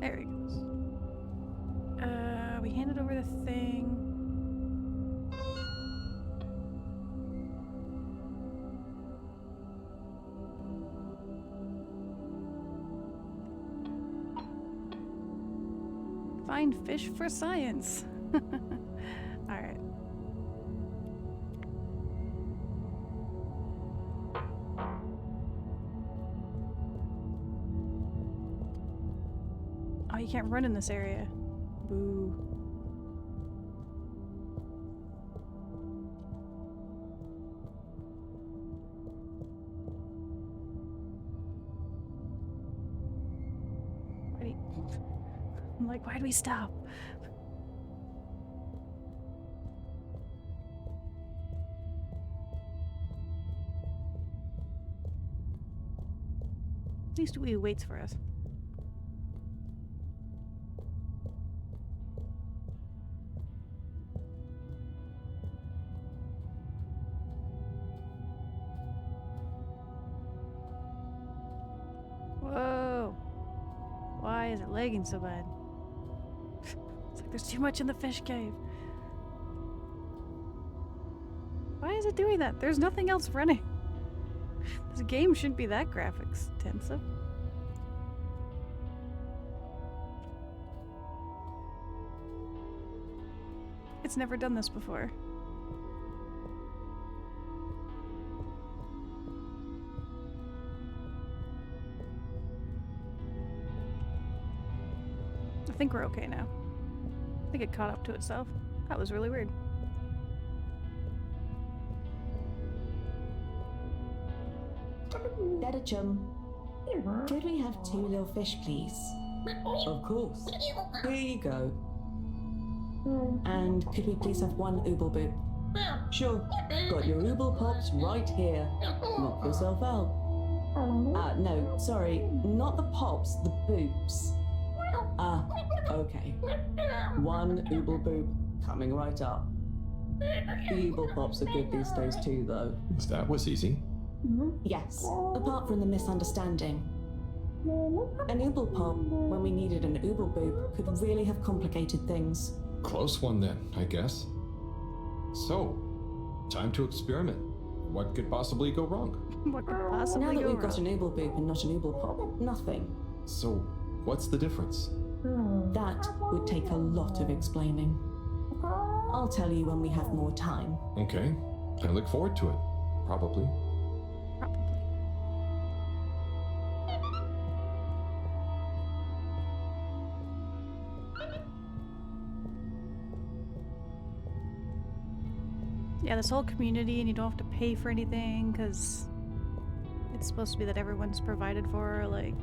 There he goes. We handed over the thing. Find fish for science. Alright. Oh, you can't run in this area. Boo. Why do you... I'm like, why do we stop? At least he waits for us. Whoa! Why is it lagging so bad? It's like there's too much in the fish cave. Why is it doing that? There's nothing else running. This game shouldn't be that graphics intensive. It's never done this before. I think we're okay now. I think it caught up to itself. That was really weird. Dedachum, could we have 2 little fish, please? Of course. Here you go. And could we please have 1 ooble boop? Sure. Got your Ooble Pops right here. Knock yourself out. No, sorry, not the pops, the boops. Okay. 1 Ooble Boop coming right up. The Ooble Pops are good these days too, though. That was easy. Yes, apart from the misunderstanding. An ooble pop, when we needed an ooble boop, could really have complicated things. Close one then, I guess. So, time to experiment. What could possibly go wrong? What could possibly Now that go we've got wrong? an ooble boop and not an ooble pop, nothing. So, what's the difference? That would take a lot of explaining. I'll tell you when we have more time. Okay, I look forward to it. Probably. Probably. Yeah, this whole community and you don't have to pay for anything because it's supposed to be that everyone's provided for, like...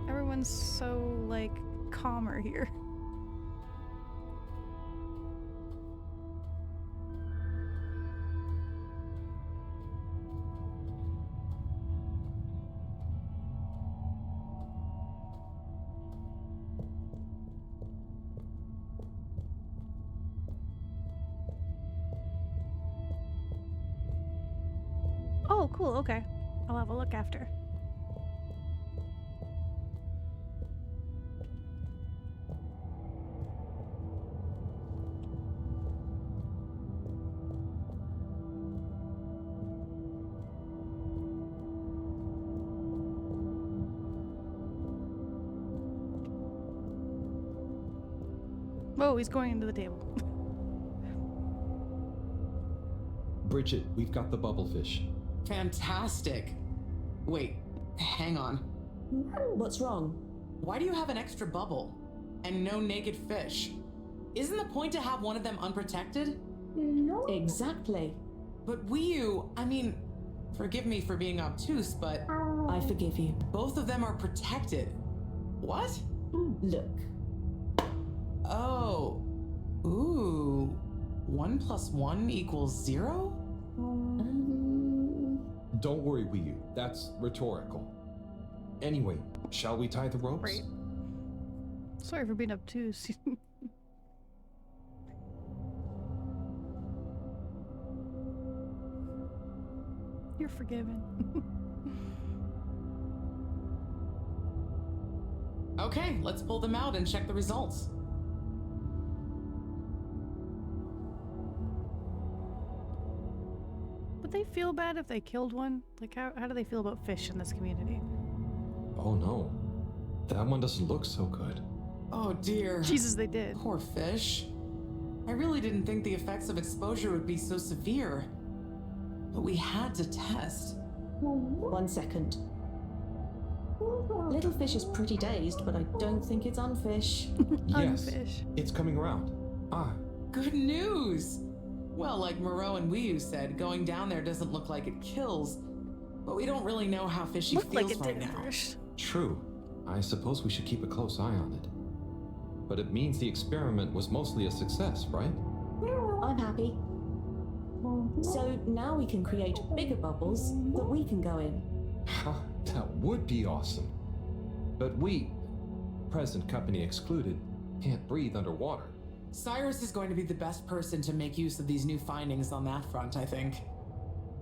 Everyone's so, like, calmer here. Oh, cool, okay. I'll have a look after. Whoa, he's going into the table. Bridget, we've got the bubblefish. Fantastic. Wait, hang on. What's wrong? Why do you have an extra bubble and no naked fish? Isn't the point to have one of them unprotected? Exactly. But I mean, forgive me for being obtuse, but I forgive you. both of them are protected. What? Look. Oh. Ooh. 1 + 1 = 0? Don't worry, Wii U. That's rhetorical. Anyway, shall we tie the ropes? Right. Sorry for being obtuse. You're forgiven. Okay, let's pull them out and check the results. Would they feel bad if they killed one? Like, how do they feel about fish in this community? Oh no. That one doesn't look so good. Oh dear. Jesus, they did. Poor fish. I really didn't think the effects of exposure would be so severe. But we had to test. 1 second. Little fish is pretty dazed, but I don't think it's unfish. Yes, Unfish. it's coming around. Ah, Good news! Well, like Moreau and Wiyu said, going down there doesn't look like it kills. But we don't really know how fishy Looked like feels it right did now. at first. true. I suppose we should keep a close eye on it. But it means the experiment was mostly a success, right? I'm happy. So now we can create bigger bubbles that we can go in. Ha, that would be awesome. But we, present company excluded, can't breathe underwater. Cyrus is going to be the best person to make use of these new findings on that front, I think.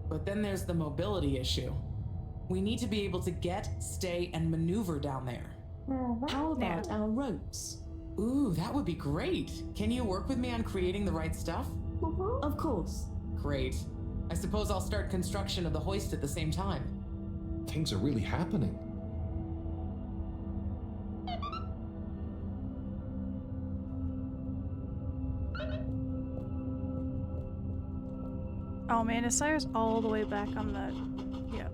But then there's the mobility issue. We need to be able to get, stay, and maneuver down there. How about our ropes? Ooh, that would be great. Can you work with me on creating the right stuff? Of course. Great. I suppose I'll start construction of the hoist at the same time. Things are really happening. Oh man, is Cyrus all the way back on the, yeah,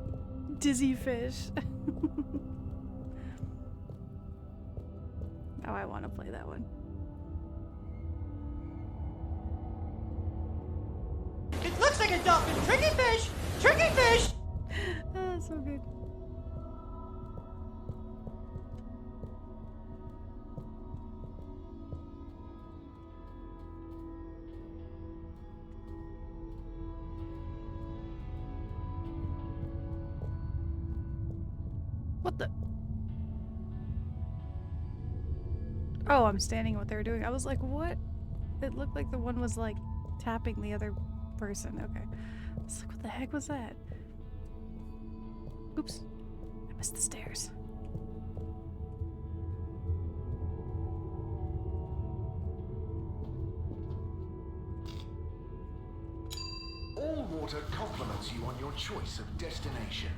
dizzy fish? Oh, I want to play that one. It looks like a dolphin. Tricky fish! Tricky fish! Ah, so good. What the? Oh, I'm standing what they were doing. I was like, what? It looked like the one was like tapping the other person. Okay. I was like, what the heck was that? Oops. I missed the stairs. All water compliments you on your choice of destination.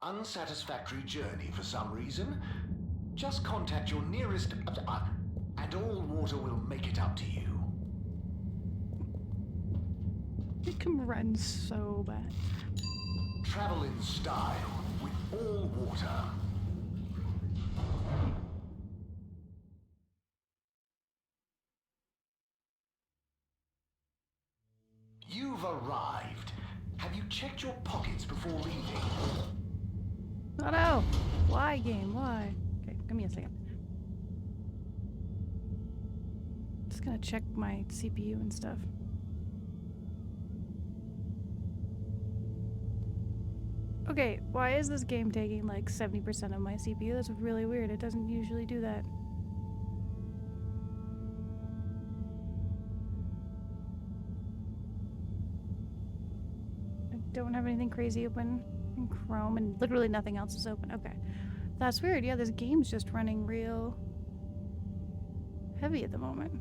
Unsatisfactory journey for some reason? Just contact your nearest and all water will make it up to you. It can run so bad. Travel in style with all water. You've arrived. Have you checked your pockets before leaving? Oh no! Why, game? Why? Okay, give me a second. Just gonna check my CPU and stuff. Okay, why is this game taking like 70% of my CPU? That's really weird. It doesn't usually do that. I don't have anything crazy open in Chrome, and literally nothing else is open. Okay. That's weird. Yeah, this game's just running real heavy at the moment.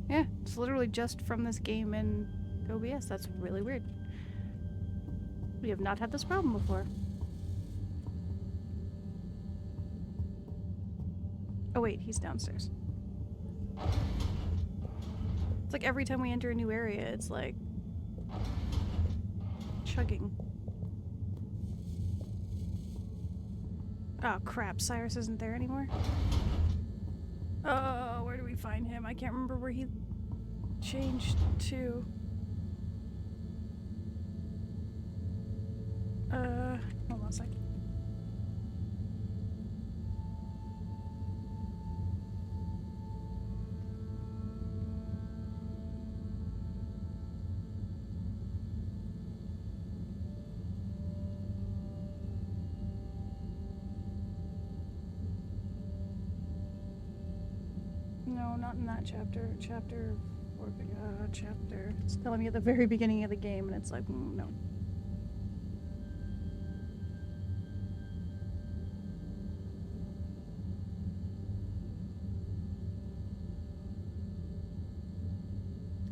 Yeah, it's literally just from this game in OBS. That's really weird. We have not had this problem before. Oh wait, he's downstairs. It's like every time we enter a new area, it's like chugging. Oh crap, Cyrus isn't there anymore? Oh, where do we find him? I can't remember where he changed to. Hold on a sec. No, not in that chapter. Chapter Chapter. It's telling me at the very beginning of the game, and it's like, no.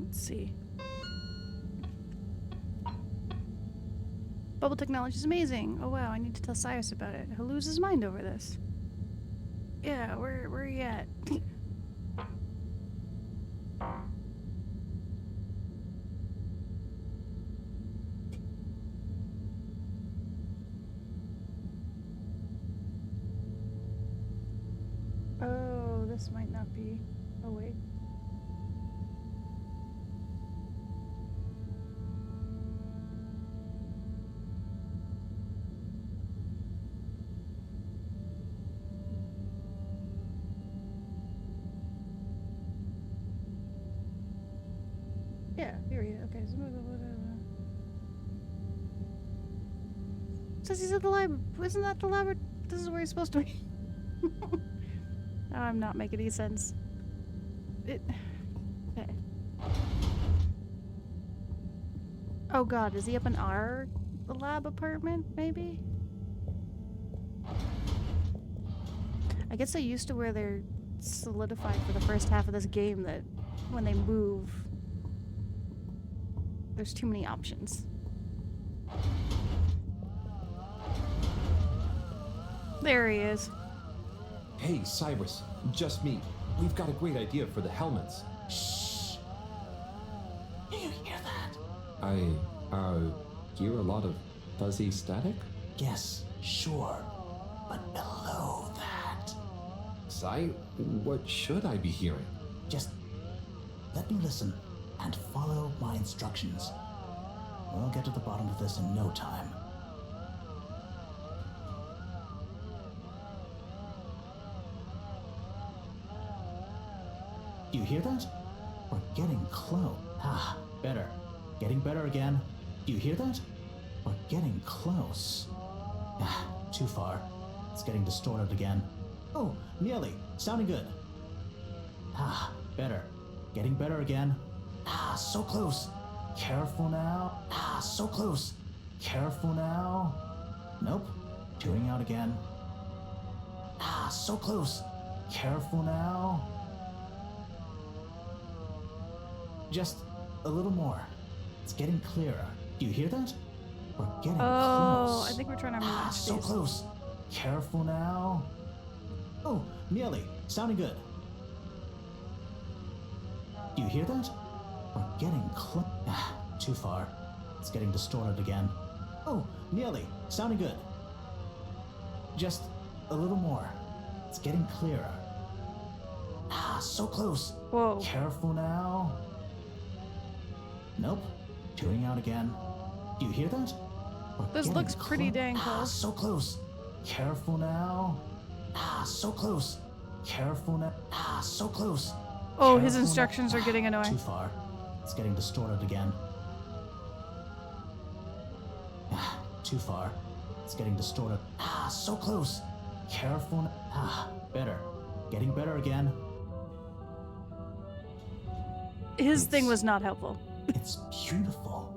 Let's see. Bubble technology is amazing. Oh wow, I need to tell Cyrus about it. He'll lose his mind over this. Yeah, where are you at? Oh, this might not be. Oh wait. Yeah, here he is. Okay, so says he's at the lab. Isn't that the lab? This is where he's supposed to be. I'm not making any sense. Okay. Oh god, is he up in our lab apartment, maybe? I guess they're used to where they're solidified for the first half of this game that when they move, there's too many options. There he is. Hey, Cyrus, just me. We've got a great idea for the helmets. Shh. Do you hear that? I hear a lot of fuzzy static? Yes, sure. But below that. Cy, what should I be hearing? Just let me listen and follow my instructions. We'll get to the bottom of this in no time. Do you hear that? We're getting close. Ah, better. Getting better again. Do you hear that? We're getting close. Ah, too far. It's getting distorted again. Oh, nearly. Sounding good. Ah, better. Getting better again. Ah, so close. Careful now. Ah, so close. Careful now. Nope. Tuning out again. Ah, so close. Careful now. Just a little more. It's getting clearer. Do you hear that? We're getting close. I think we're trying to Ah, match so these. close. Careful now. Oh, nearly. Sounding good. Do you hear that? We're getting close. Ah, too far. It's getting distorted again. Oh, nearly. Sounding good. Just a little more. It's getting clearer. Ah, so close. Whoa. Careful now. Nope. Tuning out again. Do you hear that? We're This getting looks pretty dang Ah, close. so close. Careful now. Ah, so close. Careful now. Ah, so close. Oh, his Careful instructions now. are getting Too annoying. far. It's getting distorted again. Ah, too far. It's getting distorted. Ah, so close. Careful. Ah, better. Getting better again. His thing was not helpful. It's beautiful.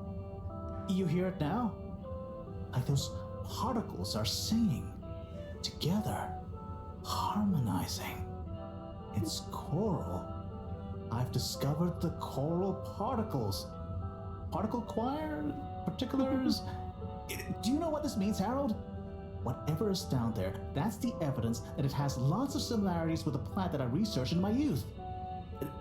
You hear it now? Like those particles are singing together, harmonizing. It's choral. I've discovered the choral particles. Particle choir? Particulars? Do you know what this means, Harold? Whatever is down there, that's the evidence that it has lots of similarities with a plant that I researched in my youth.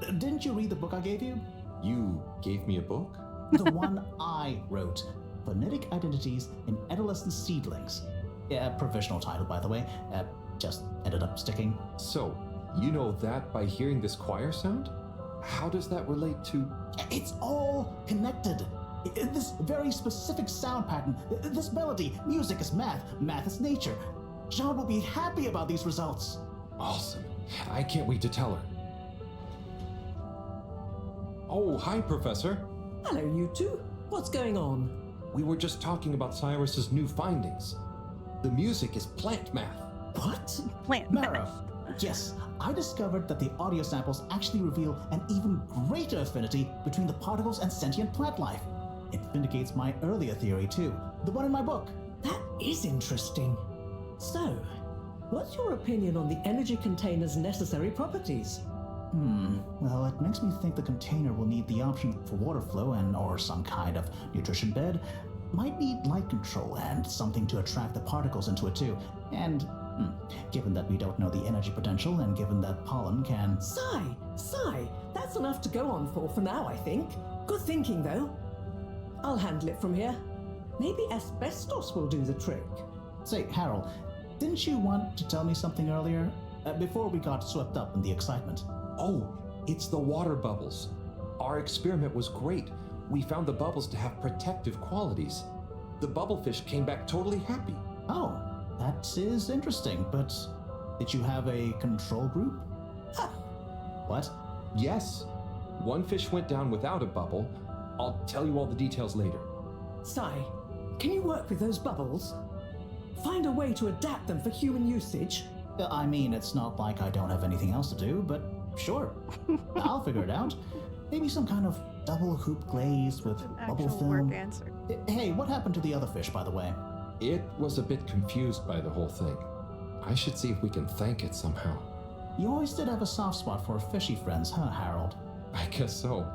Didn't you read the book I gave you? You gave me a book? The one I wrote. Phonetic Identities in Adolescent Seedlings. Yeah, provisional title, by the way. Just ended up sticking. So, you know that by hearing this choir sound? How does that relate to... It's all connected. This very specific sound pattern, this melody, music is math, math is nature. John will be happy about these results. Awesome. I can't wait to tell her. Oh, hi, Professor. Hello, you two. What's going on? We were just talking about Cyrus's new findings. The music is plant math. What? Plant Mara, math. Yes, I discovered that the audio samples actually reveal an even greater affinity between the particles and sentient plant life. It vindicates my earlier theory too, the one in my book. That is interesting. So, what's your opinion on the energy container's necessary properties? Well, it makes me think the container will need the option for water flow and or some kind of nutrition bed. Might need light control and something to attract the particles into it too. And given that we don't know the energy potential and given that pollen can... Sigh, that's enough to go on for now, I think. Good thinking, though. I'll handle it from here. Maybe asbestos will do the trick. Say, Harold, didn't you want to tell me something earlier? Before we got swept up in the excitement. Oh, it's the water bubbles. Our experiment was great. We found the bubbles to have protective qualities. The bubblefish came back totally happy. Oh, that is interesting, but did you have a control group? What? Yes. One fish went down without a bubble. I'll tell you all the details later. Sigh, can you work with those bubbles? Find a way to adapt them for human usage? I mean, it's not like I don't have anything else to do, but sure. I'll figure it out. Maybe some kind of double hoop glaze with bubble Actual film. work answer. Hey, what happened to the other fish, by the way? It was a bit confused by the whole thing. I should see if we can thank it somehow. You always did have a soft spot for fishy friends, huh, Harold? I guess so.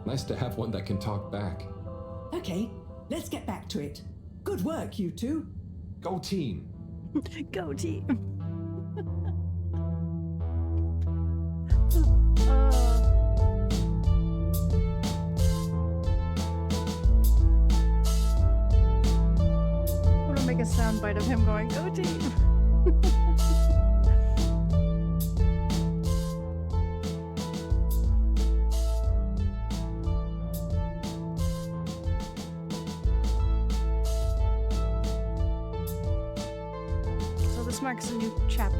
Nice to have one that can talk back. Okay, let's get back to it. Good work, you two. Go team! Go team. I want to make a soundbite of him going, "Go team." So this marks a new chapter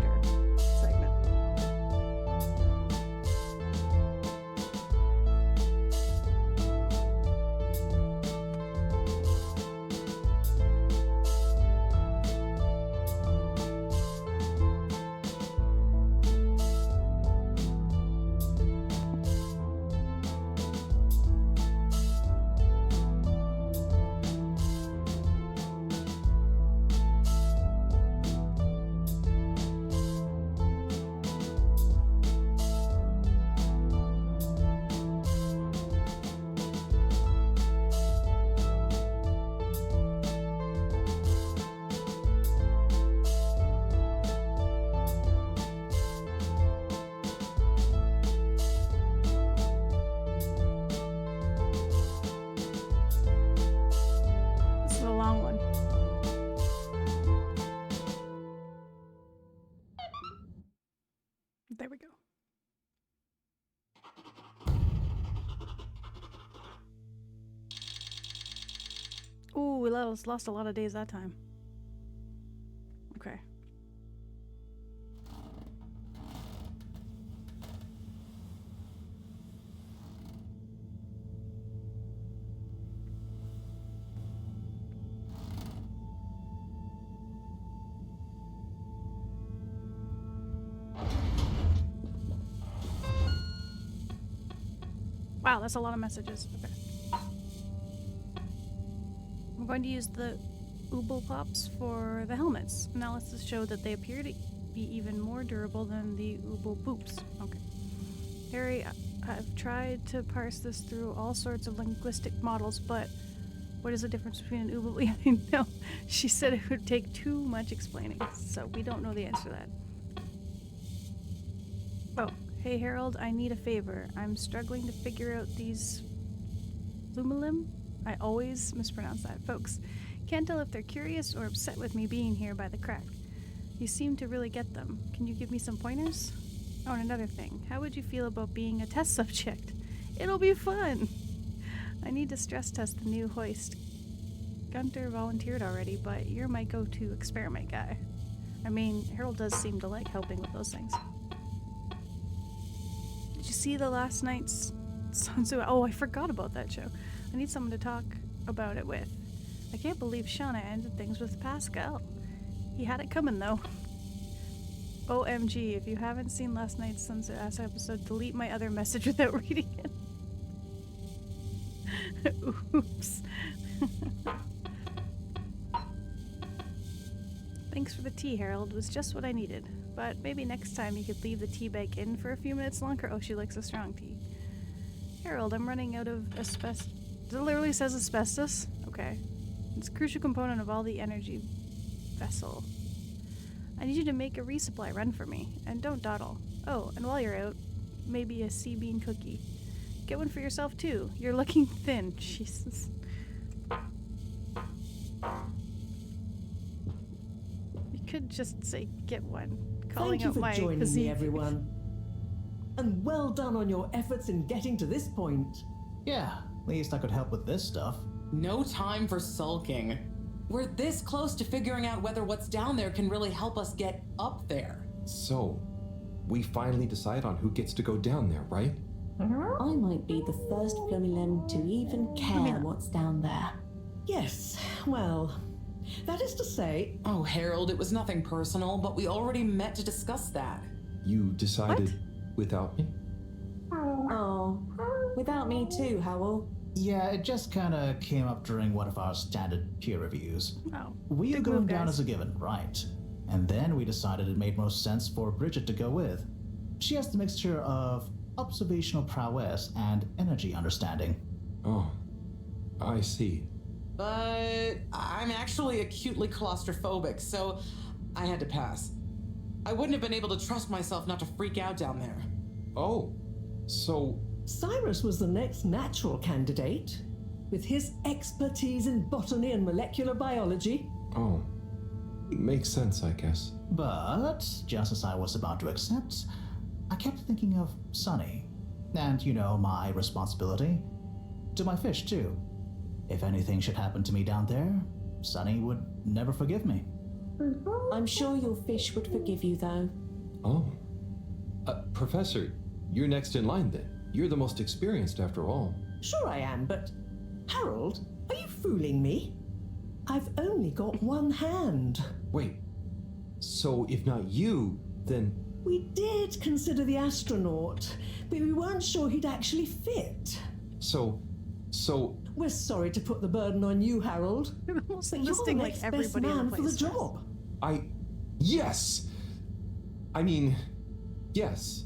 segment. This is a long one. There we go. Ooh, we lost a lot of days that time. Okay. Wow, that's a lot of messages. Okay. I'm going to use the Ooble Pops for the helmets. Analysis showed that they appear to be even more durable than the Ooble Boops. Okay. Harry, I've tried to parse this through all sorts of linguistic models, but what is the difference between an Ooble? I know. She said it would take too much explaining, so we don't know the answer to that. Oh, hey Harold, I need a favor. I'm struggling to figure out these Lumalim? I always mispronounce that, folks. Can't tell if they're curious or upset with me being here by the crack. You seem to really get them. Can you give me some pointers? Oh, and another thing. How would you feel about being a test subject? It'll be fun! I need to stress test the new hoist. Gunter volunteered already, but you're my go-to experiment guy. I mean, Harold does seem to like helping with those things. Did you see the last night's Sansu? Oh, I forgot about that show. I need someone to talk about it with. I can't believe Shauna ended things with Pascal. He had it coming, though. OMG, if you haven't seen last night's Sunset Ass episode, delete my other message without reading it. Oops. Thanks for the tea, Harold. It was just what I needed. But maybe next time you could leave the tea bag in for a few minutes longer. Oh, she likes a strong tea. Harold, I'm running out of asbestos. It literally says asbestos? Okay. It's a crucial component of all the energy vessel. I need you to make a resupply run for me. And don't dawdle. Oh, and while you're out, maybe a sea bean cookie. Get one for yourself, too. You're looking thin. Jesus. You could just say get one. Calling Thank you out for my joining physique. me, everyone. And well done on your efforts in getting to this point. Yeah, at least I could help with this stuff. No time for sulking. We're this close to figuring out whether what's down there can really help us get up there. So, we finally decide on who gets to go down there, right? I might be the first Flumilim to even care what's down there. Yes, well, that is to say, Oh, Harold, it was nothing personal, but we already met to discuss that. You decided without me? Oh, without me too, Howell. Yeah, it just kinda came up during one of our standard peer reviews. Oh, We are big going move, down guys. as a given, right? And then we decided it made most sense for Bridget to go with. She has the mixture of observational prowess and energy understanding. Oh, I see. But I'm actually acutely claustrophobic, so I had to pass. I wouldn't have been able to trust myself not to freak out down there. Oh, so Cyrus was the next natural candidate. With his expertise in botany and molecular biology. Oh, makes sense, I guess. But, just as I was about to accept, I kept thinking of Sunny. And, you know, my responsibility. To my fish, too. If anything should happen to me down there, Sunny would never forgive me. I'm sure your fish would forgive you, though. Oh. Professor, you're next in line then. You're the most experienced after all. Sure I am, but Harold, are you fooling me? I've only got one hand. Wait, so if not you, then... We did consider the astronaut, but we weren't sure he'd actually fit. So... We're sorry to put the burden on you, Harold, You're almost but you're the listing like next best everybody in man the for the place. job. Yes! Yes.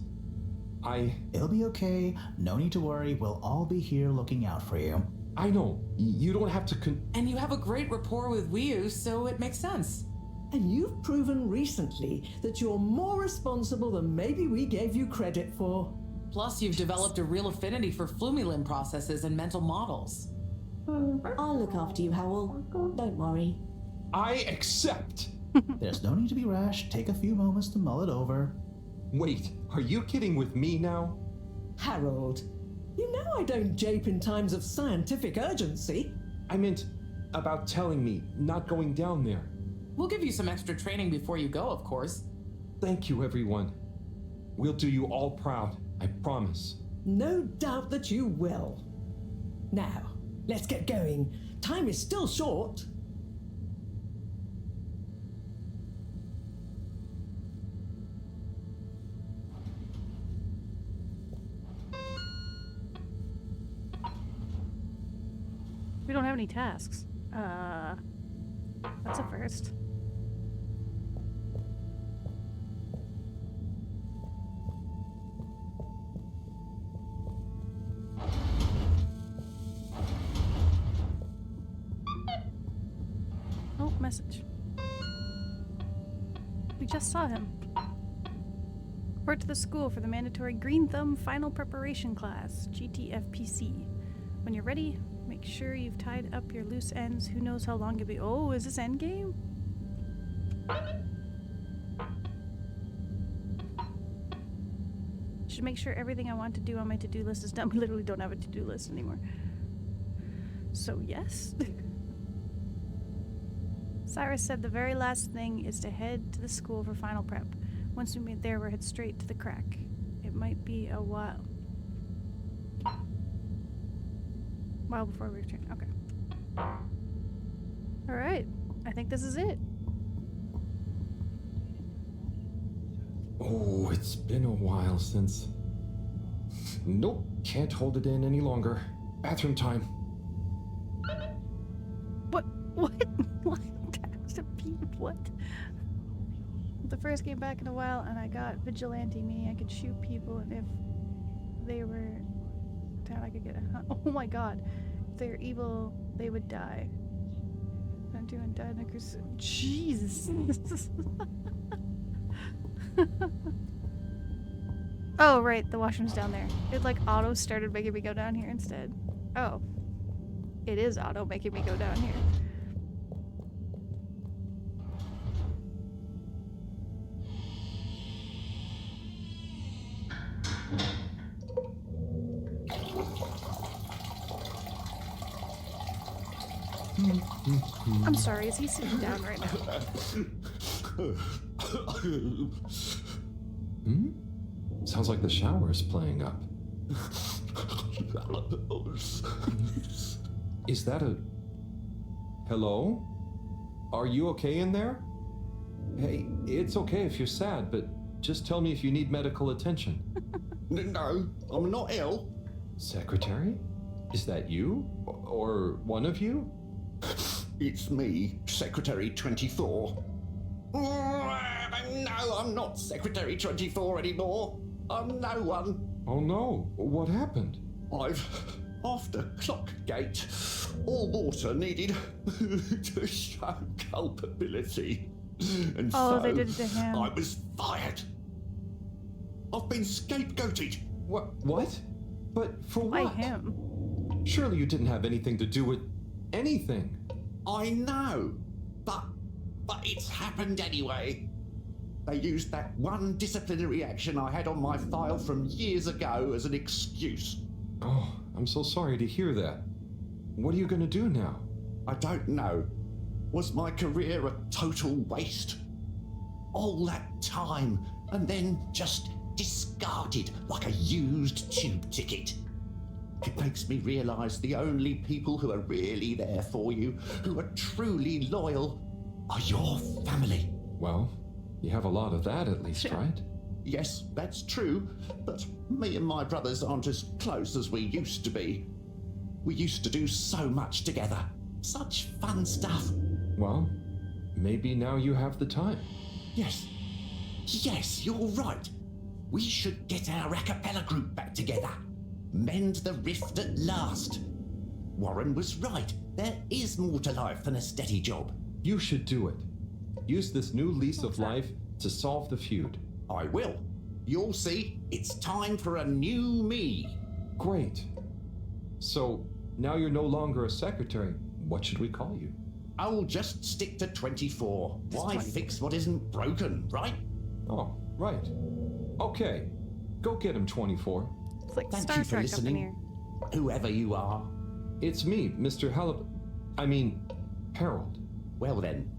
It'll be okay. No need to worry. We'll all be here looking out for you. I know. You don't have to And you have a great rapport with Wiu, so it makes sense. And you've proven recently that you're more responsible than maybe we gave you credit for. Plus, you've developed a real affinity for Flumilim processes and mental models. I'll look after you, Howell. Don't worry. I accept! There's no need to be rash. Take a few moments to mull it over. Wait, are you kidding with me now? Harold, you know I don't jape in times of scientific urgency. I meant about telling me, not going down there. We'll give you some extra training before you go, of course. Thank you, everyone. We'll do you all proud, I promise. No doubt that you will. Now, let's get going. Time is still short. We don't have any tasks. That's a first. Oh, message. We just saw him. Report to the school for the mandatory Green Thumb Final Preparation Class, GTFPC. When you're ready, make sure you've tied up your loose ends. Who knows how long it'll be. Oh, is this endgame? Should make sure everything I want to do on my to-do list is done. We literally don't have a to-do list anymore. So, yes. Cyrus said the very last thing is to head to the school for final prep. Once we made there, we'll head straight to the crack. It might be a while before we return. Okay. Alright. I think this is it. Oh, it's been a while since. Nope, can't hold it in any longer. Bathroom time. What? What? What? That's a peep. What? The first game back in a while, and I got vigilante, meaning I could shoot people, and if they were down, I could get a. Oh my god. If they're evil, they would die. I'm doing dead niggers. Jesus. Oh, right, the washroom's down there. It like auto started making me go down here instead. Oh. It is auto making me go down here. I'm sorry, is he sitting down right now? Hmm? Sounds like the shower is playing up. Is that a... Hello? Are you okay in there? Hey, it's okay if you're sad, but just tell me if you need medical attention. No, I'm not ill. Secretary? Is that you? Or one of you? It's me, Secretary 24. No, I'm not Secretary 24 anymore. I'm no one. Oh no, what happened? After Clockgate, all water needed to show culpability. And Oh, so they did it to him. I was fired. I've been scapegoated. What? But for Why what? him? Surely you didn't have anything to do with anything. I know, but it's happened anyway. They used that one disciplinary action I had on my file from years ago as an excuse. Oh, I'm so sorry to hear that. What are you gonna do now? I don't know. Was my career a total waste? All that time, and then just discarded like a used tube ticket. It makes me realise the only people who are really there for you, who are truly loyal, are your family. Well, you have a lot of that at least, right? Yes, that's true, but me and my brothers aren't as close as we used to be. We used to do so much together. Such fun stuff. Well, maybe now you have the time. Yes, you're right. We should get our a cappella group back together. Mend the rift at last. Warren was right. There is more to life than a steady job. You should do it. Use this new lease of life to solve the feud. I will. You'll see, it's time for a new me. Great. So, now you're no longer a secretary. What should we call you? I'll just stick to 24. Why fix what isn't broken, right? Oh, right. Okay. Go get him, 24. It's like Thank Star you for Trek up in listening. here. Whoever you are. It's me, Mr. Halibut. Harold. Well then,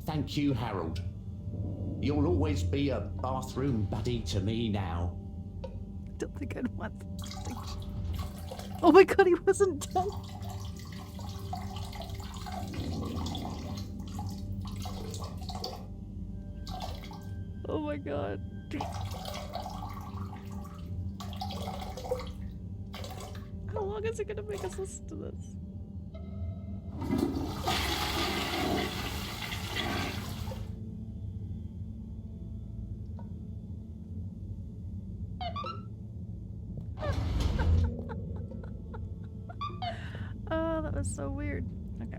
thank you, Harold. You'll always be a bathroom buddy to me now. Don't think I'd want something. Oh my god, he wasn't dead. Oh my god. How long is it gonna make us listen to this? Oh, that was so weird. Okay.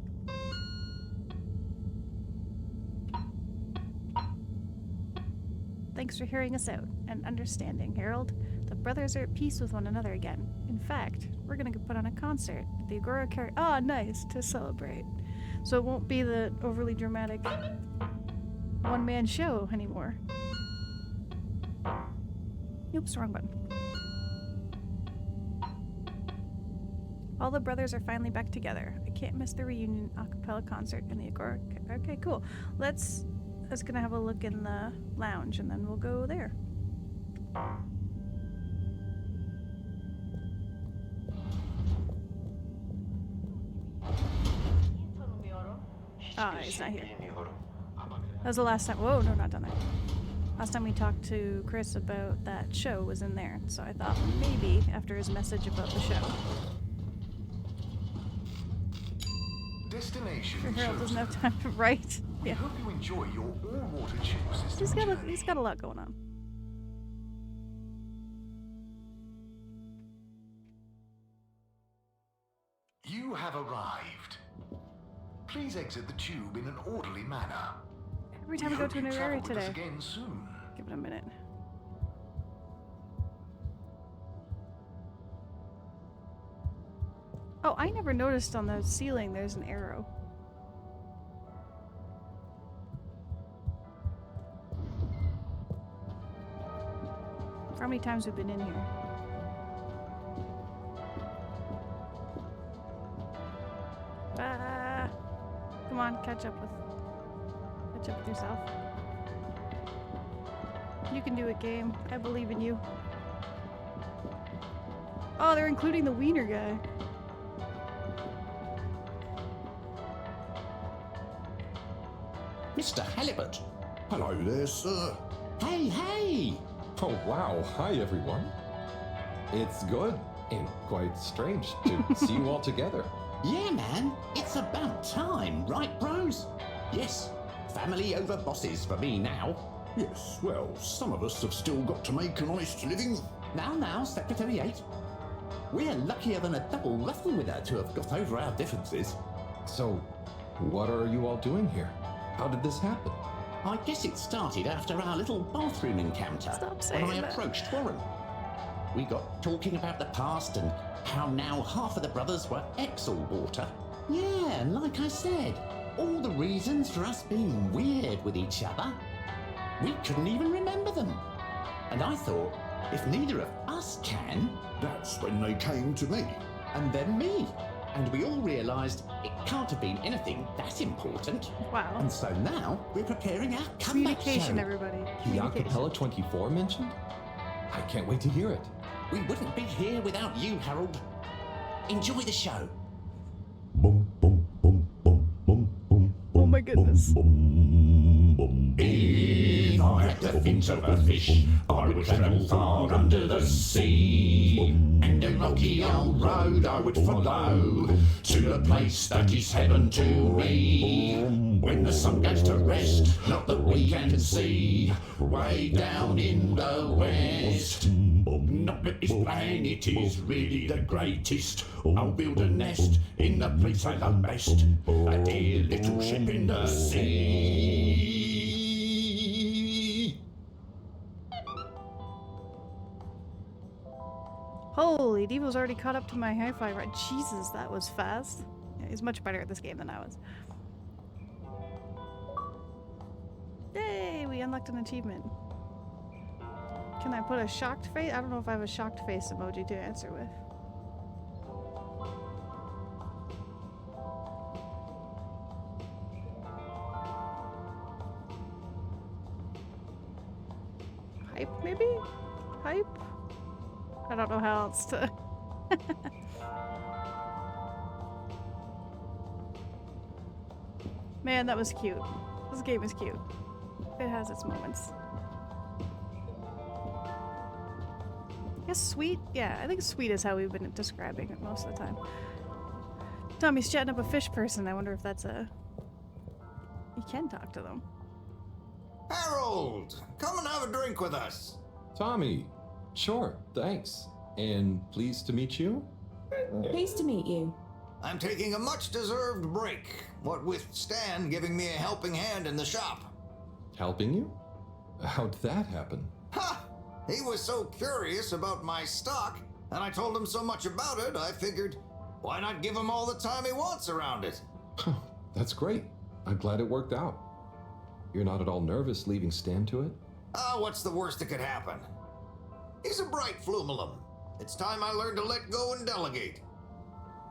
Thanks for hearing us out and understanding, Harold. The brothers are at peace with one another again. In fact, we're gonna go put on a concert at the Agora Ah, nice, to celebrate. So it won't be the overly dramatic one-man show anymore. Oops, wrong button. All the brothers are finally back together. I can't miss the reunion a cappella concert in the Agora. Okay, cool. Let's gonna have a look in the lounge and then we'll go there. Ah, he's not here. That was the last time. Whoa, no, not down there. Last time we talked to Chris about that show was in there, so I thought maybe after his message about the show. Destination. Sure, Harold doesn't have time to write. We Yeah. hope you enjoy your all-water tube system journey. He's got a lot going on. You have arrived. Please exit the tube in an orderly manner. Every time we go hope to a you new travel area with us today. again soon. Give it a minute. Oh, I never noticed on the ceiling there's an arrow. For how many times we've been in here? Ah! Come on, catch up with yourself. You can do it, game. I believe in you. Oh, they're including the wiener guy. Mr. Halibut. Hello there, sir. Hey, hey! Oh, wow. Hi, everyone. It's good and quite strange to see you all together. Yeah, man, it's about time, right, bros? Yes, family over bosses for me now. Yes, well, some of us have still got to make an honest living. Now, Secretary 8. We're luckier than a double ruffle with her to have got over our differences. So, what are you all doing here? How did this happen? I guess it started after our little bathroom encounter Stop saying when I that. approached Warren. We got talking about the past and how now half of the brothers were ex-all-water. Yeah, and like I said, all the reasons for us being weird with each other. We couldn't even remember them. And I thought, if neither of us can, That's when they came to me. and then me. And we all realised it can't have been anything that important. Wow. And so now we're preparing our comeback Communication, show. everybody. The Communication. Acapella 24 mentioned? I can't wait to hear it. We wouldn't be here without you, Harold. Enjoy the show. Boom, boom, boom, boom, boom, boom. Oh my goodness. If I had the fins of a fish, I would travel far under the sea. And a rocky old road I would follow to the place that is heaven to me. When the sun goes to rest, not that we can see, way down in the west. Not that this planet is really the greatest. I'll build a nest in the place I love best, a dear little ship in the sea. Holy, Devo's already caught up to my hi-fi right. Jesus, that was fast. Yeah, he's much better at this game than I was. Yay, we unlocked an achievement. Can I put a shocked face? I don't know if I have a shocked face emoji to answer with. Hype, maybe? Hype? I don't know how else to... Man, that was cute. This game is cute. It has its moments. I guess sweet? Yeah, I think sweet is how we've been describing it most of the time. Tommy's chatting up a fish person. I wonder if that's a... You can talk to them. Harold, come and have a drink with us. Tommy, sure, thanks. And pleased to meet you? Pleased to meet you. I'm taking a much-deserved break, what with Stan giving me a helping hand in the shop. Helping you? How'd that happen? Ha! He was so curious about my stock, and I told him so much about it, I figured, why not give him all the time he wants around it? That's great. I'm glad it worked out. You're not at all nervous leaving Stan to it? What's the worst that could happen? He's a bright flumalum. It's time I learned to let go and delegate.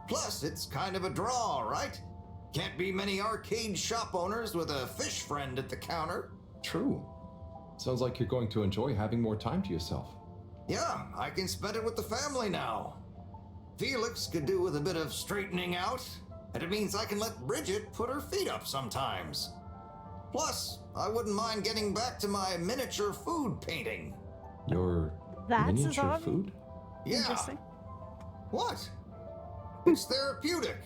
Plus, it's kind of a draw, right? Can't be many arcade shop owners with a fish friend at the counter. True. Sounds like you're going to enjoy having more time to yourself. Yeah, I can spend it with the family now. Felix could do with a bit of straightening out, and it means I can let Bridget put her feet up sometimes. Plus, I wouldn't mind getting back to my miniature food painting. Your That's his miniature hobby? food? Yeah. Interesting. What? It's therapeutic.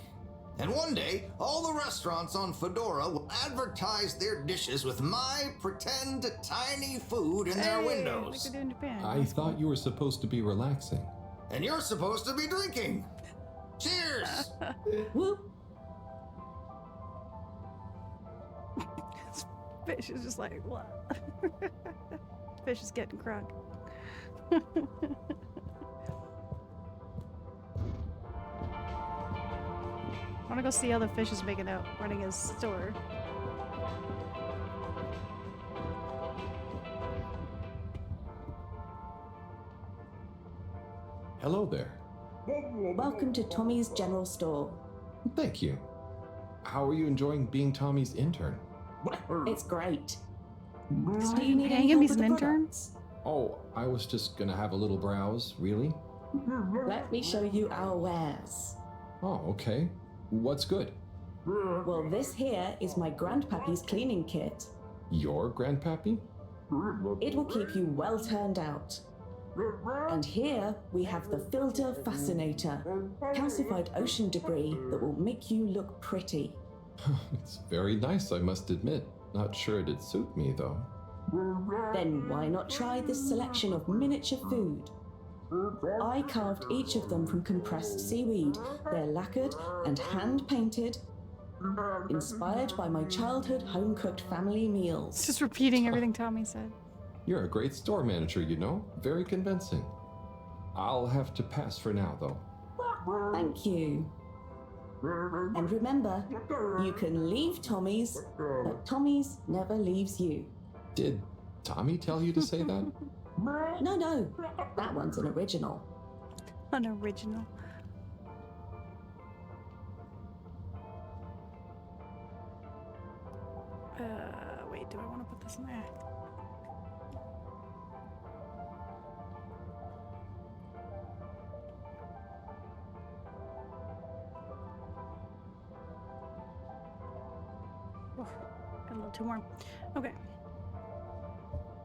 And one day, all the restaurants on Fedora will advertise their dishes with my pretend tiny food in their Like windows. they do in Japan. I thought you were supposed to be relaxing. And you're supposed to be drinking. Cheers! Whoop. Fish is just like, what? Fish is getting crunk. I want to go see how the fish is making out running his store. Hello there. Welcome to Tommy's General Store. Thank you. How are you enjoying being Tommy's intern? It's great. Do Are you you need paying any him? help He's with an the intern? products? Oh, I was just gonna have a little browse, really? Let me show you our wares. Oh, okay. What's good? Well, this here is my grandpappy's cleaning kit. Your grandpappy? It will keep you well turned out. And here we have the Filter Fascinator, calcified ocean debris that will make you look pretty. It's very nice, I must admit. Not sure it'd suit me, though. Then why not try this selection of miniature food? I carved each of them from compressed seaweed. They're lacquered and hand-painted, inspired by my childhood home-cooked family meals. It's just repeating everything Tommy said. You're a great store manager, you know. Very convincing. I'll have to pass for now, though. Thank you. And remember, you can leave Tommy's, but Tommy's never leaves you. Did Tommy tell you to say that? No, that one's an original. Unoriginal. Wait, do I want to put this in there? Oh, got a little too warm. Okay.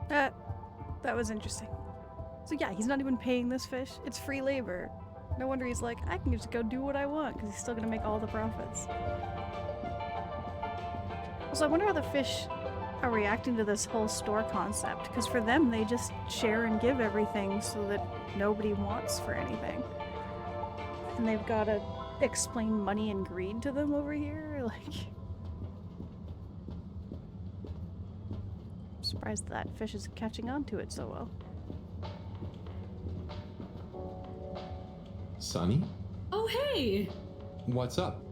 That was interesting. So yeah, he's not even paying this fish. It's free labor. No wonder he's like, I can just go do what I want, because he's still gonna make all the profits. So I wonder how the fish are reacting to this whole store concept, because for them, they just share and give everything so that nobody wants for anything. And they've got to explain money and greed to them over here, like... I'm surprised that fish is catching on to it so well. Sonny? Oh, hey! What's up?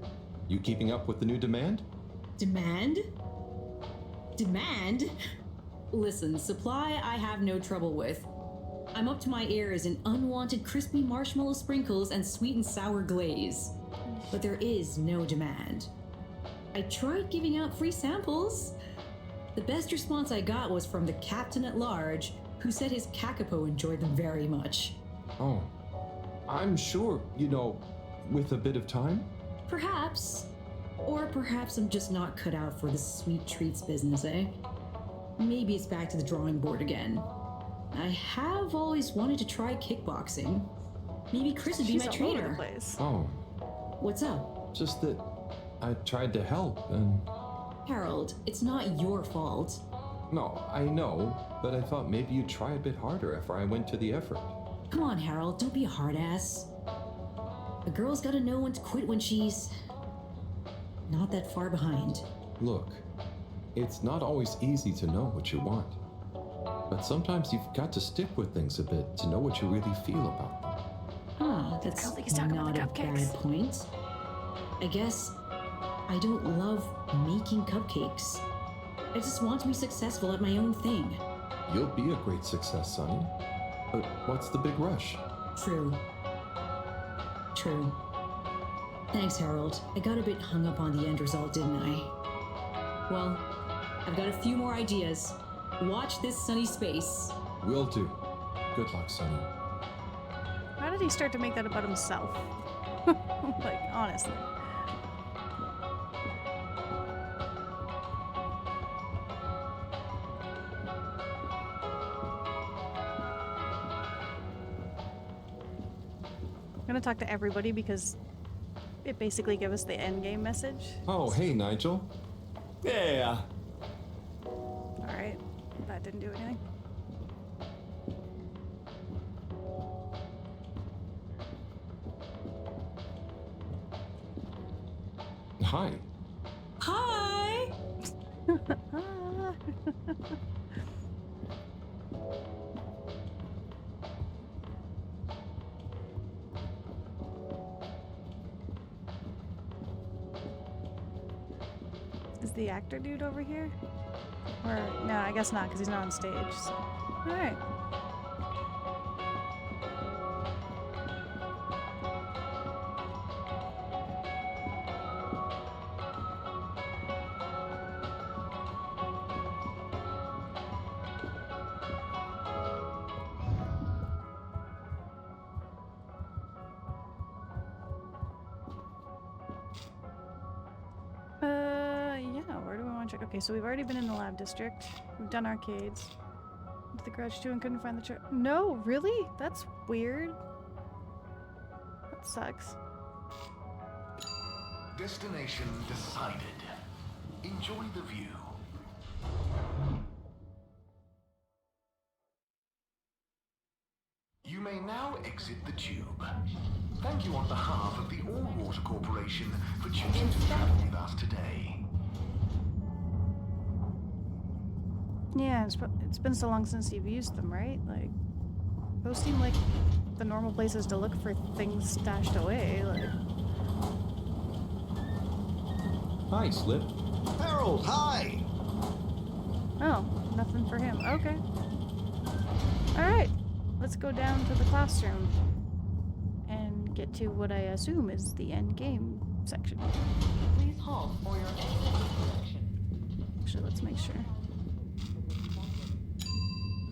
You keeping up with the new demand? Demand? Demand? Listen, supply I have no trouble with. I'm up to my ears in unwanted crispy marshmallow sprinkles and sweet and sour glaze. But there is no demand. I tried giving out free samples. The best response I got was from the captain at large, who said his kakapo enjoyed them very much. Oh, I'm sure, you know, with a bit of time. Perhaps. Or perhaps I'm just not cut out for the sweet treats business, eh? Maybe it's back to the drawing board again. I have always wanted to try kickboxing. Maybe Chris would be She's my all over the trainer. place. Oh, What's up? just that I tried to help and... Harold, it's not your fault. No, I know, but I thought maybe you'd try a bit harder after I went to the effort. Come on, Harold, don't be a hard ass. A girl's gotta know when to quit when she's not that far behind. Look, it's not always easy to know what you want. But sometimes you've got to stick with things a bit to know what you really feel about them. Ah, that's don't think he's talking about not the a cupcakes. bad point. I guess I don't love making cupcakes. I just want to be successful at my own thing. You'll be a great success, Sonny. But what's the big rush? True. Thanks, Harold. I got a bit hung up on the end result, didn't I? Well, I've got a few more ideas. Watch this sunny space. Will do. Good luck, Sonny. How did he start to make that about himself? Like, honestly. gonna talk to everybody because it basically gives us the end game message. Oh, hey, Nigel. Yeah. Alright, that didn't do anything. Hi. Hi! Is the actor dude over here? Or, no, I guess not, because he's not on stage. So. Alright. Yeah, where do we want to check? Okay, so we've already been in the lab district. We've done arcades. Went to the garage too and couldn't find the truck. No, really? That's weird. That sucks. Destination decided. Enjoy the view. You may now exit the tube. Thank you on behalf of the All Water Corporation for choosing to travel with us today. Yeah, it's been so long since you've used them, right? Like, those seem like the normal places to look for things stashed away. Like, Hi, Slip. Harold, hi! oh, nothing for him. Okay. Alright, let's go down to the classroom and get to what I assume is the end game section. Please halt for your exit section. Actually, let's make sure.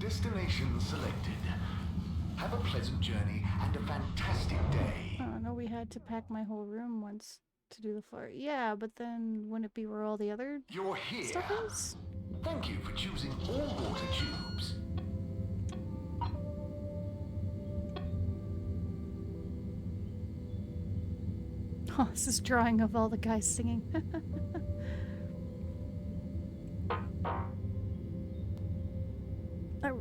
Destination selected. Have a pleasant journey and a fantastic day. Oh, no, we had to pack my whole room once to do the floor. Yeah, but then wouldn't it be where all the other You're here. stuff is? Thank you for choosing All Water Tubes. Oh, this is drawing of all the guys singing. That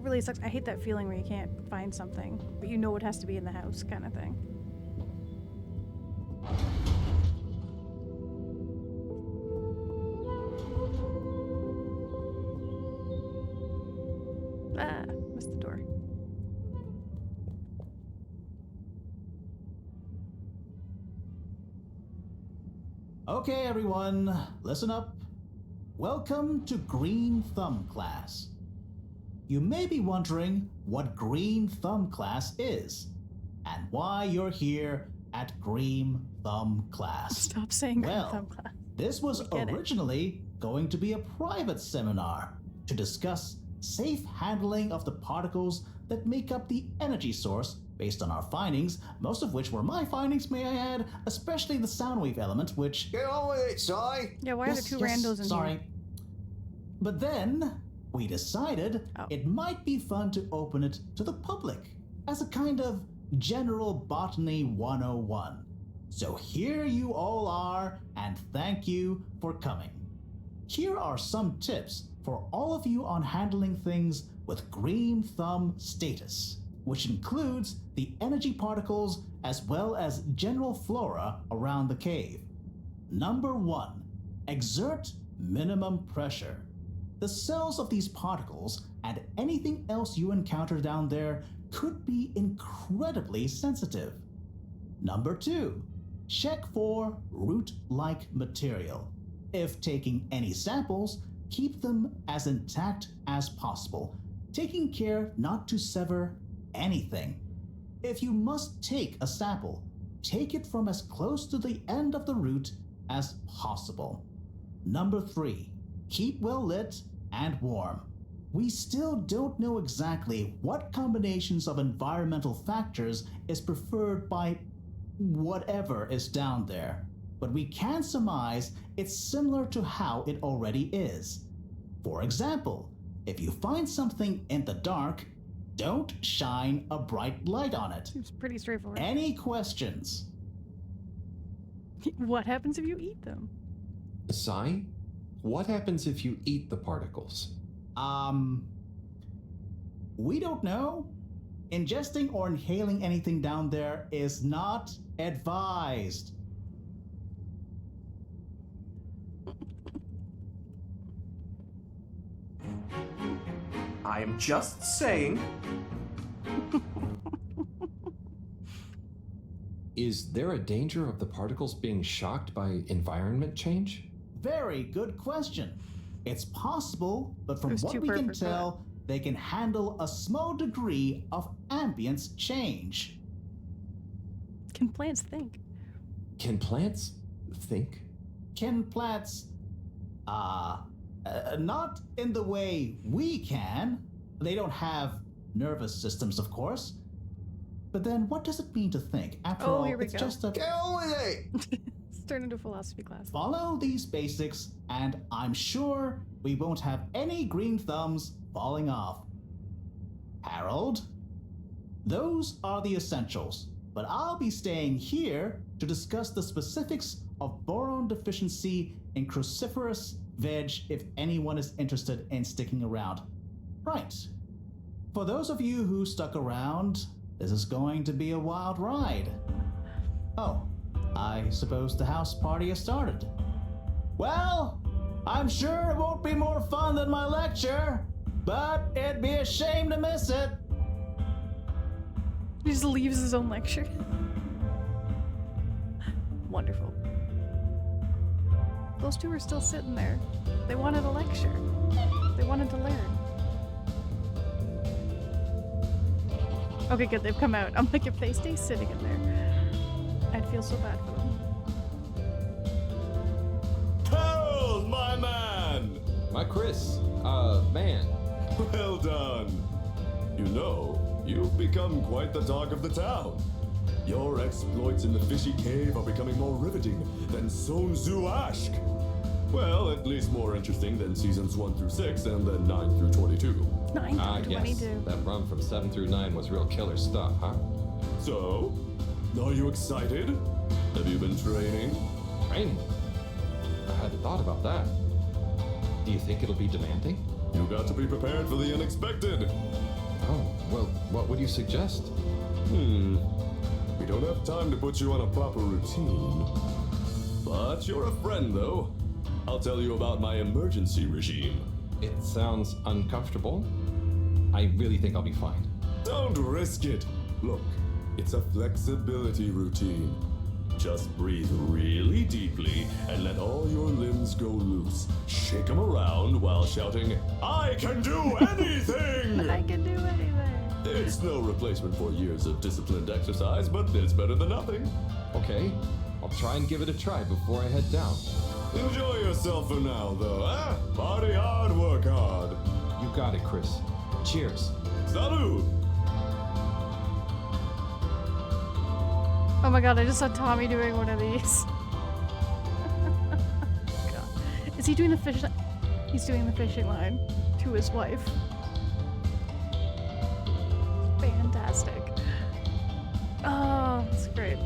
really sucks. I hate that feeling where you can't find something, but you know it has to be in the house, kind of thing. Ah, missed the door. Okay, everyone, listen up. Welcome to Green Thumb class. You may be wondering what Green Thumb class is and why you're here at Green Thumb class. Stop saying Green Well, Thumb class. this was Get it. originally going to be a private seminar to discuss safe handling of the particles that make up the energy source based on our findings, most of which were my findings, may I add, especially the sound wave element, which... Get on with it, Si! Yeah, why are there two randos in sorry. here? But then, we decided it might be fun to open it to the public as a kind of general botany 101. So here you all are, and thank you for coming. Here are some tips for all of you on handling things with Green Thumb status, which includes the energy particles as well as general flora around the cave. Number 1, exert minimum pressure. The cells of these particles and anything else you encounter down there could be incredibly sensitive. Number 2, check for root-like material. If taking any samples, keep them as intact as possible, taking care not to sever anything. If you must take a sample, take it from as close to the end of the root as possible. Number 3, keep well lit and warm. We still don't know exactly what combinations of environmental factors is preferred by whatever is down there, but we can surmise it's similar to how it already is. For example, if you find something in the dark, Don't shine a bright light on it. Seems pretty straightforward. Any questions? What happens if you eat them? Sai, what happens if you eat the particles? We don't know. Ingesting or inhaling anything down there is not advised. I am just saying. Is there a danger of the particles being shocked by environment change? Very good question. It's possible, but from what we can tell, they can handle a small degree of ambience change. Can plants think? Can plants think? Can plants, not in the way we can. They don't have nervous systems, of course. But then what does it mean to think? After all, here we it's go. just a... Get on with it! It's turned into a philosophy class. Follow these basics, and I'm sure we won't have any green thumbs falling off. Harold? Those are the essentials, but I'll be staying here to discuss the specifics of boron deficiency in cruciferous veg if anyone is interested in sticking around. Right. For those of you who stuck around, this is going to be a wild ride. Oh, I suppose the house party has started. Well, I'm sure it won't be more fun than my lecture, but it'd be a shame to miss it. He just leaves his own lecture. Wonderful. Those two are still sitting there. They wanted a lecture. They wanted to learn. Okay, good, they've come out. I'm like, if they stay sitting in there, I'd feel so bad for them. Harold, my man! My Chris, man. Well done. You know, you've become quite the talk of the town. Your exploits in the fishy cave are becoming more riveting than Sun Tzu Ashk. Well, at least more interesting than seasons 1 through 6 and then 9 through 22. 9 through 22. Yes, that run from 7 through 9 was real killer stuff, huh? So, are you excited? Have you been training? Training? I hadn't thought about that. Do you think it'll be demanding? You got to be prepared for the unexpected. Oh, well, what would you suggest? We don't have time to put you on a proper routine. But you're a friend, though. I'll tell you about my emergency regime. It sounds uncomfortable. I really think I'll be fine. Don't risk it. Look, it's a flexibility routine. Just breathe really deeply and let all your limbs go loose. Shake them around while shouting, "I can do anything!" I can do anything. It's no replacement for years of disciplined exercise, but it's better than nothing. Okay, I'll try and give it a try before I head down. Enjoy yourself for now, though, eh? Party hard, work hard. You got it, Chris. Cheers. Salud! Oh my god, I just saw Tommy doing one of these. God. Is he doing the fish line? He's doing the fishing line to his wife. Fantastic. Oh, that's great.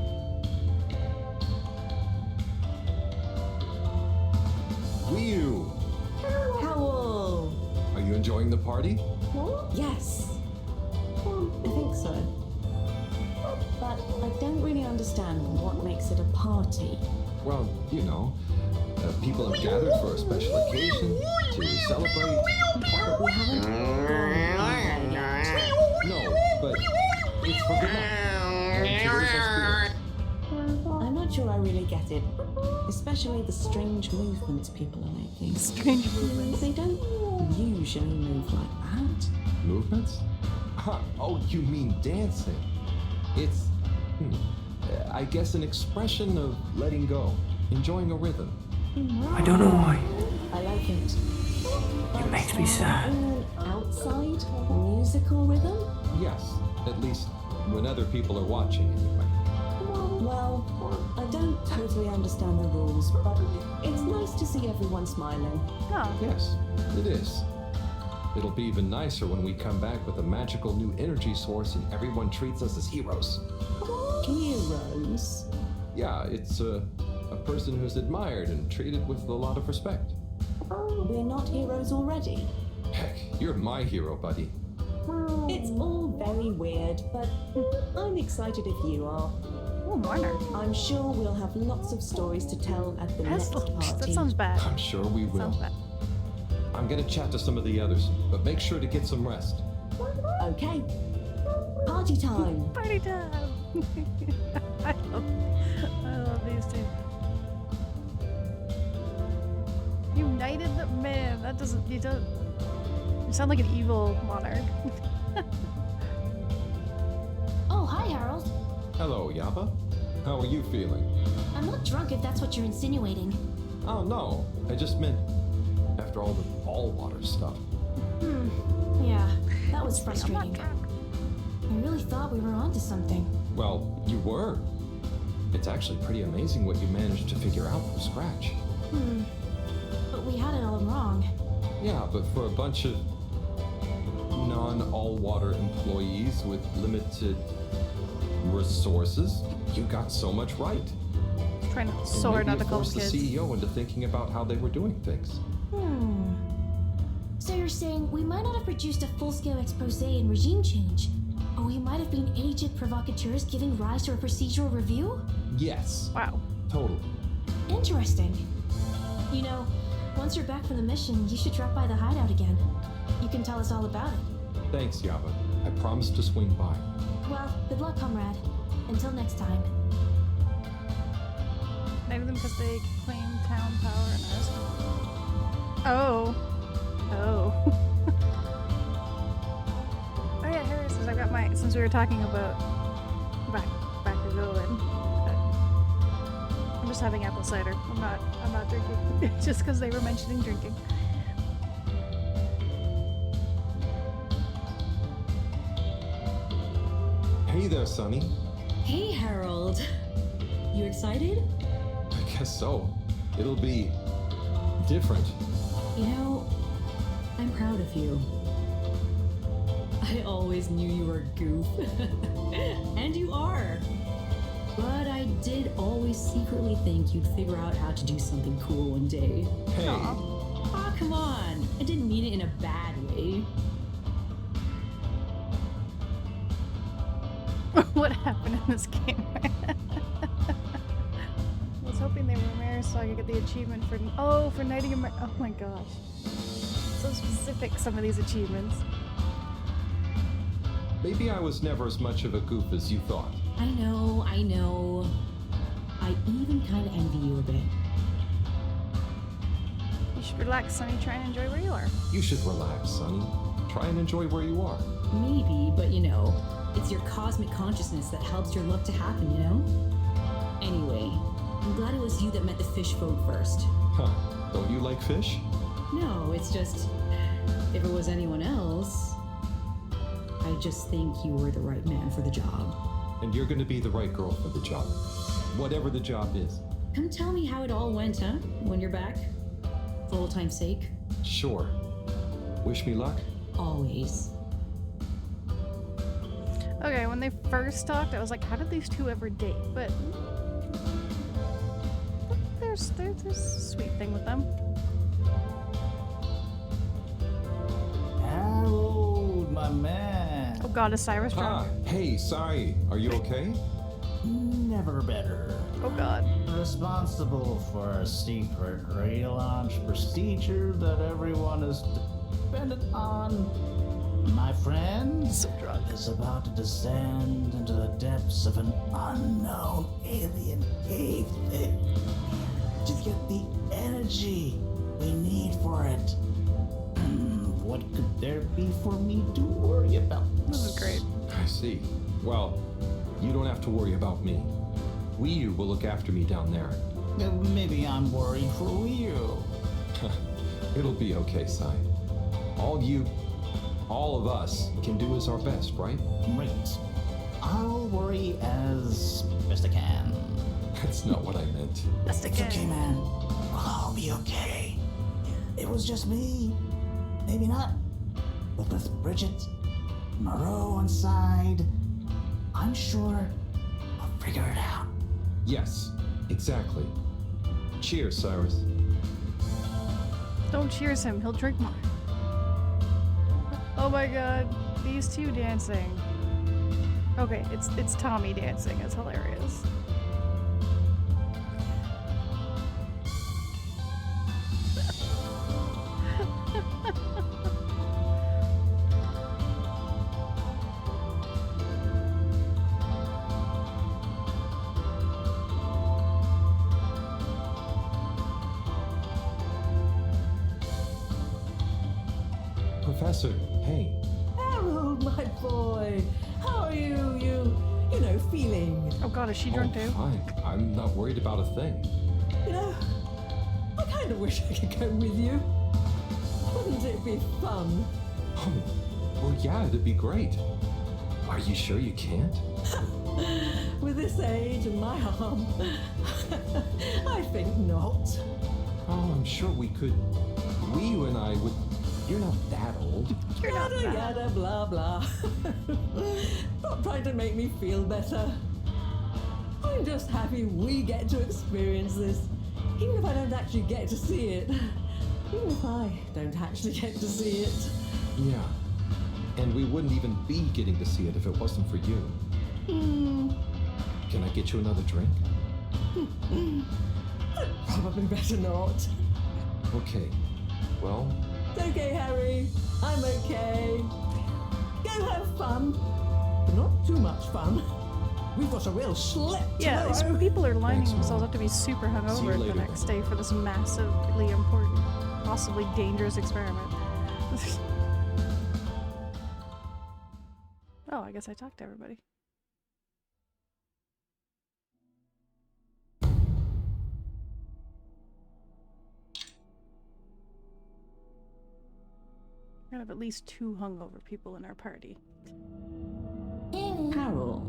Ryu! Howl! Are you enjoying the party? Yes. I think so. But I don't really understand what makes it a party. Well, you know, people have gathered for a special occasion to celebrate. But we haven't gone yet. No, but it's for good luck. And to raise our spirits. I'm not sure I really get it. Especially the strange movements people are making. Strange movements? They don't usually move like that. Movements? Oh, you mean dancing? It's, I guess, an expression of letting go, enjoying a rhythm. I don't know why. I like it. It makes me sad. In an outside musical rhythm? Yes, at least when other people are watching, anyway. Well, I don't totally understand the rules, but it's nice to see everyone smiling. Oh. Yes, it is. It'll be even nicer when we come back with a magical new energy source and everyone treats us as heroes. Heroes? Yeah, it's a person who's admired and treated with a lot of respect. We're not heroes already. Heck, you're my hero, buddy. It's all very weird, but I'm excited if you are. Oh, Marner. I'm sure we'll have lots of stories to tell at the next party. That sounds bad. I'm sure we will. Sounds bad. I'm gonna chat to some of the others, but make sure to get some rest. Okay. Party time. Party time. I love these two. United the man. That doesn't. You don't. You sound like an evil monarch. Oh, hi, Harold. Hello, Yaba. How are you feeling? I'm not drunk if that's what you're insinuating. Oh no, I just meant after all the ball water stuff. Yeah, that was frustrating. I really thought we were onto something. Well, you were. It's actually pretty amazing what you managed to figure out from scratch. But we had it all wrong. Yeah, but for a bunch of non-all-water employees with limited resources, you got so much right. Trying to And soar maybe not to it call forced the kids. CEO into thinking about how they were doing things. So you're saying we might not have produced a full-scale expose and regime change, but we might have been aged provocateurs giving rise to a procedural review? Yes. Wow. Totally. Interesting. You know, once you're back from the mission, you should drop by the hideout again. You can tell us all about it. Thanks, Yaba. I promise to swing by. Well, good luck, comrade. Until next time. Maybe them because they claim town power and us. Oh. Oh. Oh yeah, Harry says I got my. Since we were talking about back ago, and I'm just having apple cider. I'm not drinking. Just because they were mentioning drinking. Hey there, Sonny. Hey, Harold. You excited? I guess so. It'll be different. You know, I'm proud of you. I always knew you were a goof. And you are. But I did always secretly think you'd figure out how to do something cool one day. Hey. Aw, come on. I didn't mean it in a bad way. What happened in this game? I was hoping they were mares so I could get the achievement for knighting a mare. Oh my gosh. So specific, some of these achievements. Maybe I was never as much of a goof as you thought. I know. I even kind of envy you a bit. You should relax, Sonny. Try and enjoy where you are. You should relax, Sonny. Try and enjoy where you are. Maybe, but you know, it's your cosmic consciousness that helps your luck to happen, you know? Anyway, I'm glad it was you that met the fish folk first. Huh. Don't you like fish? No, it's just, if it was anyone else, I just think you were the right man for the job. And you're gonna be the right girl for the job. Whatever the job is. Come tell me how it all went, huh? When you're back? For old time's sake? Sure. Wish me luck? Always. Okay, when they first talked, I was like, how did these two ever date? But there's a sweet thing with them. Harold, my man. Oh god, is Cyrus drunk? Hey, sorry. Are you okay? Never better. Oh god. Responsible for a secret relaunch procedure that everyone is dependent on. My friend is about to descend into the depths of an unknown alien cave thing to get the energy we need for it. What could there be for me to worry about? This is great. I see. Well, you don't have to worry about me. Ryu will look after me down there. Maybe I'm worried for Ryu. It'll be okay, Sai. All of us can do is our best, right? Great. I'll worry as best I can. That's not what I meant. Best I It's can. okay, man. We'll all be okay. It was just me. Maybe not. But with Bridget, Moreau on side, I'm sure I'll figure it out. Yes, exactly. Cheers, Cyrus. Don't cheers him, he'll drink more. Oh my god, these two dancing. Okay, it's Tommy dancing, it's hilarious. Professor, hey. Harold, my boy, how are you know, feeling? Oh god, is she drunk too? Fine. I'm not worried about a thing. You know, I kind of wish I could go with you. Wouldn't it be fun? Oh, well, yeah, it'd be great. Are you sure you can't? With this age and my arm, I think not. Oh, I'm sure we could. You and I would. You're not that old. You're not Yada that. yada blah blah. Not trying to make me feel better. I'm just happy we get to experience this, even if I don't actually get to see it. Even if I don't actually get to see it. Yeah. And we wouldn't even be getting to see it if it wasn't for you. Can I get you another drink? Probably better not. Okay. Well, It's okay, Harry. I'm okay. Go have fun. But not too much fun. We've got a real schlep Yeah, these tomorrow. people are lining Thanks, themselves Mom. up to be super See you hungover the later. next day for this massively important, possibly dangerous experiment. Oh, I guess I talked to everybody. We're gonna have at least 2 hungover people in our party. Carol,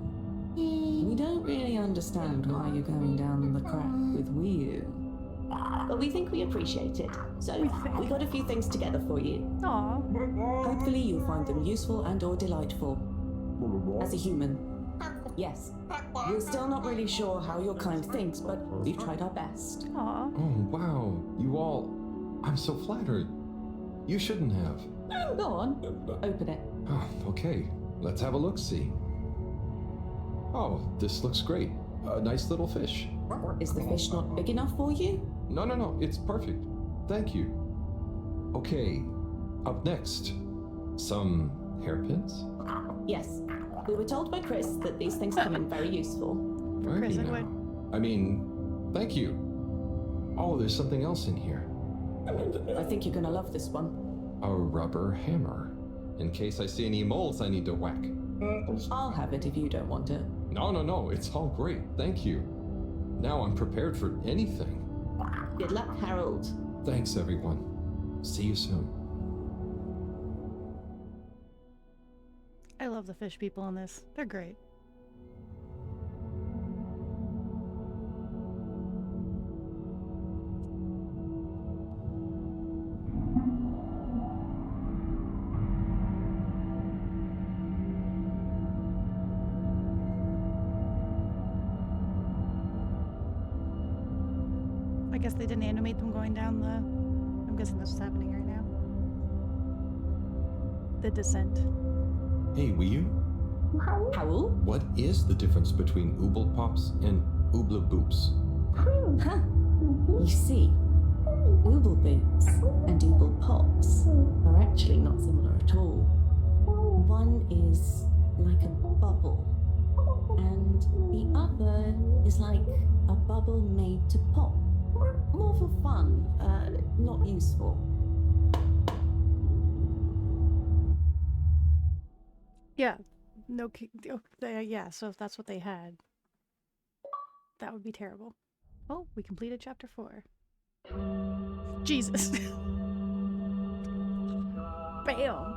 we don't really understand why you're going down the crack with Wii U. But we think we appreciate it. So we got a few things together for you. Aww. Hopefully you'll find them useful and or delightful. As a human. Yes. We're still not really sure how your kind thinks, but we've tried our best. Aww. oh, wow. You all. I'm so flattered. You shouldn't have. Go on. Open it. Oh, okay. Let's have a look-see. Oh, this looks great. A nice little fish. Is the fish not big enough for you? No, it's perfect. Thank you. Okay, up next, some hairpins? Yes. We were told by Chris that these things come in very useful. For Chris, Righty it now. would. I mean, thank you. Oh, there's something else in here. I think you're gonna love this one. A rubber hammer. In case I see any moles I need to whack. I'll have it if you don't want it. No, it's all great. Thank you. Now I'm prepared for anything. Good luck, Harold. Thanks, everyone. See you soon. I love the fish people in this. They're great. I guess they didn't animate them going down the... I'm guessing this is happening right now. The descent. Hey, Wii U? Howl? What is the difference between Ooble Pops and Ooble Boops? Huh. You see, Ooble Boots and Ooble Pops are actually not similar at all. One is like a bubble, and the other is like a bubble made to pop. More for fun, not useful. Yeah. No. Yeah, so if that's what they had, that would be terrible. Oh, we completed chapter 4. Jesus. Bam.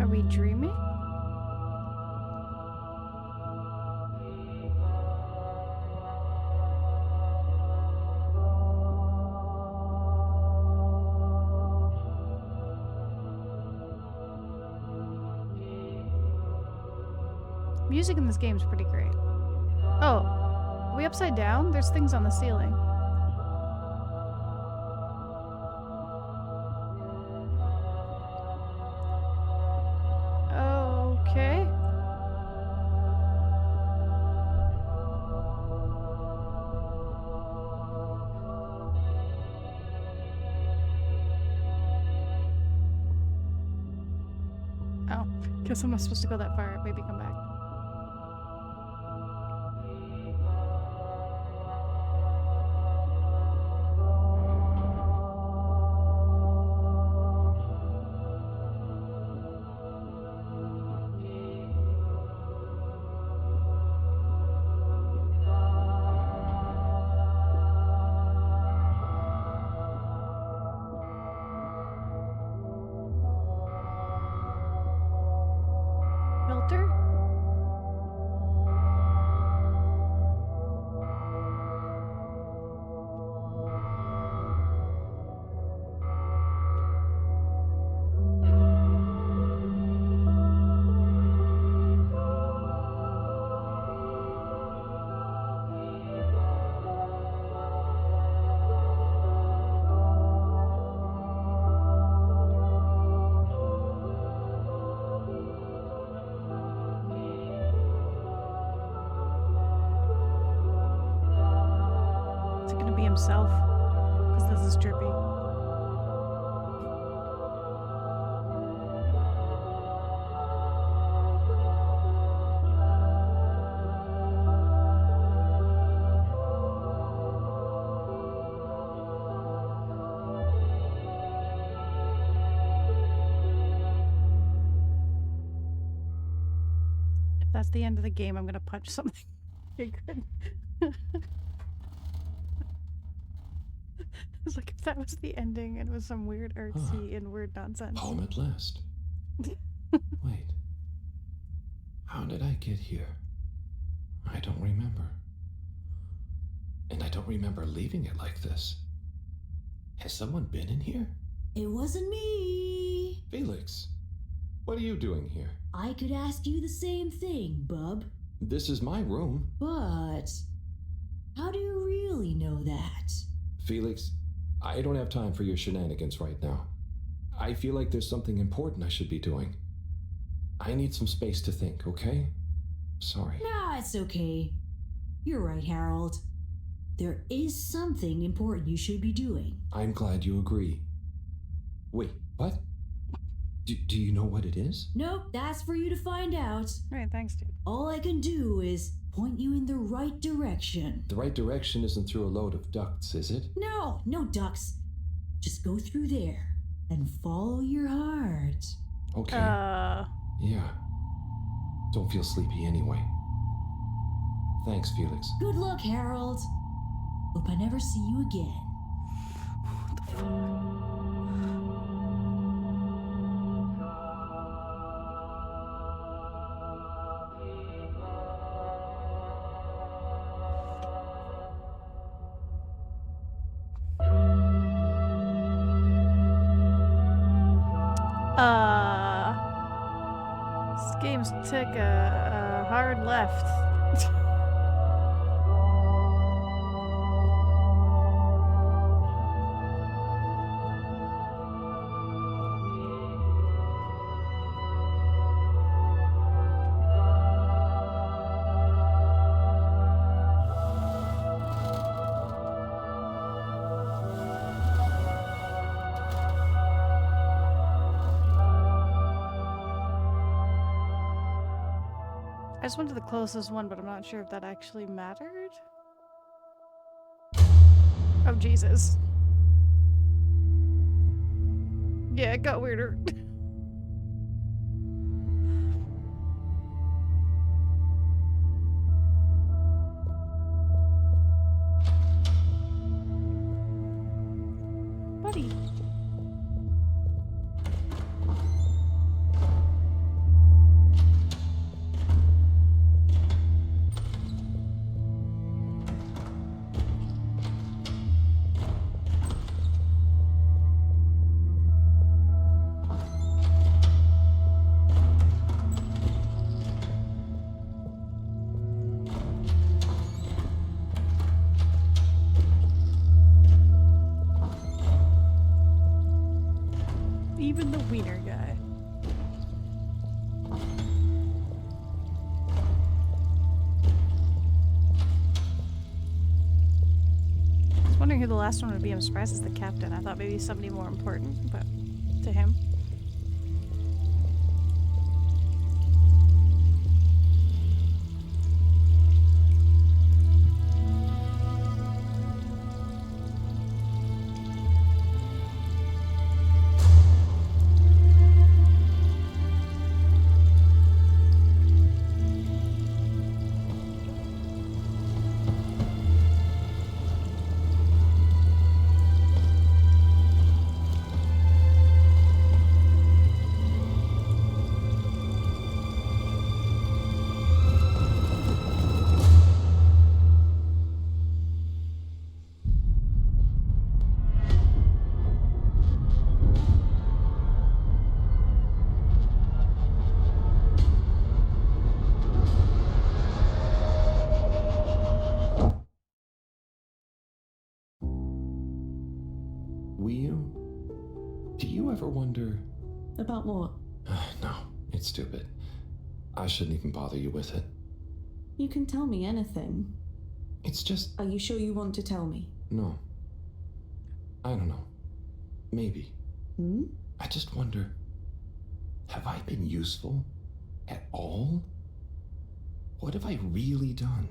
Are we dreaming? Music in this game is pretty great. Oh, are we upside down? There's things on the ceiling. Okay. Oh, guess I'm not supposed to go that far. Maybe come back. Filter? Is it gonna be himself? Because this is trippy. If that's the end of the game, I'm gonna punch something. Okay, good. It's like if that was the ending and it was some weird artsy inward nonsense. Home at last. Wait. How did I get here? I don't remember. And I don't remember leaving it like this. Has someone been in here? It wasn't me. Felix, what are you doing here? I could ask you the same thing, bub. This is my room. But how do you really know that? Felix, I don't have time for your shenanigans right now. I feel like there's something important I should be doing. I need some space to think, okay? Sorry. Nah, it's okay. You're right, Harold. There is something important you should be doing. I'm glad you agree. Wait, what? Do you know what it is? Nope, that's for you to find out. Right, thanks, dude. All I can do is point you in the right direction. The right direction isn't through a load of ducts, is it? No, no ducks. Just go through there and follow your heart. Okay. Yeah. Don't feel sleepy anyway. Thanks, Felix. Good luck, Harold. Hope I never see you again. This game's took a hard left. I just went to the closest one, but I'm not sure if that actually mattered. Oh, Jesus. Yeah, it got weirder. Buddy. Even the wiener guy. I was wondering who the last one would be. I'm surprised it's the captain. I thought maybe somebody more important, but to him. Do you ever wonder... About what? No, it's stupid. I shouldn't even bother you with it. You can tell me anything. It's just... Are you sure you want to tell me? No. I don't know. Maybe. Hmm? I just wonder... Have I been useful? At all? What have I really done?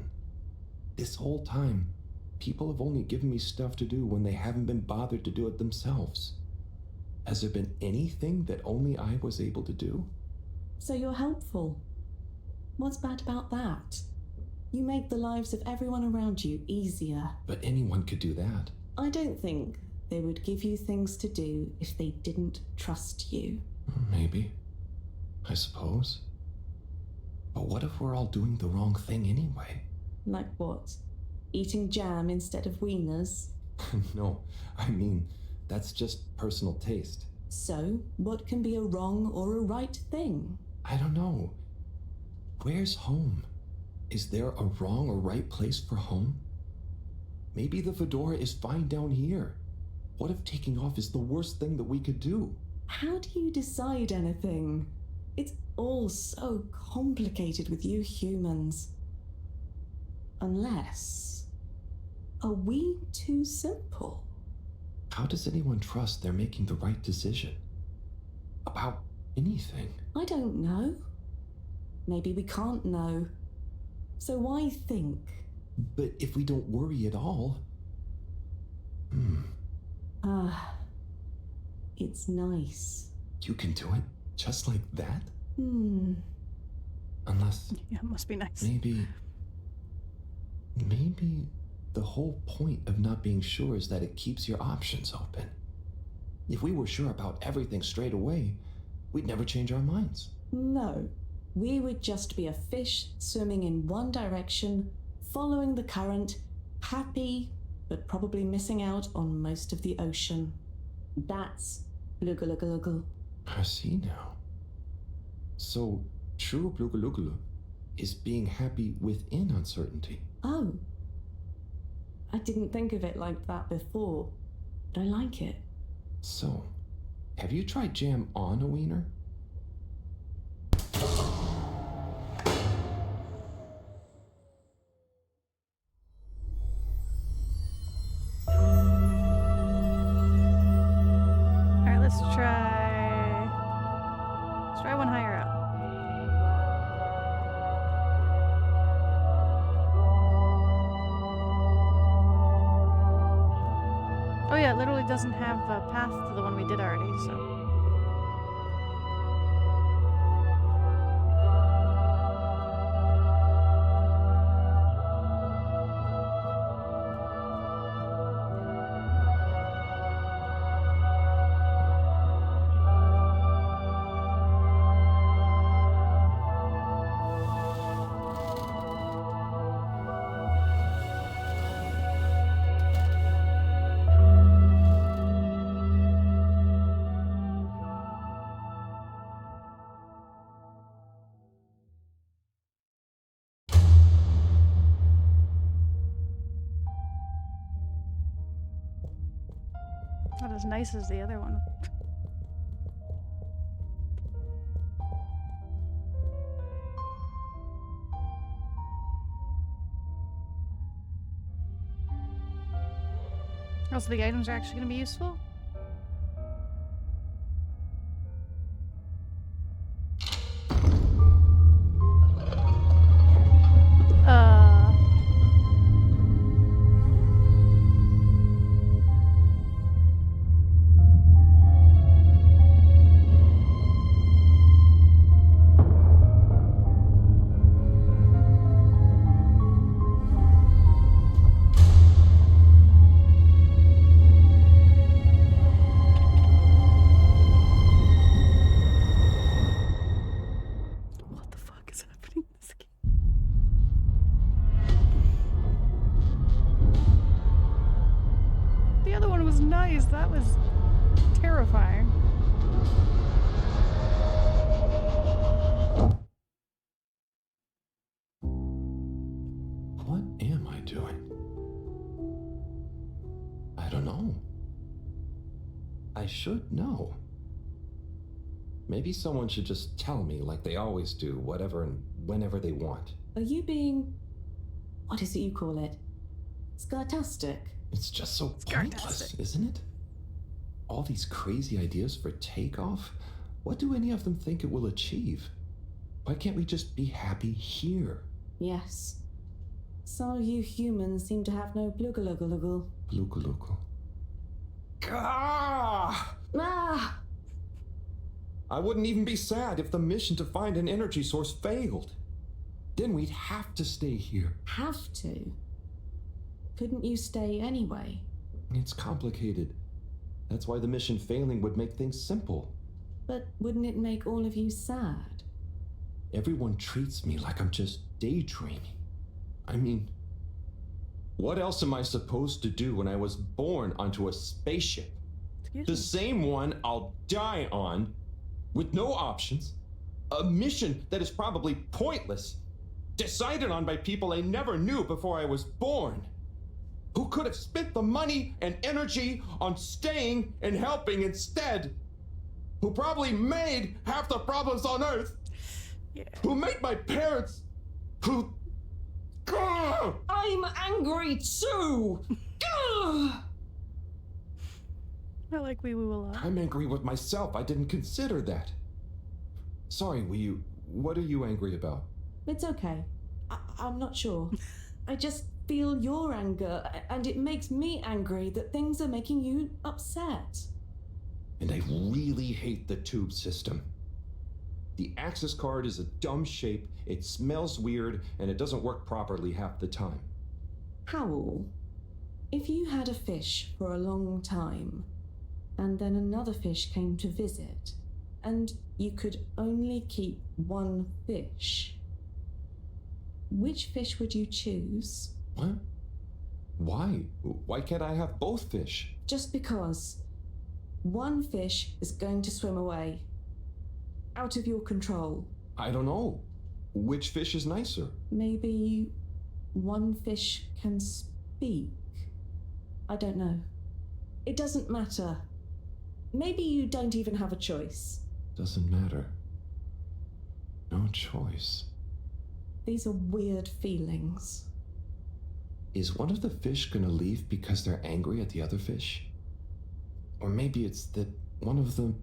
This whole time, people have only given me stuff to do when they haven't been bothered to do it themselves. Has there been anything that only I was able to do? So you're helpful. What's bad about that? You make the lives of everyone around you easier. But anyone could do that. I don't think they would give you things to do if they didn't trust you. Maybe. I suppose. But what if we're all doing the wrong thing anyway? Like what? Eating jam instead of wieners? No, I mean, that's just personal taste. So, what can be a wrong or a right thing? I don't know. Where's home? Is there a wrong or right place for home? Maybe the fedora is fine down here. What if taking off is the worst thing that we could do? How do you decide anything? It's all so complicated with you humans. Unless... Are we too simple? How does anyone trust they're making the right decision? About anything? I don't know. Maybe we can't know. So why think? But if we don't worry at all... It's nice. You can do it just like that? Unless... Yeah, it must be nice. Maybe the whole point of not being sure is that it keeps your options open. If we were sure about everything straight away, we'd never change our minds. No. We would just be a fish swimming in one direction, following the current, happy, but probably missing out on most of the ocean. That's Blugalugulugul. I see now. So, true Blugalugulu is being happy within uncertainty. Oh. I didn't think of it like that before, but I like it. So, have you tried jam on a wiener? Alright, let's try one higher up. Oh yeah, it literally doesn't have a path to the one we did already, so... Not as nice as the other one. Also, the items are actually going to be useful? What the fuck is happening in this game? The other one was nice. That was terrifying. What am I doing? I don't know. I should know. Maybe someone should just tell me like they always do, whatever and whenever they want. Are you being... what is it you call it? Scartastic? It's just so pointless, isn't it? All these crazy ideas for takeoff? What do any of them think it will achieve? Why can't we just be happy here? Yes. Some of you humans seem to have no blugaluggaluggle. Blugaluggal. Ah! Ah! I wouldn't even be sad if the mission to find an energy source failed. Then we'd have to stay here. Have to? Couldn't you stay anyway? It's complicated. That's why the mission failing would make things simple. But wouldn't it make all of you sad? Everyone treats me like I'm just daydreaming. I mean, what else am I supposed to do when I was born onto a spaceship? The same one I'll die on, with no options, a mission that is probably pointless, decided on by people I never knew before I was born, who could have spent the money and energy on staying and helping instead, who probably made half the problems on Earth, who made my parents, who... I'm angry too! I like wee woo a lot. I'm angry with myself. I didn't consider that. Sorry, what are you angry about? It's okay. I'm not sure. I just feel your anger, and it makes me angry that things are making you upset. And I really hate the tube system. The access card is a dumb shape, it smells weird, and it doesn't work properly half the time. Howl, if you had a fish for a long time, and then another fish came to visit, and you could only keep one fish, which fish would you choose? What? Why? Why can't I have both fish? Just because one fish is going to swim away. Out of your control. I don't know. Which fish is nicer? Maybe one fish can speak. I don't know. It doesn't matter. Maybe you don't even have a choice. Doesn't matter. No choice. These are weird feelings. Is one of the fish gonna leave because they're angry at the other fish? Or maybe it's that one of them...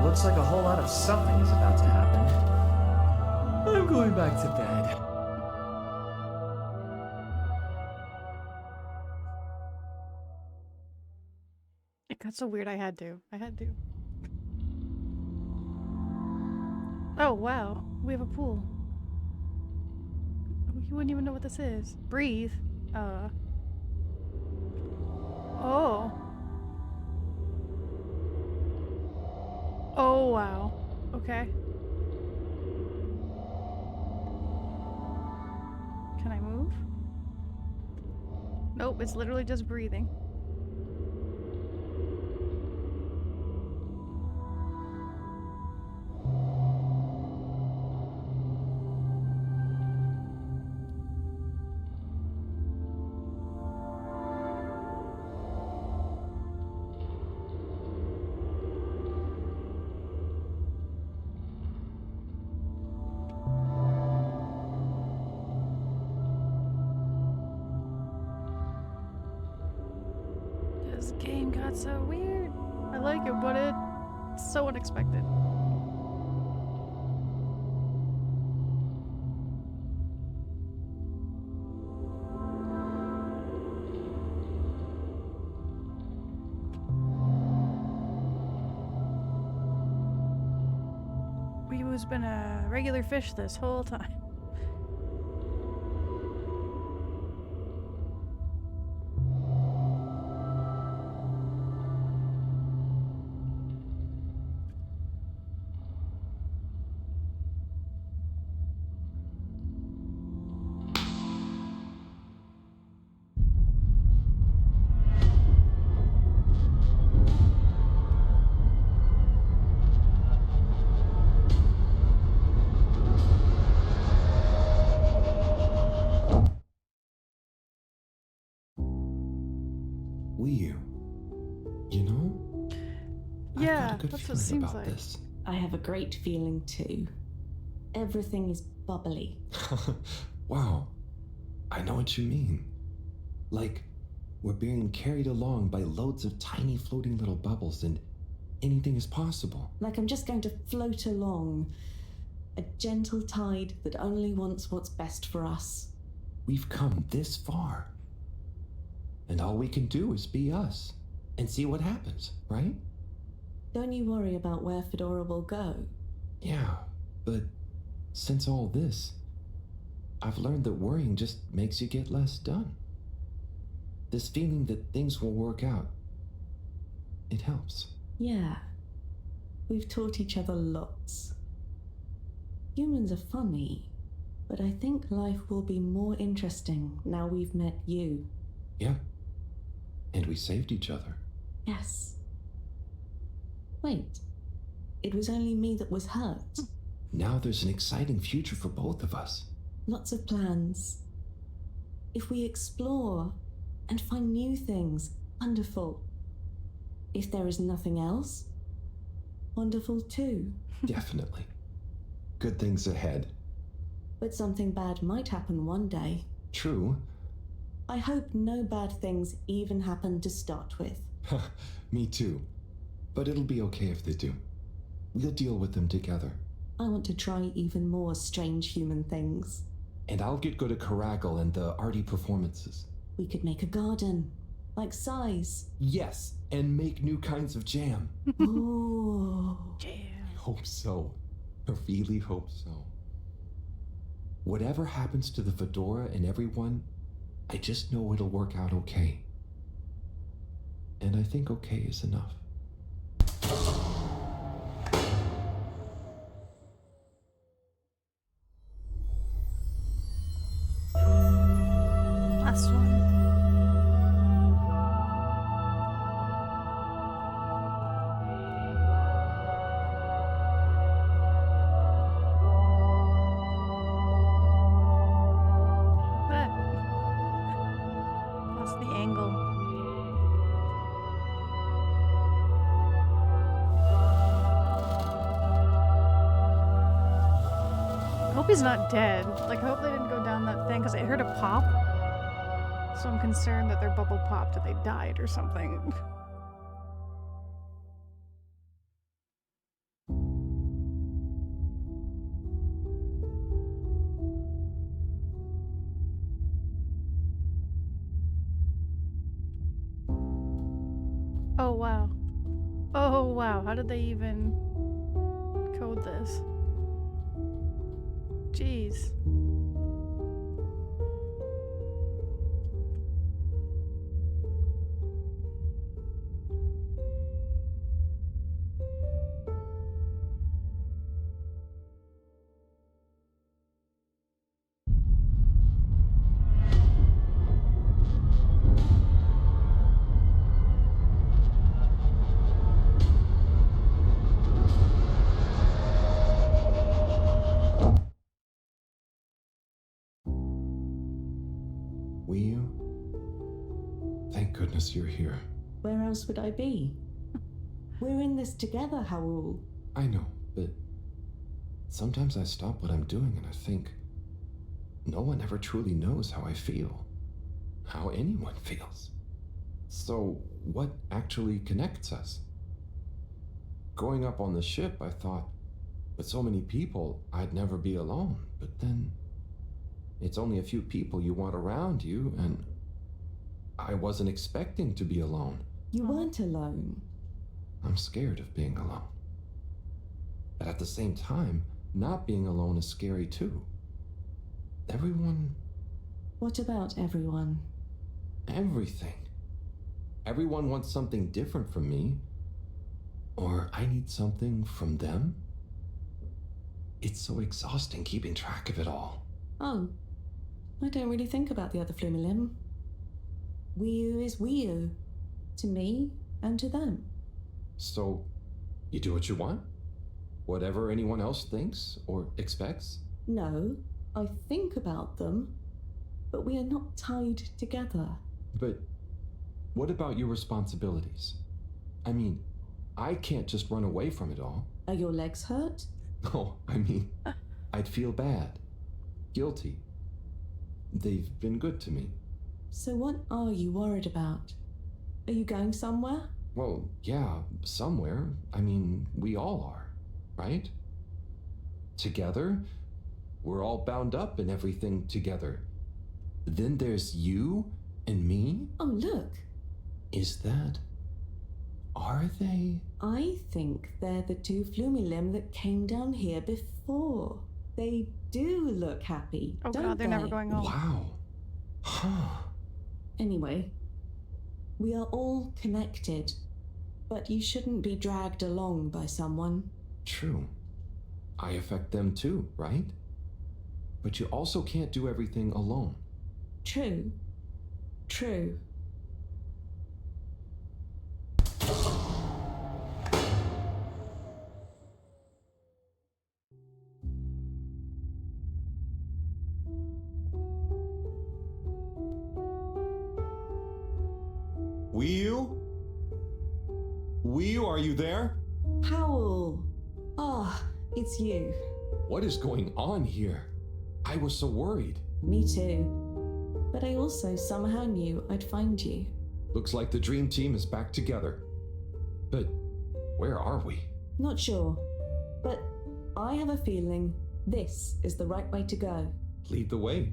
Looks like a whole lot of something is about to happen. I'm going back to bed. It got so weird I had to. Oh, wow. We have a pool. You wouldn't even know what this is. Breathe. Oh. Oh, wow. Okay. Can I move? Nope, it's literally just breathing. This game got so weird. I like it, but it's so unexpected. Weewoo's been a regular fish this whole time. Weew. You know? Yeah, I've got a good that's what it feeling seems about like. this. I have a great feeling too. Everything is bubbly. Wow. I know what you mean. Like, we're being carried along by loads of tiny floating little bubbles and anything is possible. Like I'm just going to float along. A gentle tide that only wants what's best for us. We've come this far. And all we can do is be us and see what happens, right? Don't you worry about where Fedora will go. Yeah, but since all this, I've learned that worrying just makes you get less done. This feeling that things will work out, it helps. Yeah. We've taught each other lots. Humans are funny, but I think life will be more interesting now we've met you. Yeah. And we saved each other. Yes. Wait. It was only me that was hurt. Now there's an exciting future for both of us. Lots of plans. If we explore and find new things, wonderful. If there is nothing else, wonderful too. Definitely. Good things ahead. But something bad might happen one day. True. I hope no bad things even happen to start with. Me too. But it'll be okay if they do. We'll deal with them together. I want to try even more strange human things. And I'll get good at Caragal and the arty performances. We could make a garden, like size. Yes, and make new kinds of jam. Ooh. Jam. I hope so. I really hope so. Whatever happens to the Fedora and everyone, I just know it'll work out okay. And I think okay is enough. Last one. That's the angle. I hope he's not dead. Like, I hope they didn't go down that thing, because I heard a pop. So I'm concerned that their bubble popped and they died or something. Oh, wow. Oh, wow. How did they even code this? Jeez. Thank goodness you're here. Where else would I be? We're in this together, Howell. I know, but sometimes I stop what I'm doing and I think, no one ever truly knows how I feel. How anyone feels. So, what actually connects us? Growing up on the ship, I thought, with so many people, I'd never be alone. But then, it's only a few people you want around you, and I wasn't expecting to be alone. You weren't alone. I'm scared of being alone. But at the same time, not being alone is scary too. Everyone... What about everyone? Everything. Everyone wants something different from me. Or I need something from them. It's so exhausting keeping track of it all. Oh, I don't really think about the other Flumilim. Wiu is Wiu. To me and to them. So, you do what you want? Whatever anyone else thinks or expects? No, I think about them, but we are not tied together. But what about your responsibilities? I mean, I can't just run away from it all. Are your legs hurt? No, I mean, I'd feel bad. Guilty. They've been good to me. So what are you worried about? Are you going somewhere? Well, yeah, somewhere. I mean, we all are, right? Together, we're all bound up in everything together. Then there's you and me? Oh, look. Is that... Are they? I think they're the two Flumilim that came down here before. They do look happy, Oh don't god, they're they? never going home. Wow. Huh. Anyway, we are all connected, but you shouldn't be dragged along by someone. True. I affect them too, right? But you also can't do everything alone. True. True. Wiu? Wiu, are you there? Powell! Ah, it's you. What is going on here? I was so worried. Me too. But I also somehow knew I'd find you. Looks like the dream team is back together. But where are we? Not sure, but I have a feeling this is the right way to go. Lead the way.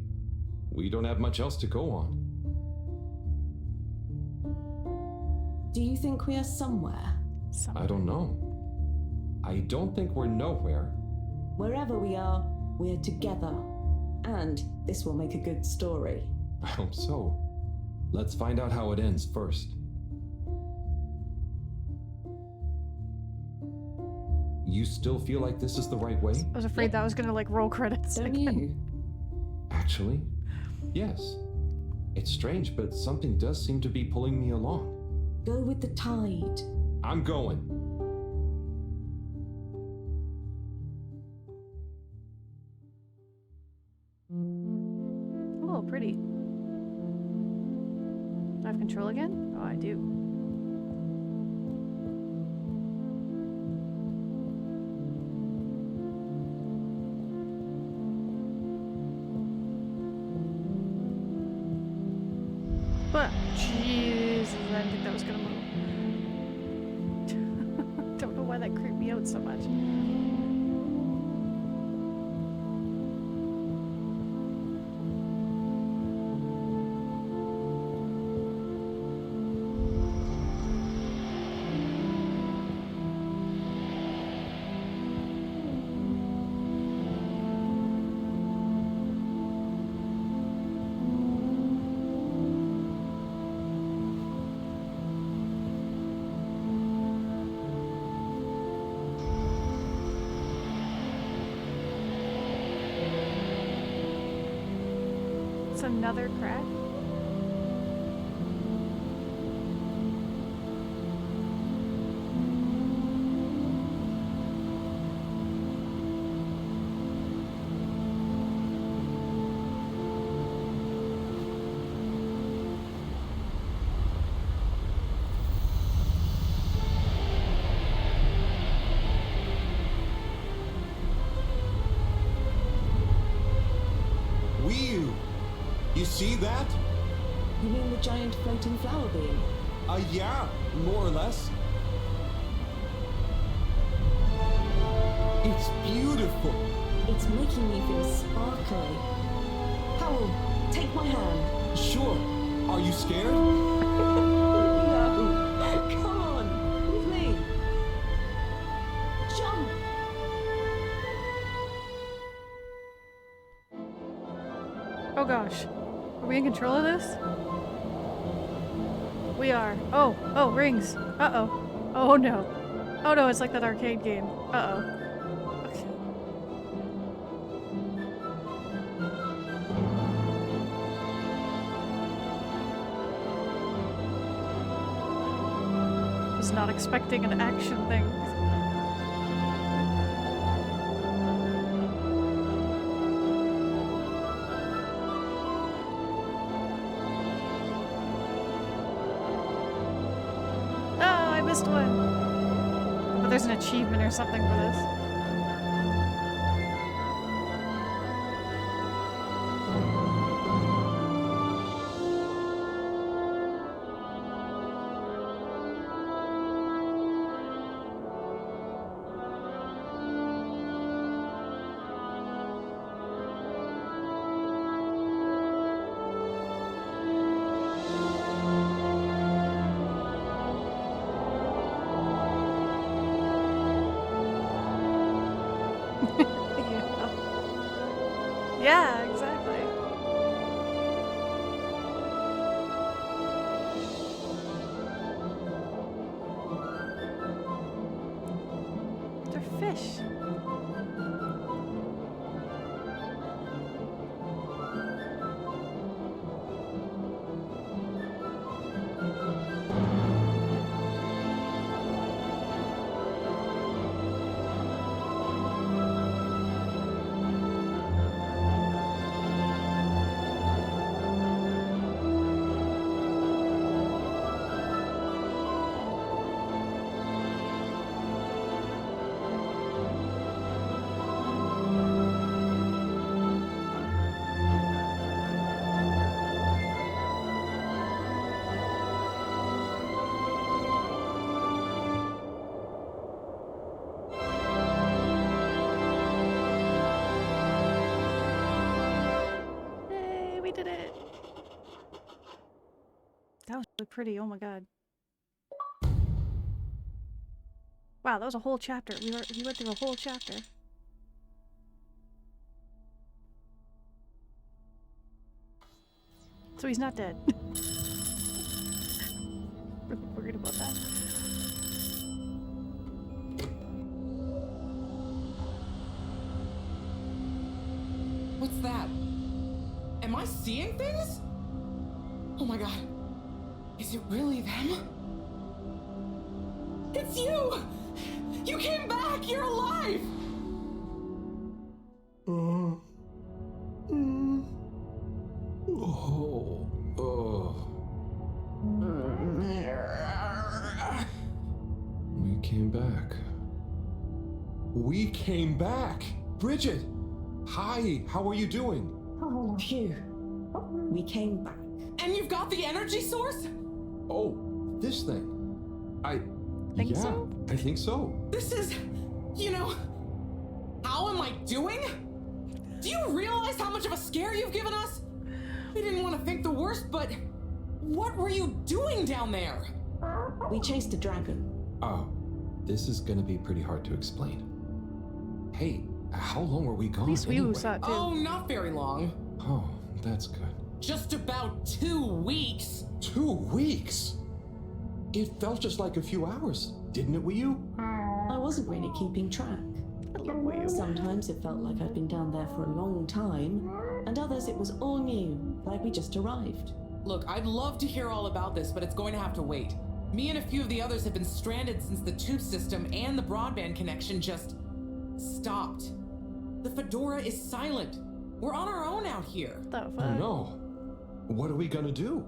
We don't have much else to go on. Do you think we are somewhere? I don't know. I don't think we're nowhere. Wherever we are, we're together. And this will make a good story. I hope so. Let's find out how it ends first. You still feel like this is the right way? I was afraid that was gonna like roll credits. Don't again. you? Actually, yes. It's strange, but something does seem to be pulling me along. Go with the tide. I'm going. Oh, pretty. Do I have control again? Oh, I do. But, Jesus, I didn't think that was gonna move. Don't know why that creeped me out so much. It's another crack. Wiu! You see that? You mean the giant floating flower beam? Yeah, more or less. It's beautiful. It's making me feel sparkly. Harold, take my hand. Sure. Are you scared? No. Come on, with me. Jump. Oh gosh. Are we in control of this? We are. Oh, rings. Uh-oh. Oh no. Oh no, it's like that arcade game. Uh-oh. Was not expecting an action thing. I missed one. But there's an achievement or something for this. Yeah, exactly. They're fish. We did it. That was really pretty. Oh my god. Wow, that was a whole chapter. We went through a whole chapter. So he's not dead. Really worried about that. What's that? Am I seeing things? Oh my god. Is it really them? It's you! You came back! You're alive! We came back. We came back! Bridget! Hi, how are you doing? Oh, phew. We came back. And you've got the energy source? Oh, this thing. Think so? I think so. This is... You know... How am I doing? Do you realize how much of a scare you've given us? We didn't want to think the worst, but... What were you doing down there? We chased a dragon. Oh, this is gonna be pretty hard to explain. Hey, how long were we gone? At least we anyway? saw it too. Oh, not very long. Oh, that's good. Just about 2 weeks. 2 weeks? It felt just like a few hours, didn't it, Wii U? I wasn't really keeping track. Sometimes it felt like I'd been down there for a long time, and others it was all new, like we just arrived. Look, I'd love to hear all about this, but it's going to have to wait. Me and a few of the others have been stranded since the tube system and the broadband connection just stopped. The Fedora is silent. We're on our own out here. Oh no. What are we gonna do?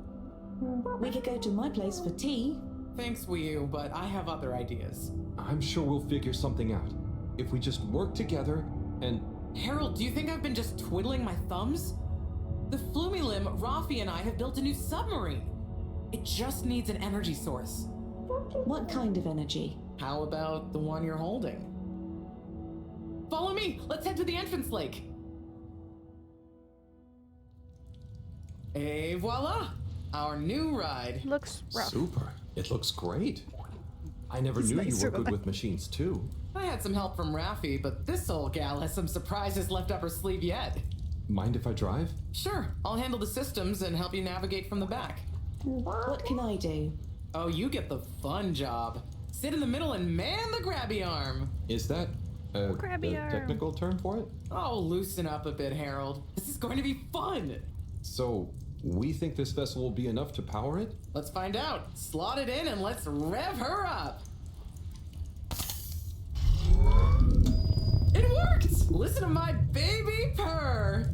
We could go to my place for tea. Thanks, Wii U, but I have other ideas. I'm sure we'll figure something out. If we just work together and... Harold, do you think I've been just twiddling my thumbs? The Flumilim, Rafi, and I have built a new submarine. It just needs an energy source. What kind of energy? How about the one you're holding? Follow me! Let's head to the entrance lake! Et voila! Our new ride. Looks rough. Super. It looks great. I never knew you were good with machines too. I had some help from Raffi, but this old gal has some surprises left up her sleeve yet. Mind if I drive? Sure, I'll handle the systems and help you navigate from the back. What can I do? Oh, you get the fun job. Sit in the middle and man the grabby arm. Is that a technical term for it? Oh, loosen up a bit, Harold. This is going to be fun. So, we think this vessel will be enough to power it? Let's find out. Slot it in and let's rev her up. It worked! Listen to my baby purr.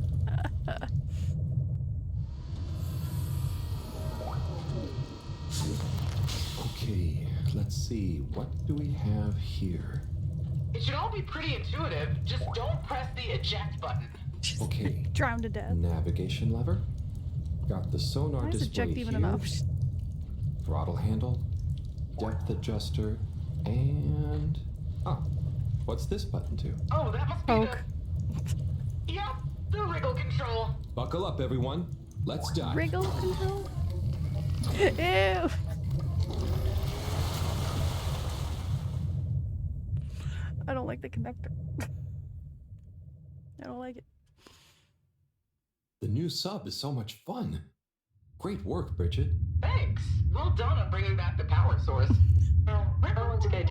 Okay, let's see. What do we have here? It should all be pretty intuitive. Just don't press the eject button. Okay. Drowned to death. Navigation lever. Got the sonar Why is display eject even here. an option? Throttle handle, depth adjuster, and what's this button to? Oh, that must be the... Yep, the wriggle control. Buckle up, everyone. Let's dive. Wriggle control? Ew! I don't like the connector. I don't like it. The new sub is so much fun. Great work, Bridget. Thanks. Well done on bringing back the power source. We're going to go.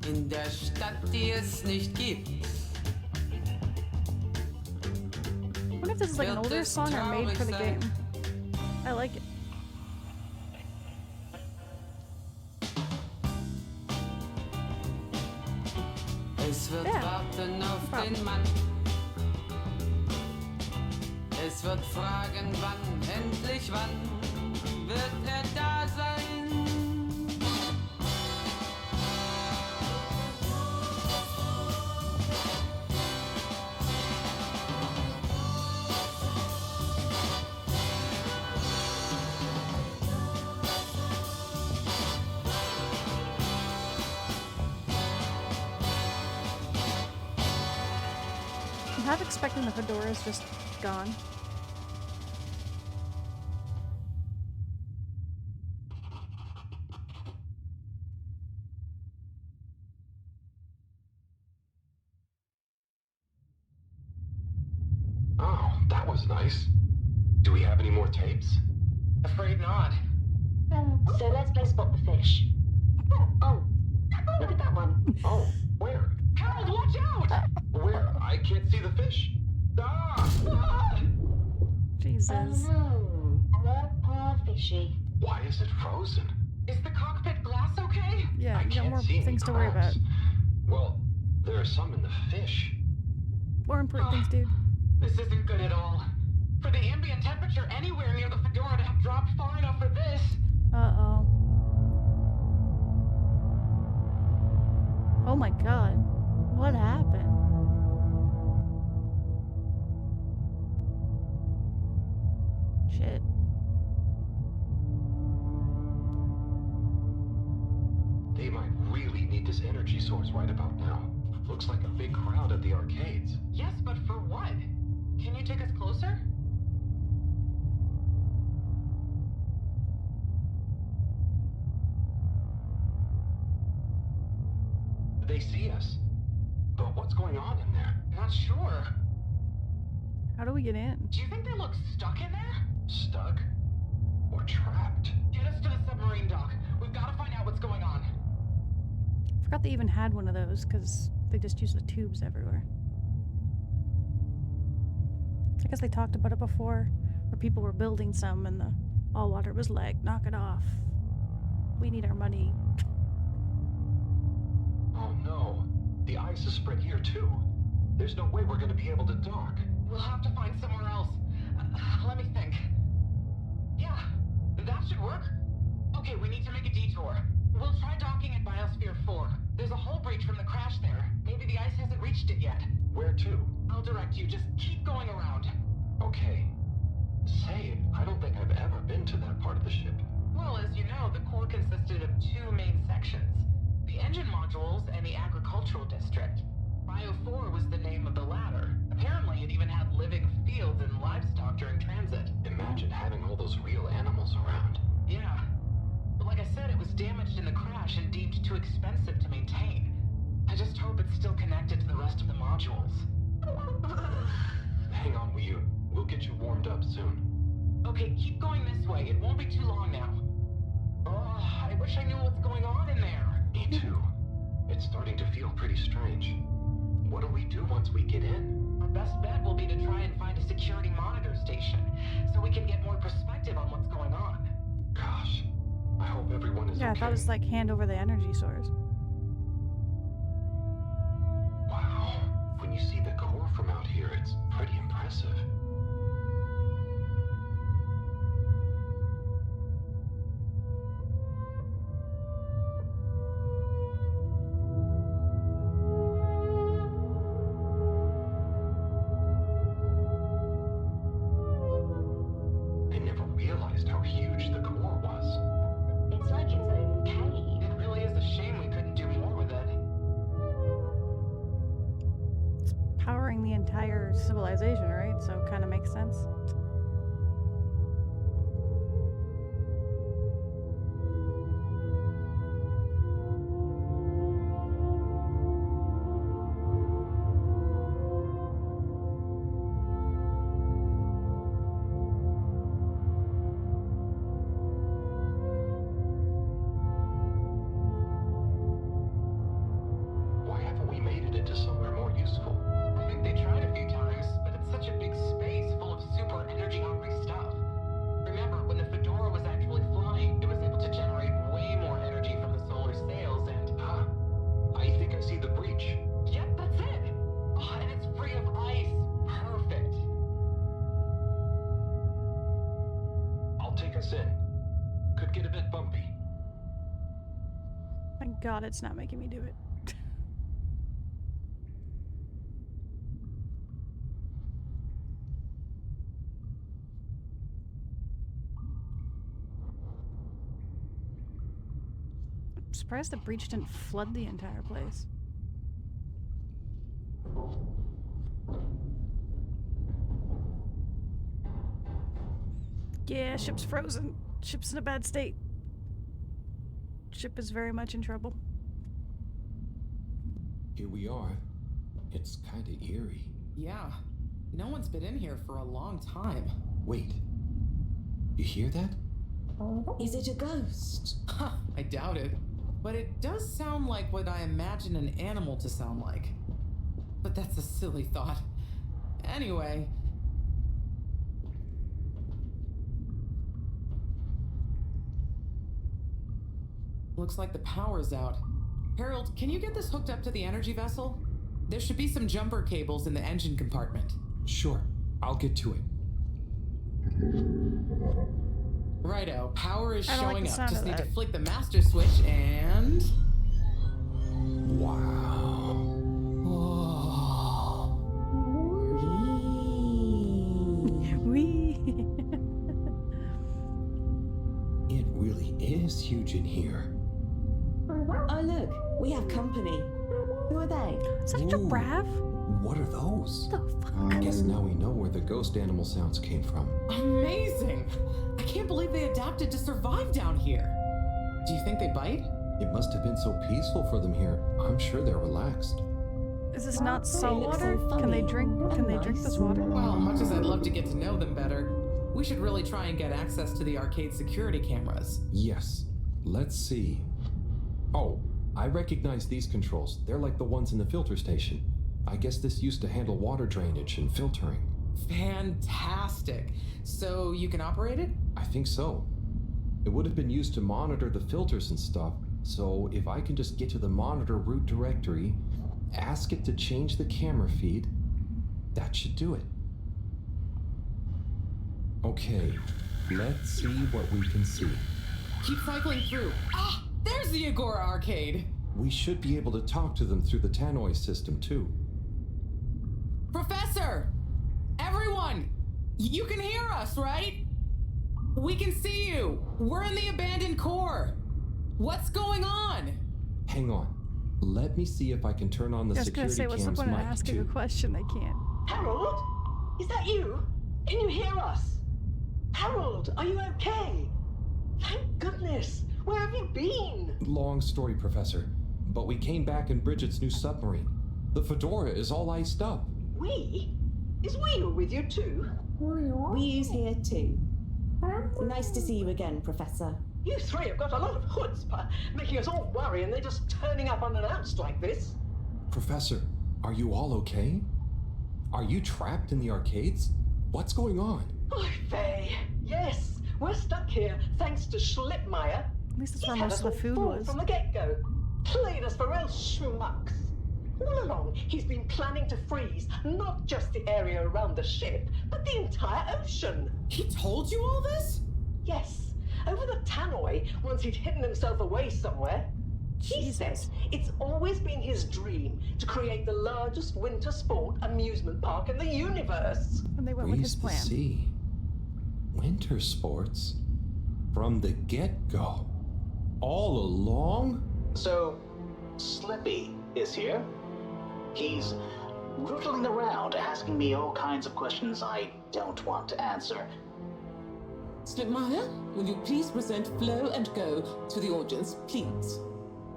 In der Stadt, die es nicht gibt. I wonder if this is like an older song or made for the game. I like it. Es wird Yeah. warten auf den Mann. Es wird fragen, wann, endlich wann wird er da sein? I'm half expecting the fedora's just gone. Oh, that was nice. Do we have any more tapes? Afraid not. So let's play Spot the Fish. Oh, look at that one. Oh, where? Harold, watch out! Where? I can't see the fish. Ah! Jesus. Oh no, poor fishy. Why is it frozen? Is the cockpit glass okay? Yeah, I you got can't more see any things to worry about. cracks. Well, there are some in the fish. More important things, dude. This isn't good at all. For the ambient temperature anywhere near the fedora to have dropped far enough for this. Uh-oh. Oh my god. What happened? Shit. They might really need this energy source right about now. Looks like a big crowd at the arcades. Yes, but for what? Can you take us closer? They see us. But what's going on in there? Not sure. How do we get in? Do you think they look stuck in there? Stuck? Or trapped? Get us to the submarine dock. We've got to find out what's going on. Forgot they even had one of those because they just use the tubes everywhere. I guess they talked about it before, where people were building some and the all water was like, knock it off. We need our money. Oh no. The ice is spread here too. There's no way we're gonna be able to dock. We'll have to find somewhere else. Let me think. Yeah, that should work. Okay, we need to make a detour. We'll try docking at Biosphere 4. There's a hull breach from the crash there. Maybe the ice hasn't reached it yet. Where to? I'll direct you. Just keep going around. Okay. Say, I don't think I've ever been to that part of the ship. Well, as you know, the core consisted of two main sections. The engine modules and the agricultural district. Bio 4 was the name of the latter. Apparently, it even had living fields and livestock during transit. Imagine having all those real animals around. Yeah. But like I said, it was damaged in the crash and deemed too expensive to maintain. I just hope it's still connected to the rest of the modules. Hang on, will you? We'll get you warmed up soon. Okay, keep going this way. It won't be too long now. Oh, I wish I knew what's going on in there. Me too. It's starting to feel pretty strange. What do we do once we get in? Our best bet will be to try and find a security monitor station, so we can get more perspective on what's going on. Gosh, I hope everyone is Yeah, okay. I thought it was like hand over the energy source. Wow, when you see the core from out here, it's pretty impressive. I never realized how huge the core was. It's like its own cave. It really is a shame we couldn't do more with it. It's powering the entire civilization, right? So it kind of makes sense. Why haven't we made it into somewhere more useful? I think they tried a few times, but it's such a big space full of super God, it's not making me do it. I'm surprised the breach didn't flood the entire place. Yeah, ship's frozen. Ship's in a bad state. Ship is very much in trouble. Here we are. It's kind of eerie. Yeah. No one's been in here for a long time. Wait. You hear that? Is it a ghost? Huh, I doubt it. But it does sound like what I imagine an animal to sound like. But that's a silly thought. Anyway. Looks like the power's out. Harold, can you get this hooked up to the energy vessel? There should be some jumper cables in the engine compartment. Sure, I'll get to it. Righto, power is showing like up. Just need to that. flick the master switch and... Wow. Wee. It really is huge in here. Oh look, we have company. Who are they? Is that a giraffe? What are those? What the fuck? I guess now we know where the ghost animal sounds came from. Amazing! I can't believe they adapted to survive down here. Do you think they bite? It must have been so peaceful for them here. I'm sure they're relaxed. Is this not salt look water? so Can they funny. drink? Can they drink this water? Well, much as I'd love to get to know them better, we should really try and get access to the arcade security cameras. Yes. Let's see. Oh, I recognize these controls. They're like the ones in the filter station. I guess this used to handle water drainage and filtering. Fantastic. So you can operate it? I think so. It would have been used to monitor the filters and stuff, so if I can just get to the monitor root directory, ask it to change the camera feed, that should do it. Okay, let's see what we can see. Keep cycling through. Ah, there's the Agora arcade. We should be able to talk to them through the tannoy system too. Professor! Everyone! You can hear us, right? We can see you! We're in the abandoned core! What's going on? Hang on. Let me see if I can turn on the I was gonna security say, what's the cam's point of mic asking a too. question they can't? Harold? Is that you? Can you hear us? Harold, are you okay? Thank goodness. Where have you been? Long story, Professor. But we came back in Bridget's new submarine. The Fedora is all iced up. We? Is Wheel with you too? We's here too. Nice to see you again, Professor. You three have got a lot of chutzpah, making us all worry and they're just turning up unannounced like this. Professor, are you all okay? Are you trapped in the arcades? What's going on? Oy vey. Yes, we're stuck here thanks to Schlipmeyer. At least that's He where had most us of the all food fooled was. from the get-go. Played us for real schmucks. All along, he's been planning to freeze not just the area around the ship, but the entire ocean. He told you all this? Yes, over the tannoy, once he'd hidden himself away somewhere. He says it's always been his dream to create the largest winter sport amusement park in the universe. And they went with his Breeze plan. the sea. Winter sports? From the get-go? All along? So, Slippy is here. He's rootling around asking me all kinds of questions I don't want to answer. Slipmeyer, will you please present Flow and Go to the audience, please?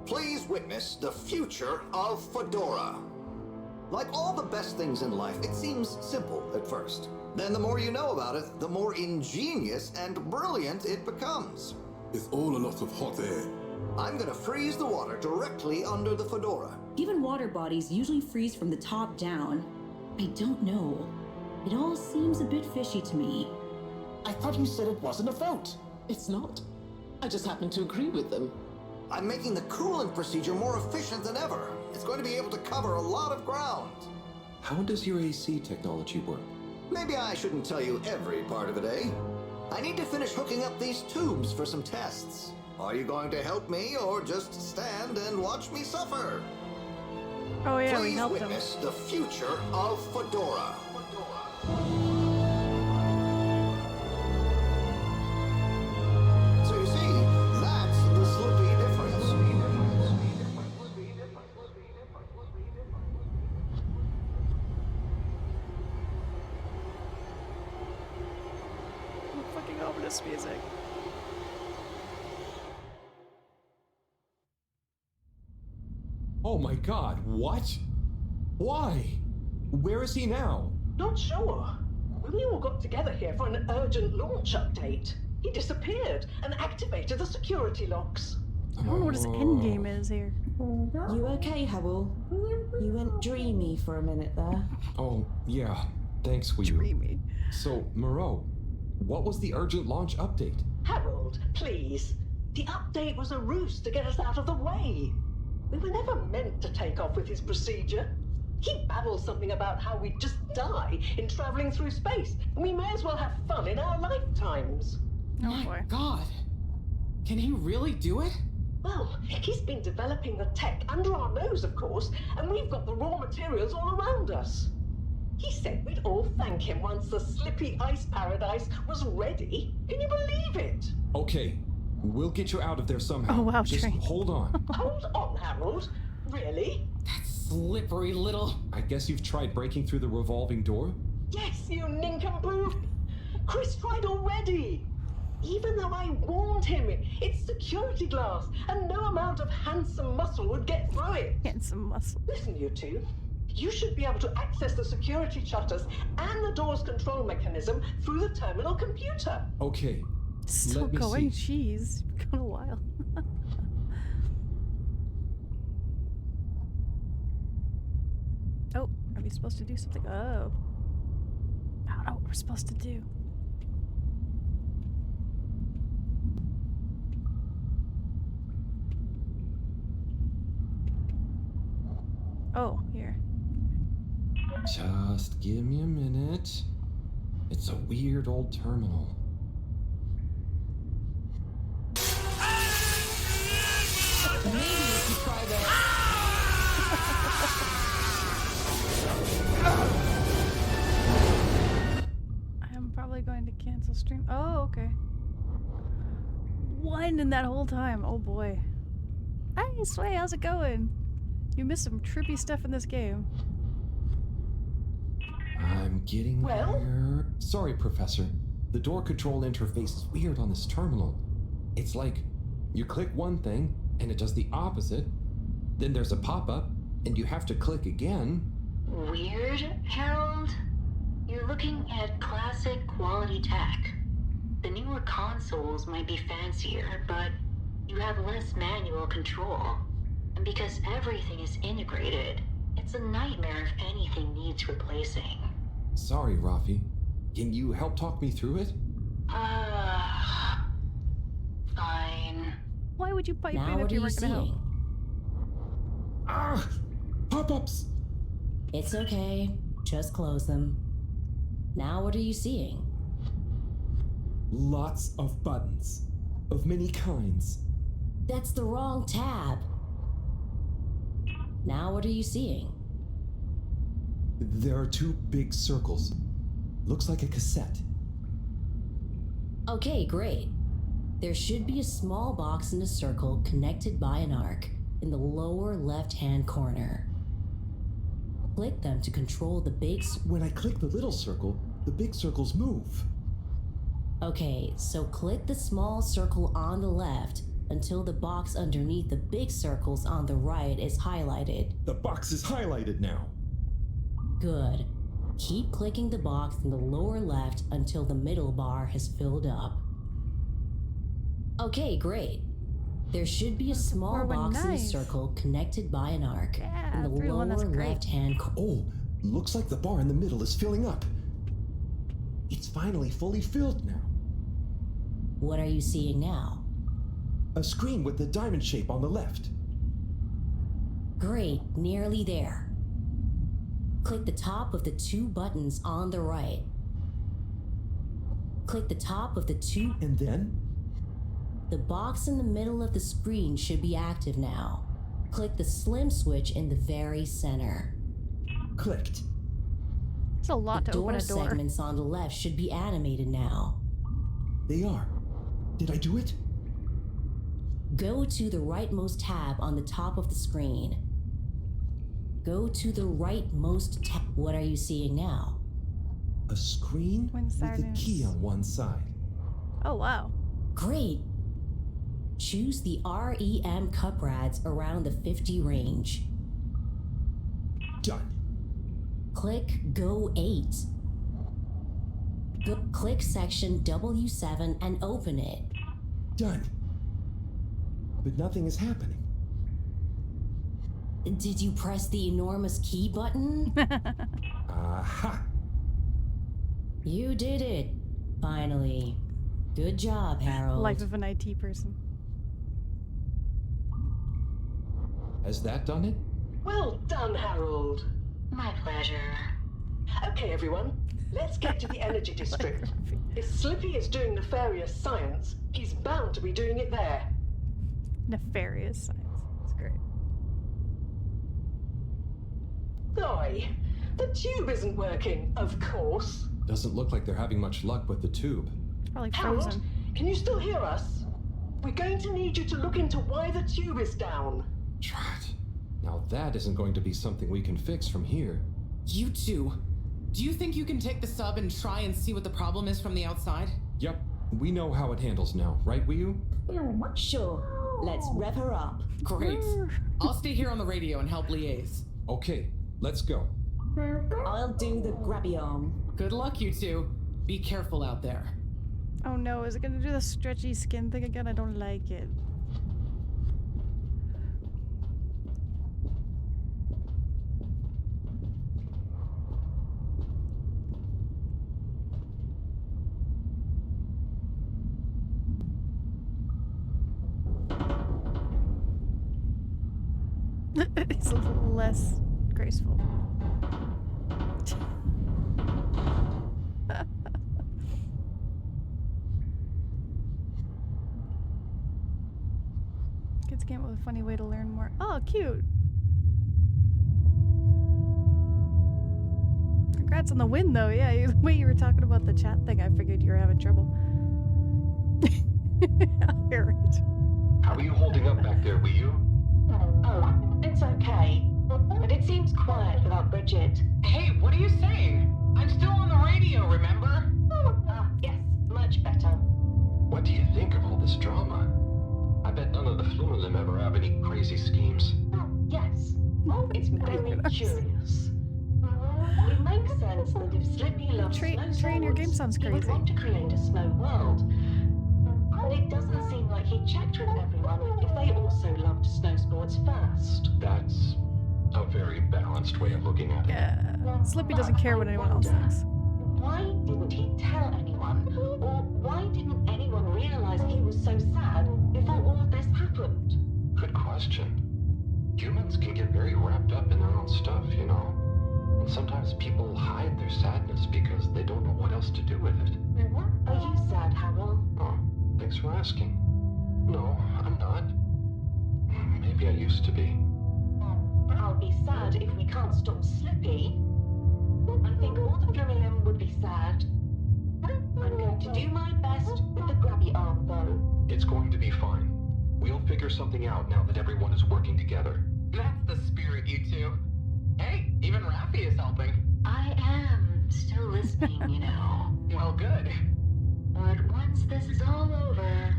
Please witness the future of Fedora. Like all the best things in life, it seems simple at first. Then the more you know about it, the more ingenious and brilliant it becomes. It's all a lot of hot air. I'm gonna freeze the water directly under the Fedora. Given water bodies usually freeze from the top down, I don't know. It all seems a bit fishy to me. I thought you said it wasn't a vote. It's not. I just happen to agree with them. I'm making the cooling procedure more efficient than ever. It's going to be able to cover a lot of ground. How does your AC technology work? Maybe I shouldn't tell you every part of it, eh? I need to finish hooking up these tubes for some tests. Are you going to help me or just stand and watch me suffer? Oh yeah, we Please helped him. witness the future of Fedora. So you see, that's the Slippy difference. Fucking ominous music. Oh my god, what? Why? Where is he now? Not sure. We all got together here for an urgent launch update. He disappeared and activated the security locks. I don't know what his end game is here. You okay, Howell? You went dreamy for a minute there. Oh, yeah. Thanks, Wii U. Dreamy. So, Moreau, what was the urgent launch update? Harold, please. The update was a ruse to get us out of the way. We were never meant to take off with his procedure. He babbles something about how we'd just die in traveling through space, and we may as well have fun in our lifetimes. Oh My boy. God. Can he really do it? Well, he's been developing the tech under our nose, of course, and we've got the raw materials all around us. He said we'd all thank him once the Slippy Ice Paradise was ready. Can you believe it? Okay, we'll get you out of there somehow. Oh, wow, Just Train. hold on. Hold on, Harold. Really? That slippery little... I guess you've tried breaking through the revolving door? Yes, you nincompoop! Chris tried already! Even though I warned him, it's security glass, and no amount of handsome muscle would get through it. Handsome muscle. Listen, you two. You should be able to access the security shutters and the door's control mechanism through the terminal computer. Okay. Still let me going? see. Jeez. Gone a while. Oh, are we supposed to do something? Oh. I don't know what we're supposed to do. Oh, here. Just give me a minute. It's a weird old terminal. Maybe if you try the... I'm probably going to cancel stream. Oh, okay. One in that whole time. Oh boy. Hey, Sway, how's it going? You missed some trippy stuff in this game. I'm getting there. Sorry, Professor. The door control interface is weird on this terminal. It's like you click one thing and it does the opposite. Then there's a pop-up and you have to click again. Weird, Harold? You're looking at classic quality tech. The newer consoles might be fancier, but you have less manual control. And because everything is integrated, it's a nightmare if anything needs replacing. Sorry, Rafi. Can you help talk me through it? Fine. Why would you pipe Now in if what you are you weren't gonna help? seeing? Ah! Pop-ups! It's okay. Just close them. Now what are you seeing? Lots of buttons. Of many kinds. That's the wrong tab. Now what are you seeing? There are two big circles. Looks like a cassette. Okay, great. There should be a small box in a circle connected by an arc in the lower left-hand corner. Click them to control the big... When I click the little circle, the big circles move. Okay, so click the small circle on the left until the box underneath the big circles on the right is highlighted. The box is highlighted now. Good. Keep clicking the box in the lower left until the middle bar has filled up. Okay, great. There should be a small box in the circle connected by an arc in the lower left-hand corner. Oh, looks like the bar in the middle is filling up. It's finally fully filled now. What are you seeing now? A screen with the diamond shape on the left. Great, nearly there. Click the top of the two buttons on the right. Click the top of the two... And then? The box in the middle of the screen should be active now. Click the slim switch in the very center. Clicked. It's a lot to open a door. Door segments on the left should be animated now. They are. Did I do it? Go to the rightmost tab on the top of the screen. Go to the rightmost tab. What are you seeing now? A screen with a key on one side. Oh, wow. Great. Choose the REM cup rads around the 50 range. Done. Click Go 8. Click section W7 and open it. Done. But nothing is happening. Did you press the enormous key button? Aha! You did it. Finally. Good job, Harold. Life of an IT person. Has that done it? Well done, Harold. My pleasure. Okay, everyone. Let's get to the energy district. If Slippy is doing nefarious science, he's bound to be doing it there. Nefarious science. That's great. Oi, the tube isn't working, of course. Doesn't look like they're having much luck with the tube. It's probably Harold, frozen. can you still hear us? We're going to need you to look into why the tube is down. Drat. Now that isn't going to be something we can fix from here. You two. Do you think you can take the sub and try and see what the problem is from the outside? Yep, we know how it handles now, right, Wii-U? Sure. Let's rev her up. Great. I'll stay here on the radio and help liaise. Okay, let's go. I'll do the grabby arm. Good luck, you two. Be careful out there. Oh no, is it gonna do the stretchy skin thing again? I don't like it. It's a little less graceful. Kids came up with a funny way to learn more. Oh, cute. Congrats on the win, though. Yeah, the way you were talking about the chat thing, I figured you were having trouble. I hear it. How are you holding up back there, Wii-U? Oh, it's okay. But it seems quiet without Bridget. Hey, what are you saying? I'm still on the radio, remember? Yes, much better. What do you think of all this drama? I bet none of the Flumalim ever have any crazy schemes. Yes. It's very curious. It makes sense that if Slippy loves Train, your game sounds he would crazy. want to create a snow world. But it doesn't seem like he checked with everyone if they also loved snow sports first. That's a very balanced way of looking at it. Yeah. Slippy doesn't care what anyone else thinks. Why didn't he tell anyone? Or why didn't anyone realize he was so sad before all this happened? Good question. Humans can get very wrapped up in their own stuff, you know? And sometimes people hide their sadness because they don't know what else to do with it. Are you sad, Harold? Oh, thanks for asking. No, I'm not. Maybe I used to be. I'll be sad if we can't stop Slippy. I think all the Flumalim would be sad. I'm going to do my best with the grabby arm, though. It's going to be fine. We'll figure something out now that everyone is working together. That's the spirit, you two. Hey, even Raffi is helping. I am still listening, you know. Well, good. But once this is all over,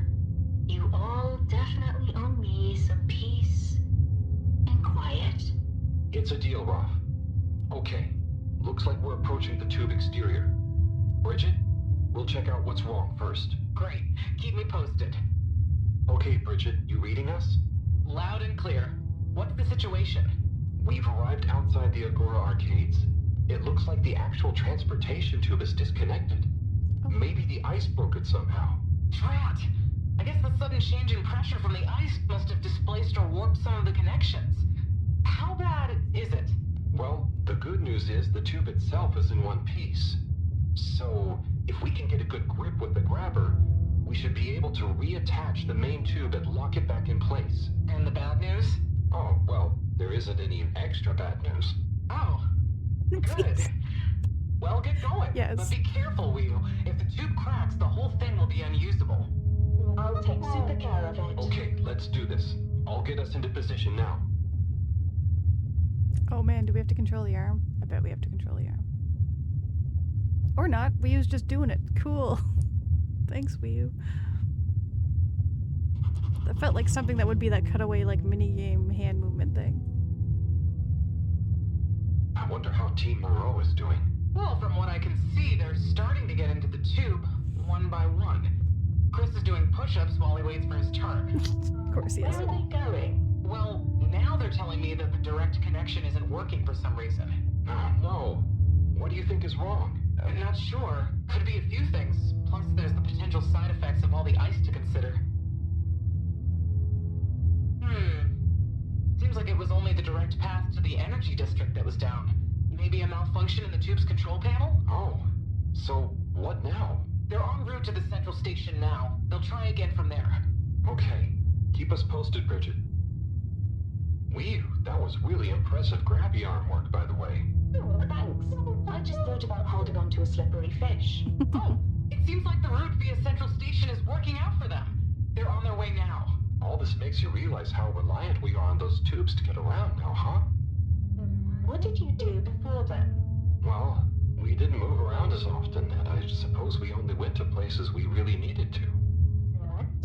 you all definitely owe me some peace and quiet. It's a deal, Raph. Okay, looks like we're approaching the tube exterior. Bridget, we'll check out what's wrong first. Great. Keep me posted. Okay, Bridget, you reading us? Loud and clear. What's the situation? We've arrived outside the Agora arcades. It looks like the actual transportation tube is disconnected. Maybe the ice broke it somehow. Drat! I guess the sudden change in pressure from the ice must have displaced or warped some of the connections. How bad is it? Well, the good news is the tube itself is in one piece. So, if we can get a good grip with the grabber, we should be able to reattach the main tube and lock it back in place. And the bad news? Oh, well, there isn't any extra bad news. Oh, good. Well, get going. Yes. But be careful, Wheel. If the tube cracks, the whole thing will be unusable. I'll take super care of it. Okay, let's do this. I'll get us into position now. Oh man, do we have to control the arm? I bet we have to control the arm. Or not. Wii U's just doing it. Cool. Thanks, Wii U. That felt like something that would be that cutaway, like, mini-game hand movement thing. I wonder how Team Moreau is doing. Well, from what I can see, they're starting to get into the tube, one by one. Chris is doing push-ups while he waits for his turn. Of course he is. Where are they going? Well, now they're telling me that the direct connection isn't working for some reason. Oh, no. What do you think is wrong? I'm not sure. Could be a few things. Plus, there's the potential side effects of all the ice to consider. Seems like it was only the direct path to the energy district that was down. Maybe a malfunction in the tube's control panel? Oh, so what now? They're en route to the central station now. They'll try again from there. Okay. Keep us posted, Bridget. Whew, that was really impressive grabby arm work, by the way. Oh, thanks. I just thought about holding on to a slippery fish. Oh, it seems like the route via central station is working out for them. They're on their way now. All this makes you realize how reliant we are on those tubes to get around now, huh? What did you do before then? Well, we didn't move around as often, and I suppose we only went to places we really needed to.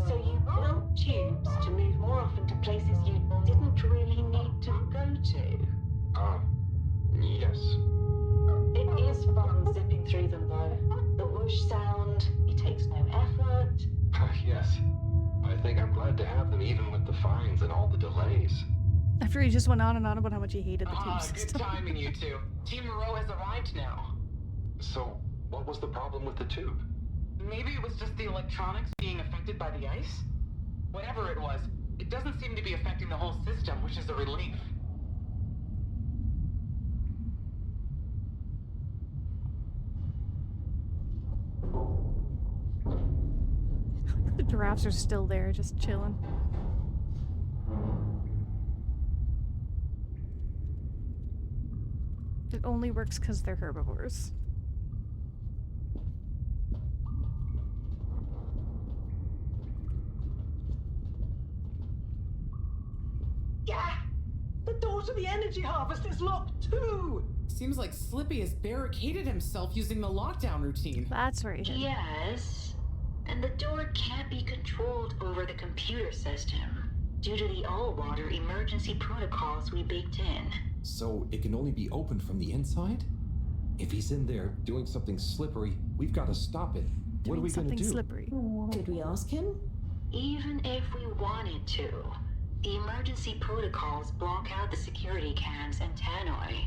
So you built tubes to move more often to places you didn't really need to go to? Yes. It is fun zipping through them though. The whoosh sound, it takes no effort. Yes. I think I'm glad to have them even with the fines and all the delays. After he just went on and on about how much he hated the tube Good system. timing, you two. Team Moreau has arrived now. So, what was the problem with the tube? Maybe it was just the electronics being affected by the ice? Whatever it was, it doesn't seem to be affecting the whole system, which is a relief. The giraffes are still there, just chilling. It only works because they're herbivores. Yeah! The door to the energy harvest is locked too! Seems like Slippy has barricaded himself using the lockdown routine. That's right. Yes. And the door can't be controlled over the computer system due to the all-water emergency protocols we baked in. So it can only be opened from the inside? If he's in there doing something slippery, we've got to stop it. What are we going to do? Slippery. Did we ask him? Even if we wanted to, the emergency protocols block out the security cams and tannoy.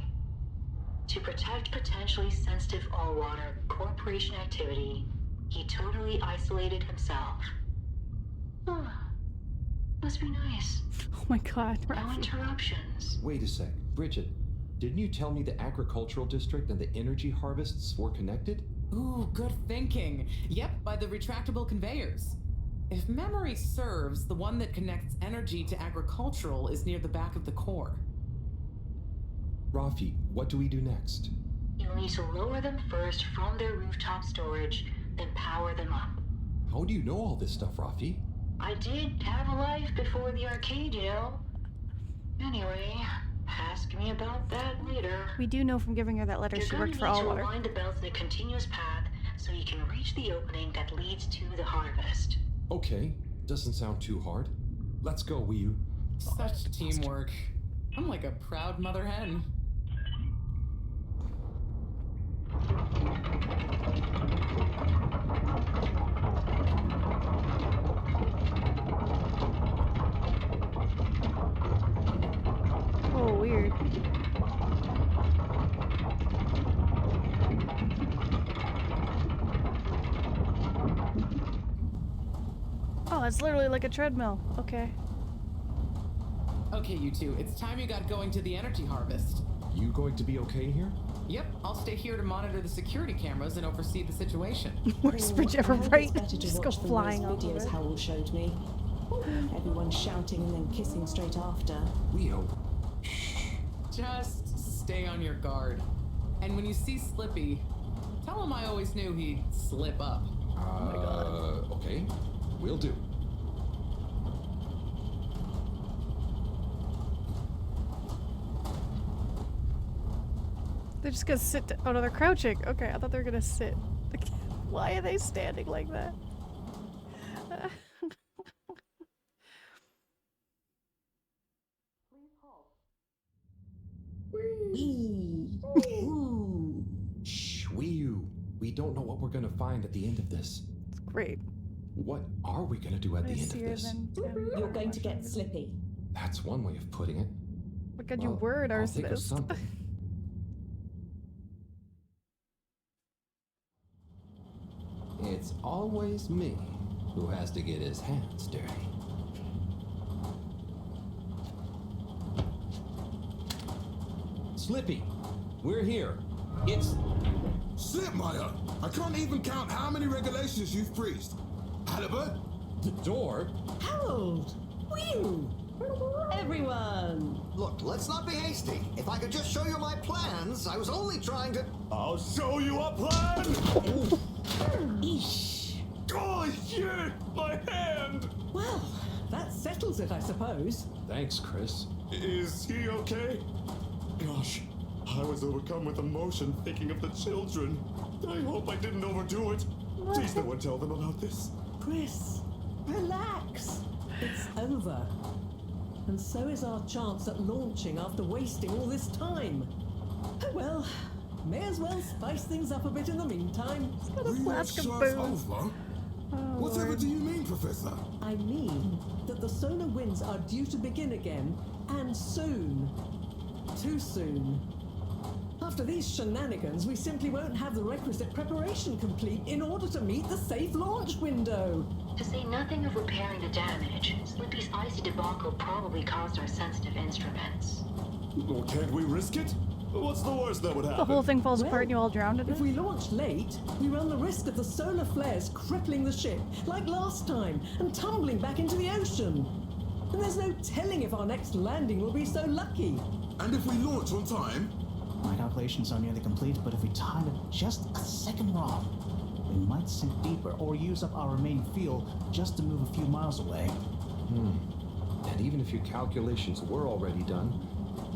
To protect potentially sensitive all-water corporation activity, he totally isolated himself. Must be nice. Oh my god, No Rafi. interruptions. Wait a sec. Bridget, didn't you tell me the agricultural district and the energy harvests were connected? Ooh, good thinking. Yep, by the retractable conveyors. If memory serves, the one that connects energy to agricultural is near the back of the core. Rafi, what do we do next? You'll need to lower them first from their rooftop storage, then power them up. How do you know all this stuff, Rafi? I did have a life before the arcade, you know. Anyway, ask me about that later. We do know from giving her that letter she worked for You're All going to need to Water. align the belts in a continuous path so you can reach the opening that leads to the harvest. Okay, doesn't sound too hard. Let's go, Wii U. Such teamwork. I'm like a proud mother hen. Oh, weird. Oh, it's literally like a treadmill. Okay. Okay, you two, it's time you got going to the energy harvest. You going to be okay here? Yep, I'll stay here to monitor the security cameras and oversee the situation. Worst bridge ever, right? Better to Just go watch than flying those off of videos it. Harold showed me. Everyone shouting and then kissing straight after. Leo. Just stay on your guard. And when you see Slippy, tell him I always knew he'd slip up. Oh my god. Okay, will do. They're just gonna sit. Oh no, they're crouching. Okay, I thought they were gonna sit. Why are they standing like that? Shh, we don't know what we're gonna find at the end of this. It's great. What are we gonna do at the end of this? You're going to get Slippy. That's one way of putting it. What kind you Well, word, I'll think of arsonist? something. It's always me who has to get his hands dirty. Slippy, we're here. It's... Slipmire! I can't even count how many regulations you've breached. Halibut? The door? Harold! Whew! Everyone! Look, let's not be hasty. If I could just show you my plans, I was only trying to... I'll show you a plan! Eesh! Oh, shit! My hand! Well, that settles it, I suppose. Thanks, Chris. Is he okay? Gosh, I was overcome with emotion thinking of the children. I hope I didn't overdo it. Please no one tell them about this. Chris, relax. It's over. And so is our chance at launching after wasting all this time. Oh well, may as well spice things up a bit in the meantime. It's got a flask of Relaunch booze. over? Oh, Whatever Lord. do you mean, Professor? I mean that the solar winds are due to begin again, and soon. Too soon. After these shenanigans, we simply won't have the requisite preparation complete in order to meet the safe launch window. To say nothing of repairing the damage, Slippy's icy debacle probably caused our sensitive instruments. Well, can't we risk it? What's the worst that would happen? The whole thing falls apart and you all drowned in If it? we launch late, we run the risk of the solar flares crippling the ship, like last time, and tumbling back into the ocean. And there's no telling if our next landing will be so lucky. And if we launch on time? My calculations are nearly complete, but if we time it just a second wrong, we might sink deeper or use up our remaining fuel just to move a few miles away. And even if your calculations were already done,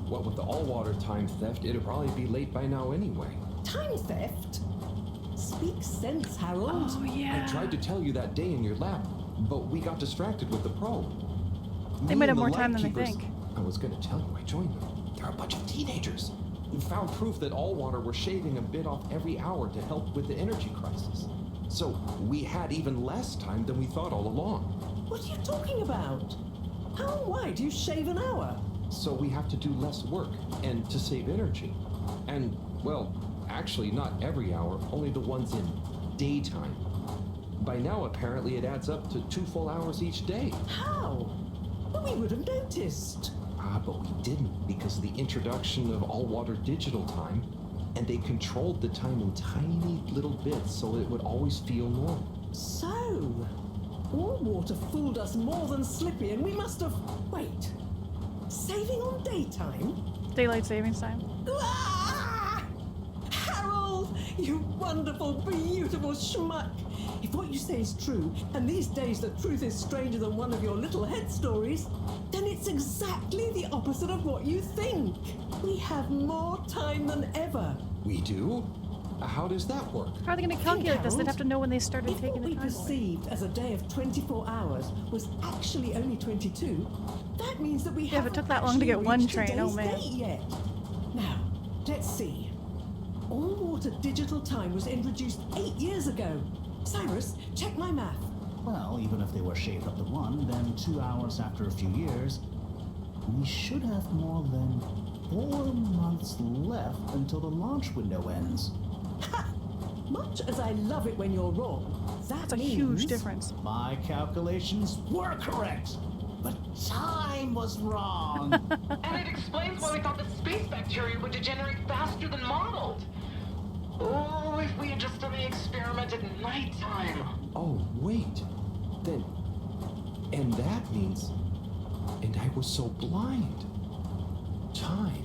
what with the all-water time theft, it'd probably be late by now anyway. Time theft? Speak sense, Harold. Oh, yeah. I tried to tell you that day in your lab, but we got distracted with the probe. They Me might have and the more time than they Lightkeepers- think. I was gonna tell you I joined them. They're a bunch of teenagers. We found proof that all water were shaving a bit off every hour to help with the energy crisis. So we had even less time than we thought all along. What are you talking about? How and why do you shave an hour? So we have to do less work and to save energy. And, well, actually not every hour, only the ones in daytime. By now, apparently, it adds up to 2 full hours each day. How? Well, we would have noticed. But we didn't because of the introduction of all-water digital time, and they controlled the time in tiny little bits so it would always feel normal. So, all water fooled us more than Slippy, and we must have... Wait. Saving on daytime? Daylight savings time. Ah! Harold, you wonderful, beautiful schmuck. If what you say is true, and these days the truth is stranger than one of your little head stories, then it's exactly the opposite of what you think. We have more time than ever. We do? How does that work? How are they going to calculate this? They'd Harold, have to know when they started If taking what the we time away. perceived as a day of 24 hours was actually only 22, that means that we Yeah, if it haven't took that long to actually get one reached train, oh today's man. date yet. Now, let's see. All-water digital time was introduced 8 years ago. Cyrus, check my math. Well, even if they were shaved up to 1, then 2 hours after a few years, we should have more than 4 months left until the launch window ends. Much as I love it when you're wrong, that's a huge difference. My calculations were correct, but time was wrong. And it explains why we thought the space bacteria would degenerate faster than modeled. Oh, if we had just done the experiment at nighttime. Oh, wait. Then... And that means... And I was so blind. Time.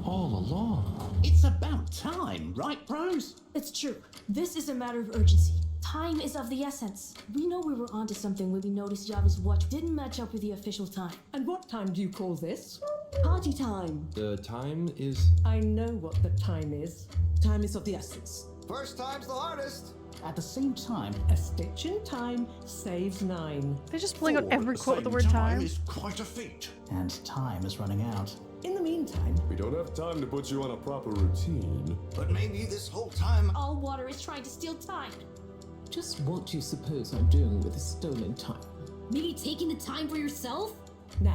All along. It's about time, right, Pros? It's true. This is a matter of urgency. Time is of the essence. We know we were onto something when we noticed Java's watch didn't match up with the official time. And what time do you call this? Party time. The time is... I know what the time is. Time is of the essence. First time's the hardest. At the same time, a stitch in time saves 9. They're just pulling out every at the quote with the same word time. is quite a feat. and time is running out. In the meantime, We don't have time to put you on a proper routine. But maybe this whole time... All water is trying to steal time. Just what do you suppose I'm doing with the stolen time? Maybe taking the time for yourself? now,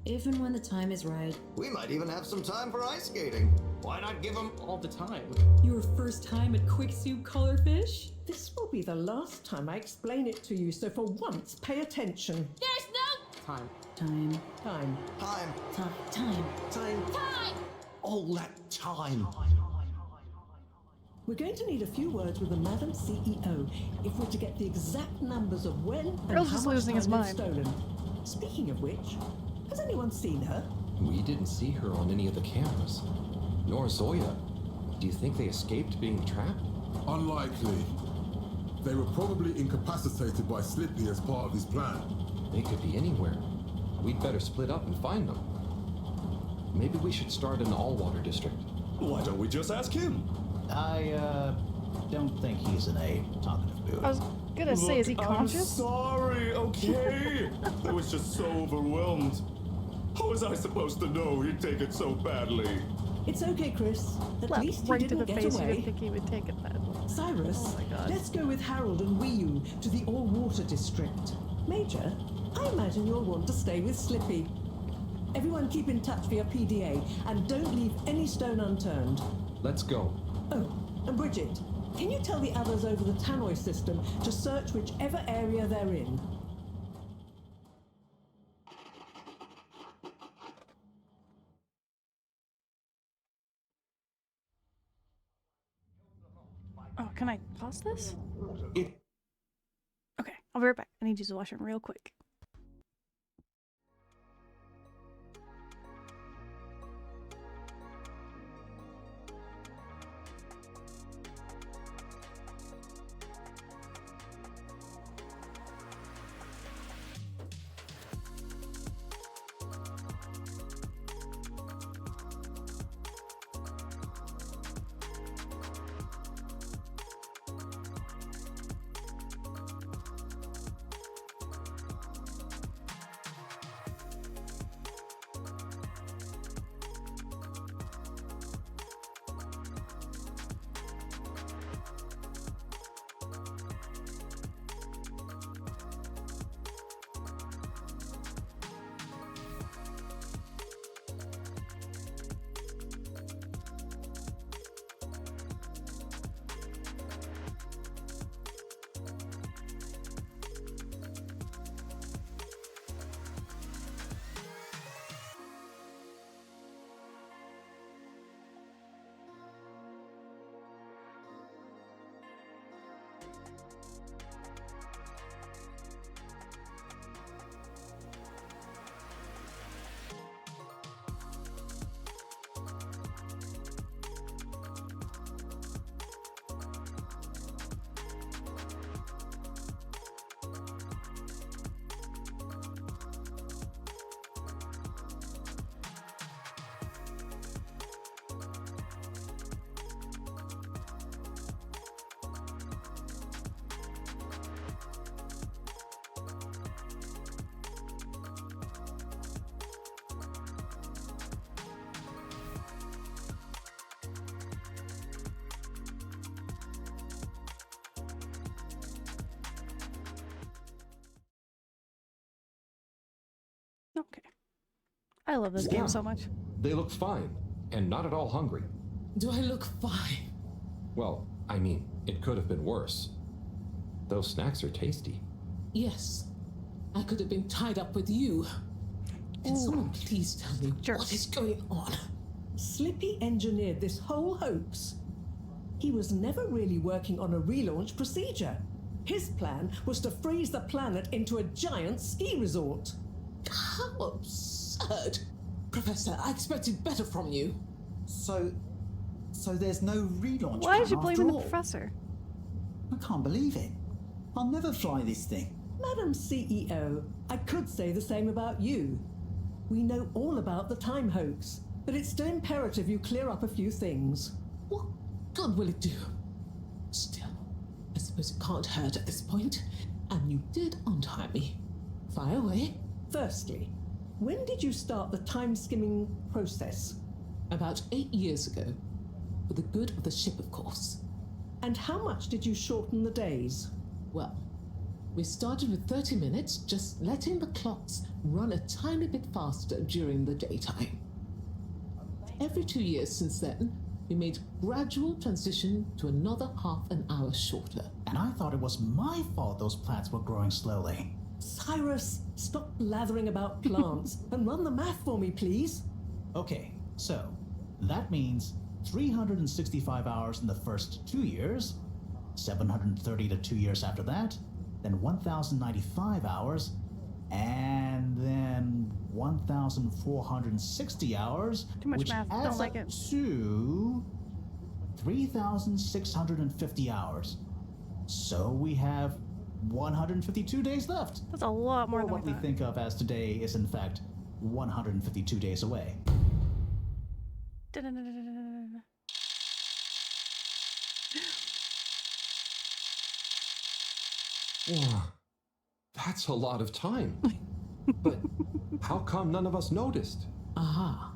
If and when the time is right. We might even have some time for ice skating. Why not give them all the time? Your first time at Quick Soup Colorfish? this will be the last time I explain it to you, so for once, pay attention. There's no Time. Time. Time. Time. Time. Time. Time. time. All that time. We're going to need a few words with the Madam CEO if we're to get the exact numbers of when and Earl's how just much losing his time they've mind. stolen. Speaking of which, has anyone seen her? We didn't see her on any of the cameras. Nor Zoya. Do you think they escaped being trapped? Unlikely. They were probably incapacitated by Slippy as part of his plan. They could be anywhere. We'd better split up and find them. Maybe we should start in the Allwater district. Why don't we just ask him? I don't think he's in a talkative mood. I was gonna say, is he Look, conscious? I'm sorry, okay? I was just so overwhelmed. How was I supposed to know he'd take it so badly? It's okay, Chris. At Slap least he right to didn't the get face. You away. didn't think he would take it badly. Cyrus, Oh my God. let's go with Harold and Wiyun to the All-Water District. Major, I imagine you'll want to stay with Slippy. Everyone keep in touch via PDA and don't leave any stone unturned. Let's go. Oh, and Bridget, can you tell the others over the tannoy system to search whichever area they're in? Oh, can I pause this? It Okay, I'll be right back. I need to use the washroom real quick. Okay. I love this game so much. They look fine, and not at all hungry. Do I look fine? Well, I mean, it could have been worse. Those snacks are tasty. Yes. I could have been tied up with you. Can someone please tell me what is going on? Slippy engineered this whole hoax. He was never really working on a relaunch procedure. His plan was to freeze the planet into a giant ski resort. How absurd! Professor, I expected better from you. So there's no relaunch Why plan is you blaming the after all? professor? I can't believe it. I'll never fly this thing. Madam CEO, I could say the same about you. We know all about the time hoax, but it's still imperative you clear up a few things. What good will it do? Still, I suppose it can't hurt at this point. And you did untie me. Fire away. Firstly, when did you start the time skimming process? About 8 years ago. For the good of the ship, of course. And how much did you shorten the days? Well, we started with 30 minutes, just letting the clocks run a tiny bit faster during the daytime. Every 2 years since then, we made gradual transition to another half an hour shorter. And I thought it was my fault those plants were growing slowly. Cyrus, stop blathering about plants and run the math for me, please. Okay, so that means 365 hours in the first 2 years, 730 to 2 years after that, then 1,095 hours, and then 1,460 hours, Too much which math. adds Don't like up it. to 3,650 hours. So we have 152 days left. That's a lot more Or than what we we thought. think of as today is in fact 152 days away. Da-da-da-da-da-da-da. Whoa, that's a lot of time. But how come none of us noticed? Aha.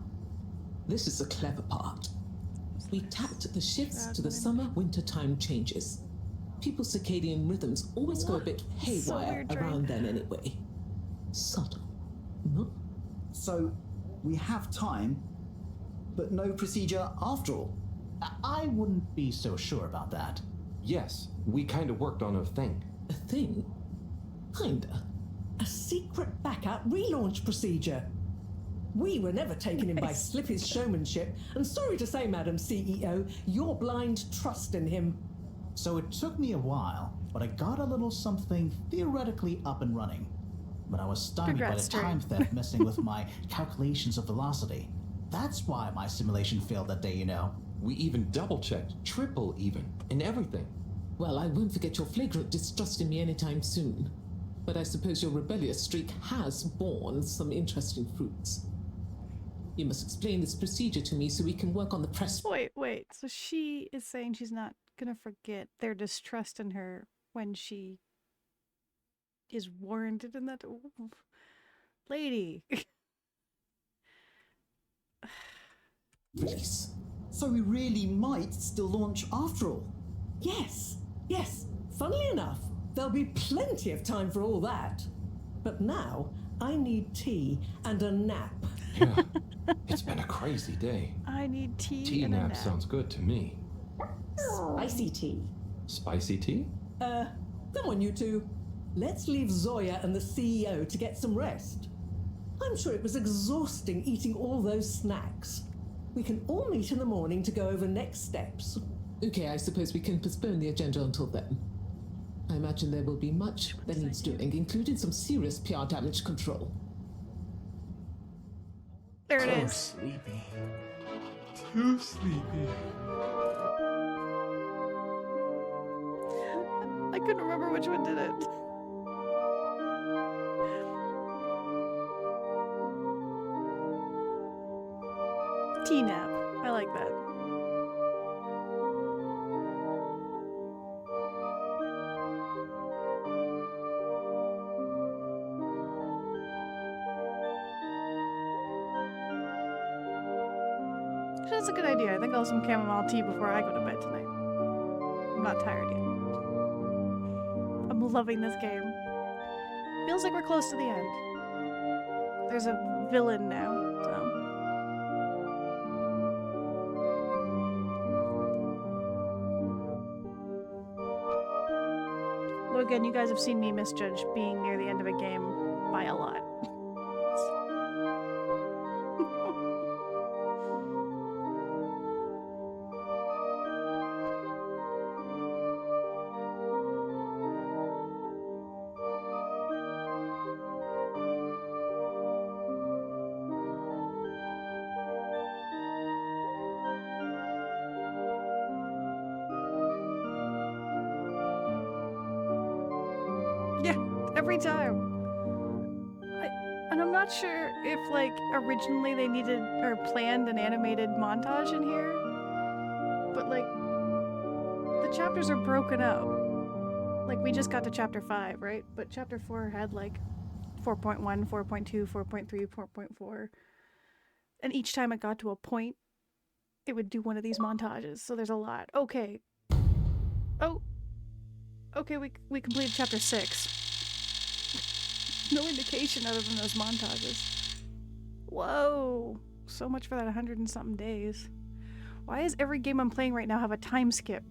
This is the clever part. We tapped the shifts to the summer-winter time changes. People's circadian rhythms always go a bit haywire around then anyway. Subtle. No? So we have time, but no procedure after all. I wouldn't be so sure about that. Yes, we kind of worked on a thing. A thing? Kinda. A secret backup relaunch procedure. We were never taken in by Slippy's showmanship, and sorry to say, Madam CEO, your blind trust in him. So it took me a while, but I got a little something theoretically up and running. But I was stymied by Congrats, the time Terry. theft messing with my calculations of velocity. That's why my simulation failed that day, you know. We even double-checked, triple even, and everything. Well, I won't forget your flagrant distrust in me anytime soon. But I suppose your rebellious streak has borne some interesting fruits. You must explain this procedure to me so we can work on the press. Wait. So she is saying she's not gonna forget their distrust in her when she is warranted in that. Ooh. Lady. Please. So we really might still launch after all. Yes. Funnily enough, there'll be plenty of time for all that. But now, I need tea and a nap. Yeah, it's been a crazy day. I need tea, Tea and a nap nap. sounds good to me. Spicy tea. Spicy tea? Come on, you two. Let's leave Zoya and the CEO to get some rest. I'm sure it was exhausting eating all those snacks. We can all meet in the morning to go over next steps. Okay, I suppose we can postpone the agenda until then. I imagine there will be much that needs doing, including some serious PR damage control. There it Oh, is. sleepy. Too sleepy. I couldn't remember which one did it. Tea nap. I like that. That's a good idea. I think I'll have some chamomile tea before I go to bed tonight. I'm not tired yet. I'm loving this game. Feels like we're close to the end. There's a villain now, so. Though again, you guys have seen me misjudge being near the end of a game by a lot. Every time. And I'm not sure if, like, originally they needed or planned an animated montage in here, but, like, the chapters are broken up. Like, we just got to chapter 5, right? But chapter 4 had, like, 4.1, 4.2, 4.3, 4.4. And each time it got to a point, it would do one of these montages. So there's a lot. Okay. Oh. Okay, we completed chapter 6. No indication other than those montages. Whoa. So much for that 100 and something days. Why does every game I'm playing right now have a time skip?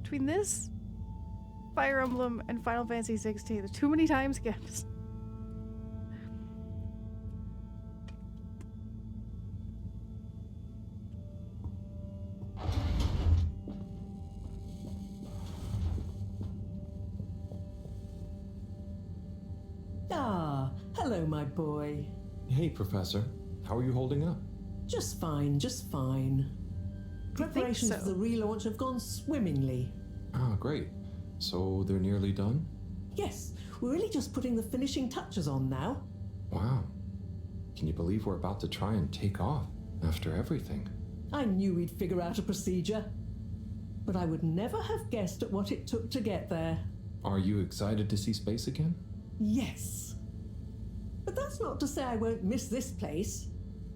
Between this, Fire Emblem, and Final Fantasy 16, there's too many time skips. Ah, hello, my boy. Hey, Professor. How are you holding up? Just fine, just fine. Preparations so? for the relaunch have gone swimmingly. Ah, great. So they're nearly done? Yes, we're really just putting the finishing touches on now. Wow. Can you believe we're about to try and take off after everything? I knew we'd figure out a procedure, but I would never have guessed at what it took to get there. Are you excited to see space again? Yes. But that's not to say I won't miss this place.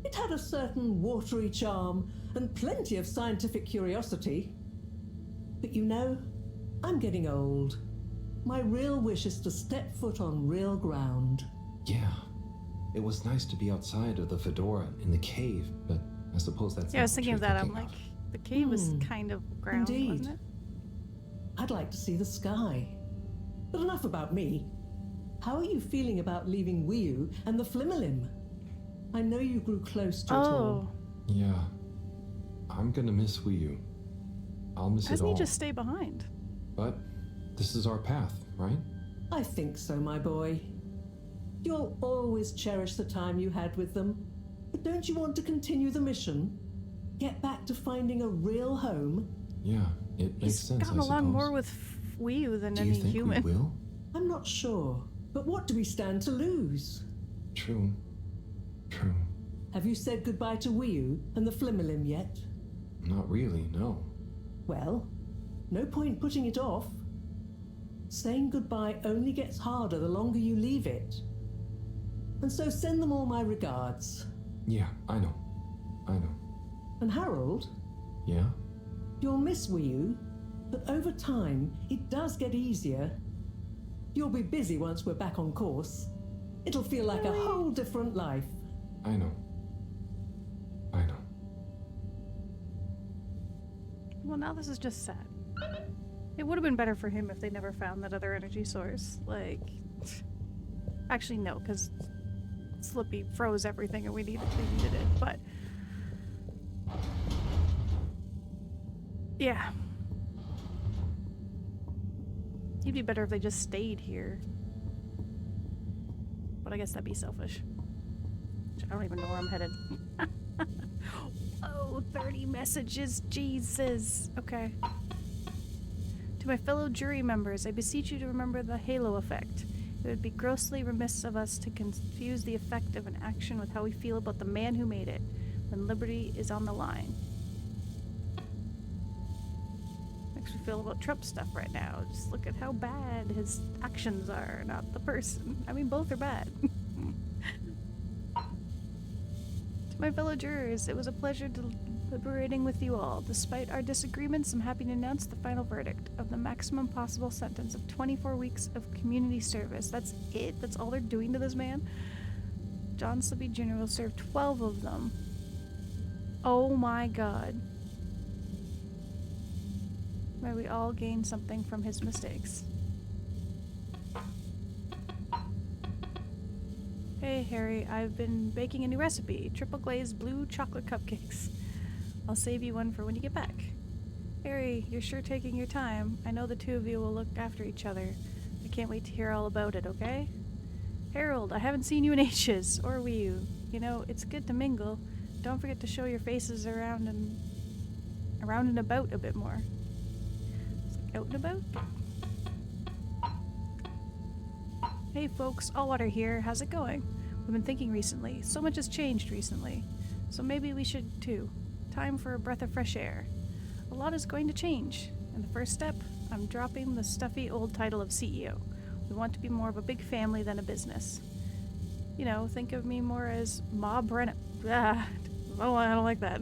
It had a certain watery charm and plenty of scientific curiosity. But you know, I'm getting old. My real wish is to step foot on real ground. Yeah. It was nice to be outside of the fedora in the cave, but I suppose that's Yeah, I not was what thinking you're of that. I'm thinking like, of. the cave was kind of ground, Indeed. wasn't it? I'd like to see the sky. But enough about me. How are you feeling about leaving Wiu and the Flimmerlim? I know you grew close to it all. Yeah. I'm gonna miss Wii U. I'll miss it Doesn't all. he just stay behind? But this is our path, right? I think so, my boy. You'll always cherish the time you had with them. But don't you want to continue the mission? Get back to finding a real home? Yeah, it makes He's sense, gotten I along suppose. more with Wii U than Do any you think human. we will? I'm not sure. But what do we stand to lose? True. True. Have you said goodbye to Wiu and the Flimmerlim yet? Not really, no. Well, no point putting it off. Saying goodbye only gets harder the longer you leave it. And so send them all my regards. Yeah, I know. I know. And Harold, Yeah? you'll miss Wiu, but over time, it does get easier. You'll be busy once we're back on course. It'll feel like a whole different life. I know. I know. Well, now this is just sad. It would have been better for him if they never found that other energy source. Like, actually, no, because Slippy froze everything and we needed it. But yeah, it'd be better if they just stayed here. But I guess that'd be selfish. I don't even know where I'm headed. Oh, 30 messages, Jesus. Okay. To my fellow jury members, I beseech you to remember the halo effect. It would be grossly remiss of us to confuse the effect of an action with how we feel about the man who made it, when liberty is on the line. Makes me feel about Trump stuff right now. Just look at how bad his actions are, not the person. I mean, both are bad. To my fellow jurors, it was a pleasure deliberating with you all. Despite our disagreements, I'm happy to announce the final verdict of the maximum possible sentence of 24 weeks of community service. That's it? That's all they're doing to this man? John Slippy Jr. will serve 12 of them. Oh my god. May we all gain something from his mistakes. Hey Harry, I've been baking a new recipe. Triple glazed blue chocolate cupcakes. I'll save you one for when you get back. Harry, you're sure taking your time. I know the two of you will look after each other. I can't wait to hear all about it, okay? Harold, I haven't seen you in ages. Or Wii U. You know, it's good to mingle. Don't forget to show your faces around and... around and about a bit more. It's like out and about. Hey folks, Allwater here. How's it going? We've been thinking recently. So much has changed recently. So maybe we should too. Time for a breath of fresh air. A lot is going to change. And the first step, I'm dropping the stuffy old title of CEO. We want to be more of a big family than a business. You know, think of me more as Ma Brenna. I don't like that.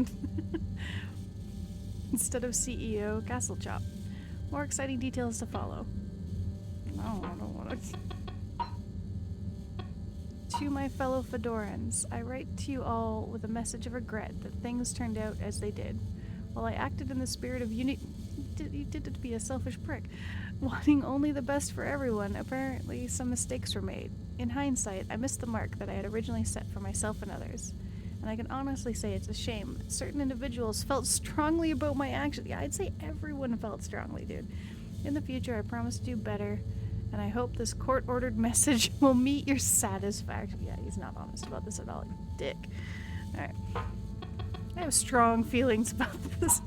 Instead of CEO Castle Chop. More exciting details to follow. No, I don't want to. To my fellow Fedorans, I write to you all with a message of regret that things turned out as they did. While I acted in the spirit of you did it to be a selfish prick, wanting only the best for everyone, apparently some mistakes were made. In hindsight, I missed the mark that I had originally set for myself and others. And I can honestly say it's a shame that certain individuals felt strongly about my actions. Yeah, I'd say everyone felt strongly, dude. In the future, I promise to do better. And I hope this court-ordered message will meet your satisfaction. Yeah, he's not honest about this at all, you dick. Alright. I have strong feelings about this.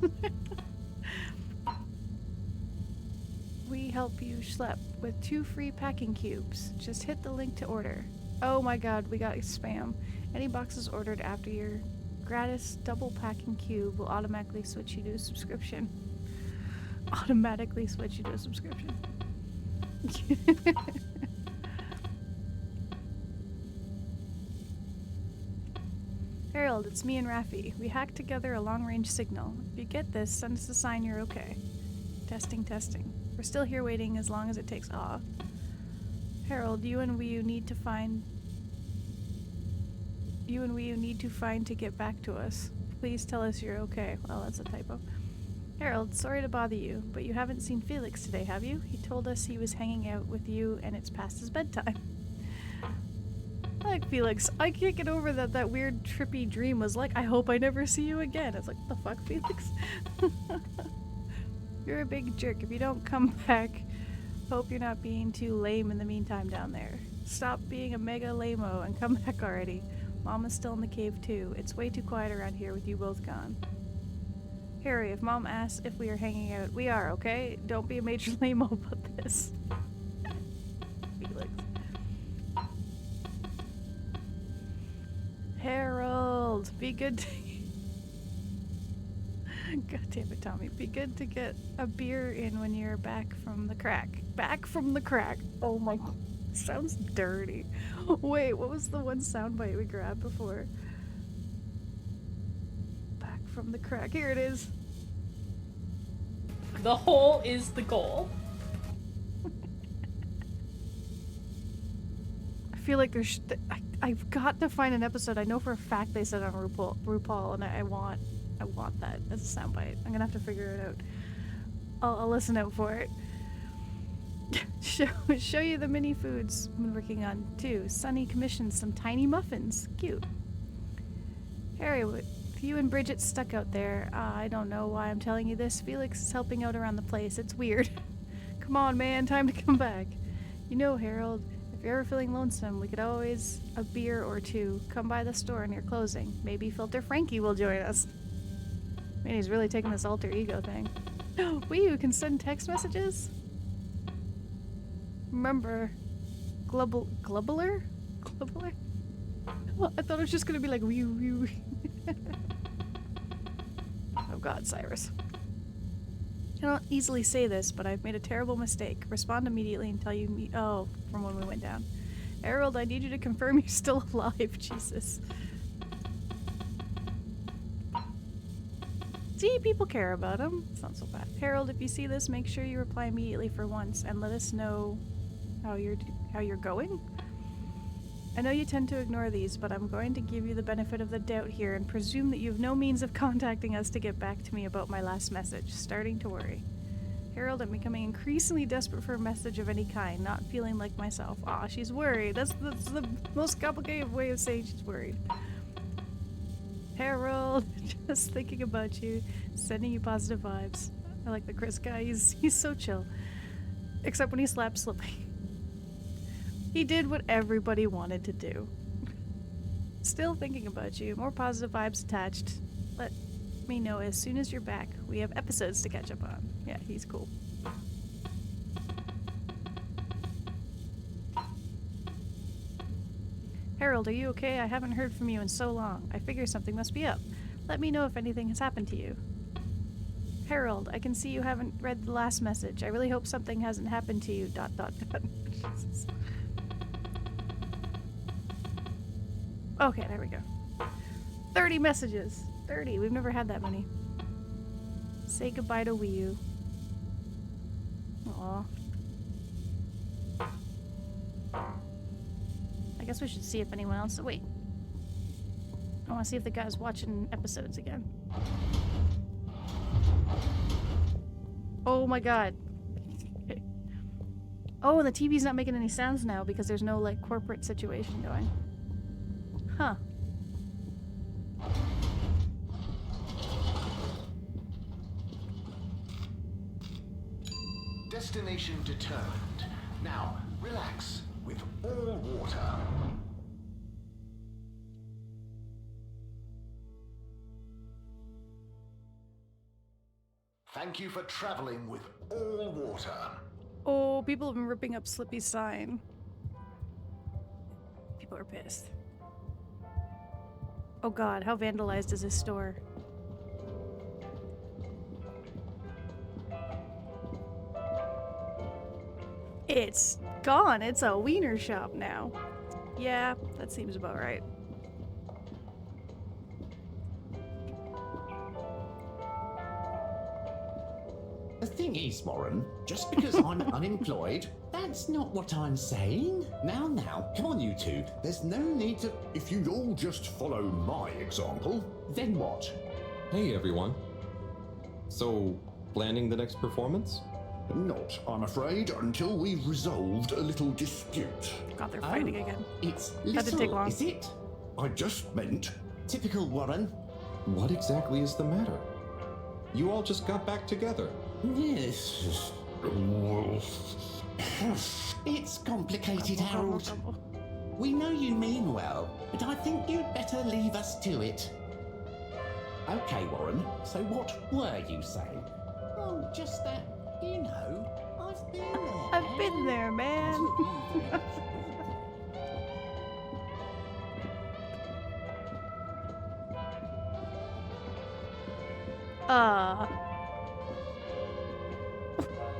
We help you schlep with 2 free packing cubes. Just hit the link to order. Oh my god, we got spam. Any boxes ordered after your gratis double packing cube will automatically switch you to a subscription. Automatically switch you to a subscription. Harold, it's me and Raffi. We hacked together a long-range signal. If you get this, send us a sign you're okay. Testing, testing. We're still here waiting as long as it takes. Aw. Harold, you and we need to find to get back to us. Please tell us you're okay. Well, that's a typo. Harold, sorry to bother you, but you haven't seen Felix today, have you? He told us he was hanging out with you and it's past his bedtime. I like Felix. I can't get over that weird trippy dream was like, I hope I never see you again. It's like, the fuck, Felix? You're a big jerk. If you don't come back, hope you're not being too lame in the meantime down there. Stop being a mega lame-o and come back already. Mama's still in the cave too. It's way too quiet around here with you both gone. Harry, if Mom asks if we are hanging out, we are, okay? Don't be a major lame-o about this. Felix. Harold, be good to... God damn it, Tommy. Be good to get a beer in when you're back from the crack. Back from the crack. Oh my... Sounds dirty. Wait, what was the one soundbite we grabbed before? Back from the crack. Here it is. The hole is the goal. I feel like there's... I've got to find an episode. I know for a fact they said on RuPaul, and I want that as a soundbite. I'm gonna have to figure it out. I'll listen out for it. Show you the mini foods I've been working on too. Sunny commissioned some tiny muffins. Cute. Harry, with you and Bridget stuck out there, I don't know why I'm telling you this. Felix is helping out around the place. It's weird. Come on, man. Time to come back. You know, Harold, if you're ever feeling lonesome, we could always a beer or two. Come by the store near closing. Maybe Filter Frankie will join us. Man, he's really taking this alter ego thing. You can send text messages? Remember, Globler? I thought it was just gonna be like wee. Oh god, Cyrus. I don't easily say this, but I've made a terrible mistake. Respond immediately and tell you me. Oh, from when we went down. Harold, I need you to confirm you're still alive. Jesus. See, people care about him. It's not so bad. Harold, if you see this, make sure you reply immediately for once and let us know how you're going. I know you tend to ignore these, but I'm going to give you the benefit of the doubt here and presume that you have no means of contacting us to get back to me about my last message. Starting to worry. Harold, I'm becoming increasingly desperate for a message of any kind, not feeling like myself. Aw, she's worried. That's the most complicated way of saying she's worried. Harold, just thinking about you, sending you positive vibes. I like the Chris guy. He's so chill. Except when he slapped Slippy. He did what everybody wanted to do. Still thinking about you. More positive vibes attached. let me know as soon as you're back. We have episodes to catch up on. Yeah, he's cool. Harold, are you okay? I haven't heard from you in so long. I figure something must be up. Let me know if anything has happened to you. Harold, I can see you haven't read the last message. I really hope something hasn't happened to you. ... Jesus. Okay, there we go. 30 messages. 30. We've never had that many. Say goodbye to Wii U. Aw. I guess we should see if anyone else... Wait. I want to see if the guy's watching episodes again. Oh my god. Okay. Oh, and the TV's not making any sounds now because there's no, like, corporate situation going. Huh. Destination determined. Now, relax with all water. Thank you for traveling with all water. Oh, people have been ripping up Slippy's sign. People are pissed. Oh god, how vandalized is this store? It's gone. It's a wiener shop now. Yeah, that seems about right. The thing is, Warren, just because I'm unemployed, that's not what I'm saying. Now, come on you two. There's no need to... If you'd all just follow my example. Then what? Hey, everyone. So, planning the next performance? Not, I'm afraid, until we've resolved a little dispute. God, they're fighting again. It's That didn't take little, long. is it? I just meant... Typical Warren. What exactly is the matter? You all just got back together. Yes. It's complicated, Harold. We know you mean well, but I think you'd better leave us to it. Okay, Warren, so what were you saying? Oh, just that, you know, I've been there. I've been there, man.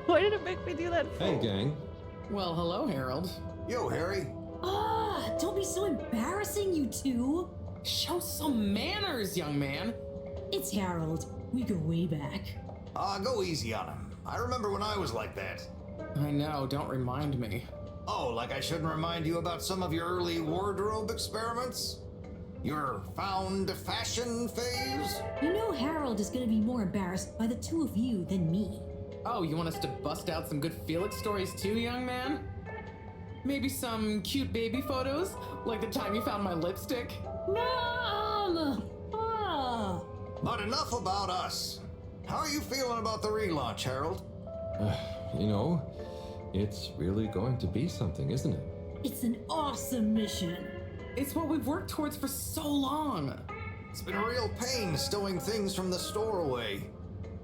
Why did it make me do that? Hey, gang. Well, hello, Harold. Yo, Harry. Ah, don't be so embarrassing, you two. Show some manners, young man. It's Harold. We go way back. Go easy on him. I remember when I was like that. I know, don't remind me. Oh, like I shouldn't remind you about some of your early wardrobe experiments? Your found fashion phase? You know Harold is gonna be more embarrassed by the two of you than me. Oh, you want us to bust out some good Felix stories too, young man? Maybe some cute baby photos? Like the time you found my lipstick? Mom! Ah! But enough about us. How are you feeling about the relaunch, Harold? You know, it's really going to be something, isn't it? It's an awesome mission. It's what we've worked towards for so long. It's been a real pain stowing things from the store away.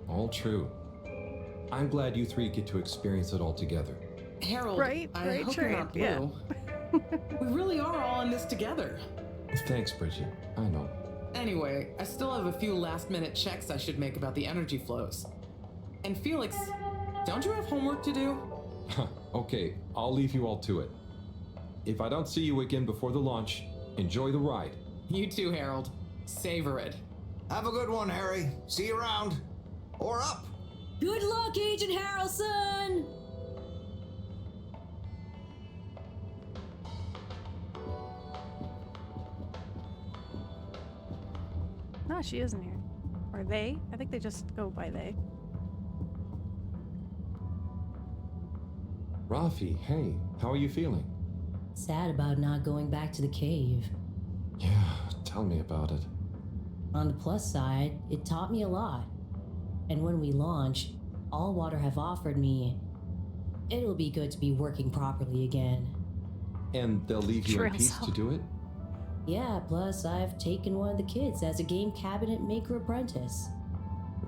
All true. I'm glad you three get to experience it all together. Harold, Right, I hope you're not blue. yeah. We really are all in this together. Thanks, Bridget. I know. Anyway, I still have a few last-minute checks I should make about the energy flows. And Felix, don't you have homework to do? Okay, I'll leave you all to it. If I don't see you again before the launch, enjoy the ride. You too, Harold. Savor it. Have a good one, Harry. See you around. Or up. Good luck, Agent Harrelson! No, she isn't here. Or they? I think they just go by they. Rafi, hey, how are you feeling? Sad about not going back to the cave. Yeah, tell me about it. On the plus side, it taught me a lot. And when we launch, All Water have offered me, it'll be good to be working properly again. And they'll leave you in Trail peace cell. to do it? Yeah, plus I've taken one of the kids as a game cabinet maker apprentice.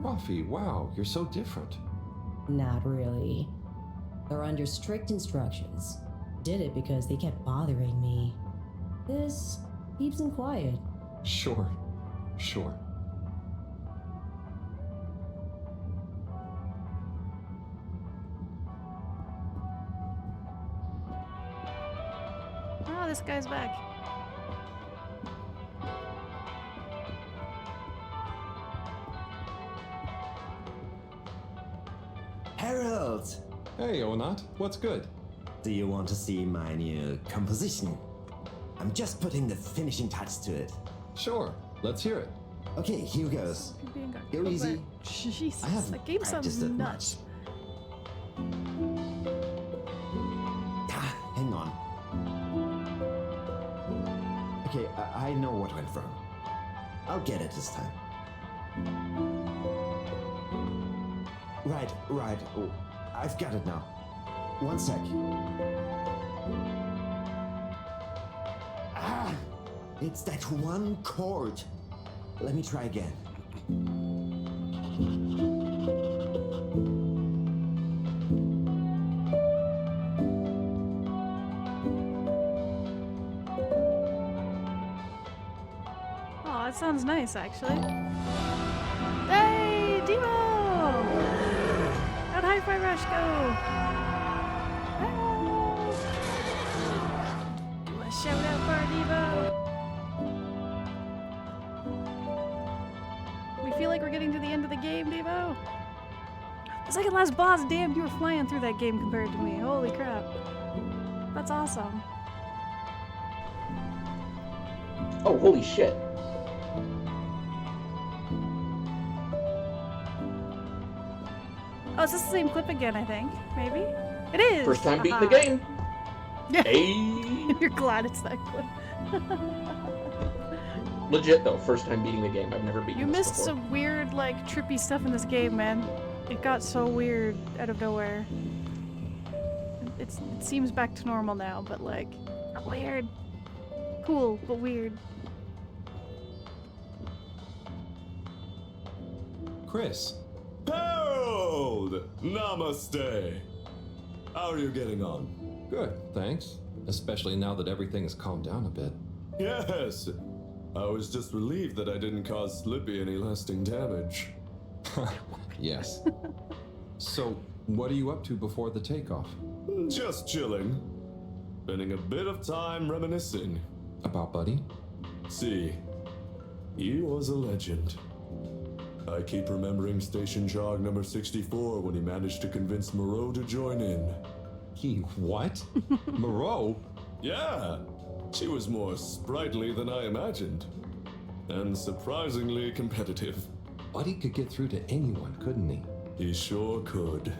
Ruffy, wow, you're so different. Not really. They're under strict instructions. Did it because they kept bothering me. This keeps them quiet. Sure. Oh, this guy's back. Harold! Hey, Onat, what's good? Do you want to see my new composition? I'm just putting the finishing touch to it. Sure, let's hear it. Okay, here goes. Go easy. Jesus, I haven't that game sounds practiced it nuts. Hang on. Okay, I know what went wrong. I'll get it this time. Right. Oh, I've got it now. One sec. It's that one chord. Let me try again. Oh, that sounds nice, actually. Hey, Devo! How'd Hi-Fi Rush go? Do a shout out for Devo! We feel like we're getting to the end of the game, Devo. The second last boss, damn, you were flying through that game compared to me. Holy crap. That's awesome. Oh, holy shit. Oh, is this the same clip again, I think? Maybe? It is! First time beating the Aha. game. Hey. You're glad it's that clip. Legit though, first time beating the game. I've never beaten You this missed before. some weird, like, trippy stuff in this game, man. It got so weird out of nowhere. It seems back to normal now, but, like, weird. Cool, but weird. Chris. Harold! Namaste! How are you getting on? Good, thanks. Especially now that everything's calmed down a bit. Yes! I was just relieved that I didn't cause Slippy any lasting damage. Yes. So, what are you up to before the takeoff? Just chilling. Spending a bit of time reminiscing. About Buddy? See, he was a legend. I keep remembering Station Jog number 64 when he managed to convince Moreau to join in. He what? Moreau? Yeah, she was more sprightly than I imagined. And surprisingly competitive. Buddy could get through to anyone, couldn't he? He sure could.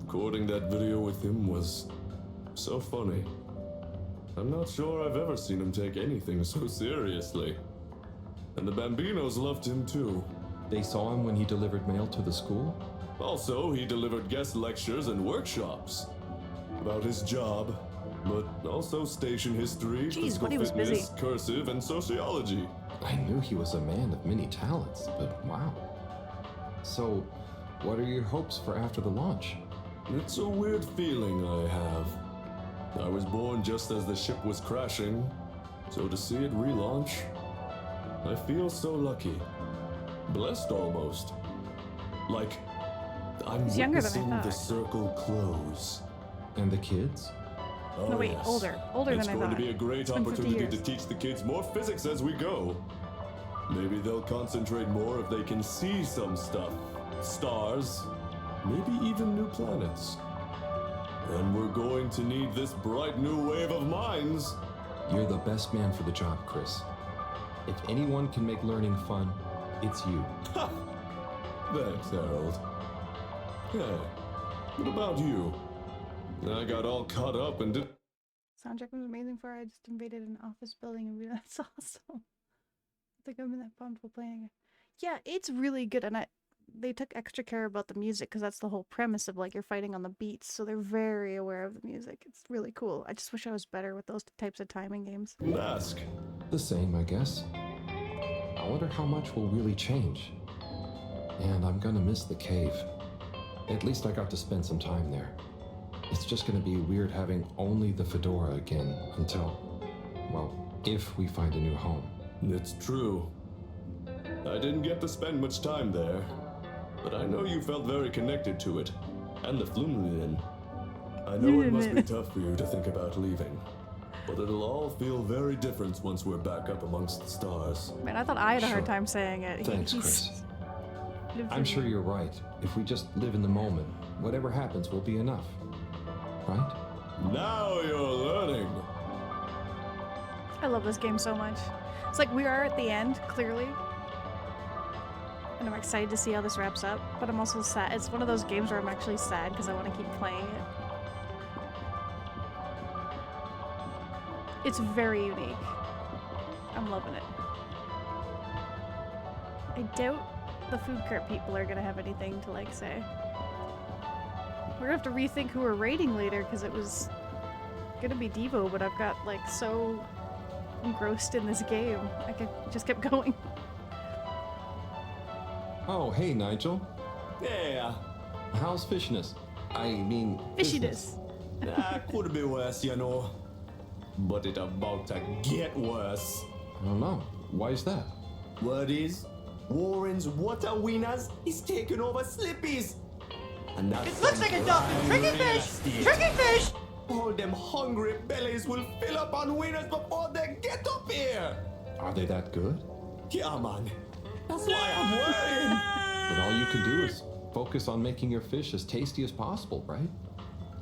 Recording that video with him was so funny. I'm not sure I've ever seen him take anything so seriously. And the Bambinos loved him too. They saw him when he delivered mail to the school? Also, he delivered guest lectures and workshops about his job, but also station history, physical Buddy was fitness, busy. cursive, and sociology. I knew he was a man of many talents, but wow. So, what are your hopes for after the launch? It's a weird feeling I have. I was born just as the ship was crashing, so to see it relaunch, I feel so lucky. Blessed almost. Like, I'm He's younger than I witnessing thought. the circle close. And the kids? Oh, No, wait, yes. older It's than I going thought. to be a great It's been 50 opportunity to years. teach the kids more physics as we go. Maybe they'll concentrate more if they can see some stuff. Stars, maybe even new planets. And we're going to need this bright new wave of minds. You're the best man for the job, Chris. If anyone can make learning fun, it's you. Ha! Thanks, Harold. Hey, what about you? I got all caught up and did. Soundtrack was amazing for I just invaded an office building and that's awesome. I think I'm in that pumped for playing it. Yeah, it's really good, and they took extra care about the music because that's the whole premise of like you're fighting on the beats, so they're very aware of the music. It's really cool. I just wish I was better with those types of timing games. Mask. The same, I guess. I wonder how much will really change. And I'm gonna miss the cave. At least I got to spend some time there. It's just gonna be weird having only the fedora again until, well, if we find a new home. It's true. I didn't get to spend much time there, but I know you felt very connected to it, and the Flumlin. I know it must be tough for you to think about leaving, but it'll all feel very different once we're back up amongst the stars. Man, I thought I had a hard time saying it. Thanks, Chris. I'm sure you're right. If we just live in the moment, whatever happens will be enough. Right? Now you're learning. I love this game so much. It's like we are at the end, clearly. And I'm excited to see how this wraps up, but I'm also sad. It's one of those games where I'm actually sad because I want to keep playing it. It's very unique. I'm loving it. I doubt the food cart people are gonna have anything to like say. We're gonna have to rethink who we're raiding later because it was gonna be Devo, but I've got like so engrossed in this game. Just kept going. Oh, hey, Nigel. Yeah. How's fishiness? I mean, fishiness. Could be worse, you know. But it about to get worse. I don't know. Why is that? Word is, Warren's water wieners is taking over Slippy's. And that's It looks like a dolphin. Tricky fish! Tricky fish! All them hungry bellies will fill up on wieners before they get up here. Are they that good? Yeah, man. That's why I'm worried. But all you can do is focus on making your fish as tasty as possible, right?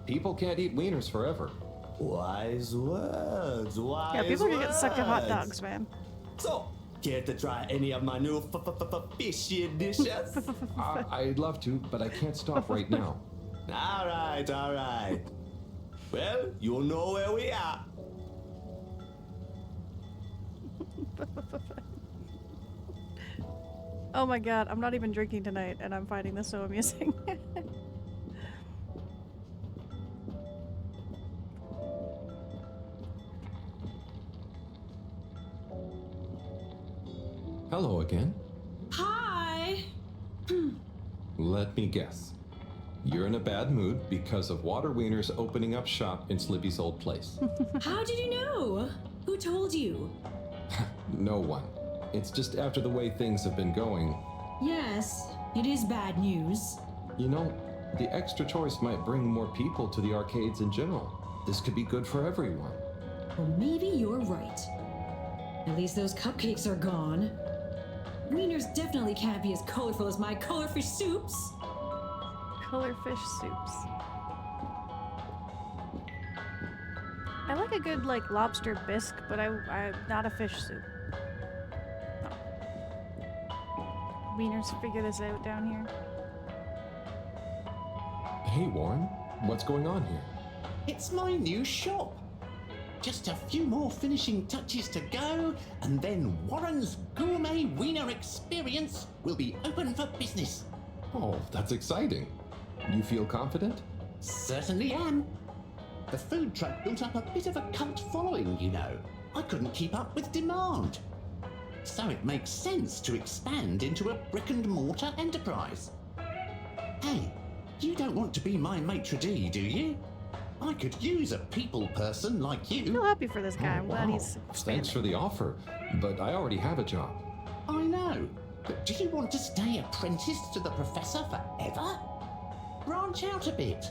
People can't eat wieners forever. Wise words, wise Yeah, people can get stuck in hot words. dogs, man. So, care to try any of my new fishy dishes? I'd love to, but I can't stop right now. All right. Well, you'll know where we are. Oh my god, I'm not even drinking tonight, and I'm finding this so amusing. Hello again. Hi! Let me guess. You're in a bad mood because of Water Wieners opening up shop in Slippy's old place. How did you know? Who told you? No one. It's just after the way things have been going. Yes, it is bad news. You know, the extra choice might bring more people to the arcades in general. This could be good for everyone. Well, maybe you're right. At least those cupcakes are gone. Wieners definitely can't be as colorful as my colorfish soups. Colorfish soups. I like a good like lobster bisque, but I'm not a fish soup. Oh. Wieners, figure this out down here. Hey, Warren. What's going on here? It's my new shop. Just a few more finishing touches to go, and then Warren's Gourmet Wiener Experience will be open for business. Oh, that's exciting. You feel confident? Certainly am. The food truck built up a bit of a cult following, you know. I couldn't keep up with demand. So it makes sense to expand into a brick-and-mortar enterprise. Hey, you don't want to be my maitre d', do you? I could use a people person like you. I'm so happy for this guy. I'm glad Wow. he's Thanks expanding. for the offer, but I already have a job. I know, but do you want to stay apprenticed to the professor forever? Branch out a bit.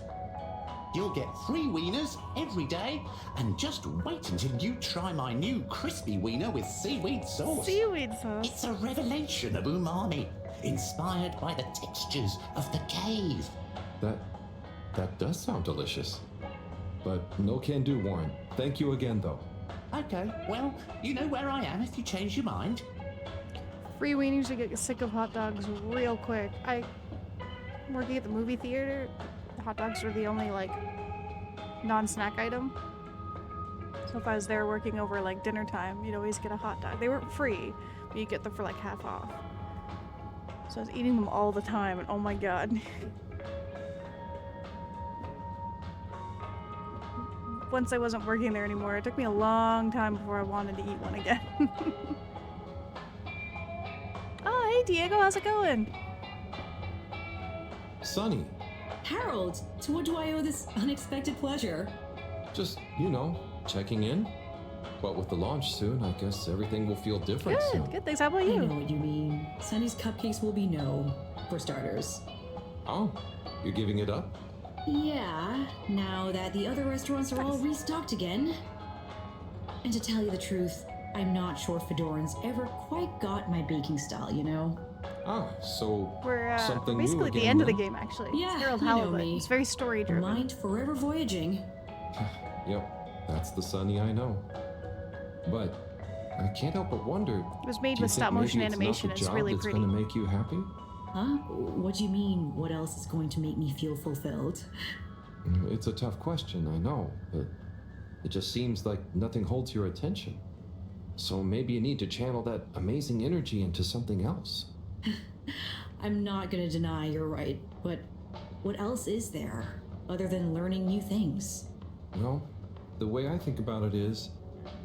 You'll get 3 wieners every day, and just wait until you try my new crispy wiener with seaweed sauce. Seaweed sauce. It's a revelation of umami, inspired by the textures of the cave. That does sound delicious. But no can do, Warren. Thank you again, though. Okay, well, you know where I am if you change your mind. Free wieners to get sick of hot dogs real quick. I'm working at the movie theater. Hot dogs were the only like non-snack item. So if I was there working over like dinner time, you'd always get a hot dog. They weren't free, but you get them for like half off. So I was eating them all the time, and oh my god. Once I wasn't working there anymore, it took me a long time before I wanted to eat one again. Oh, hey Diego, how's it going? Sonny, Harold, to what do I owe this unexpected pleasure? just, you know, checking in. But with the launch soon, I guess everything will feel different soon. Good, thanks. How about I you? know what you mean. Sunny's cupcakes will be no, for starters. Oh, you're giving it up? Yeah, now that the other restaurants are all restocked again. And to tell you the truth, I'm not sure Fedoran's ever quite got my baking style, you know? Ah, so We're something new basically at the again end of the then? game, actually. Yeah, it's Harold you know Halibut. me. It's very story driven. Mind forever voyaging. Yep, that's the Sonny I know. But I can't help but wonder. It was made do you with think stop motion maybe it's not animation. the It's job really that's pretty. gonna make you happy? Huh? What do you mean, what else is going to make me feel fulfilled? It's a tough question, I know, but it just seems like nothing holds your attention. So maybe you need to channel that amazing energy into something else. I'm not gonna deny you're right, but what else is there, other than learning new things? Well, the way I think about it is,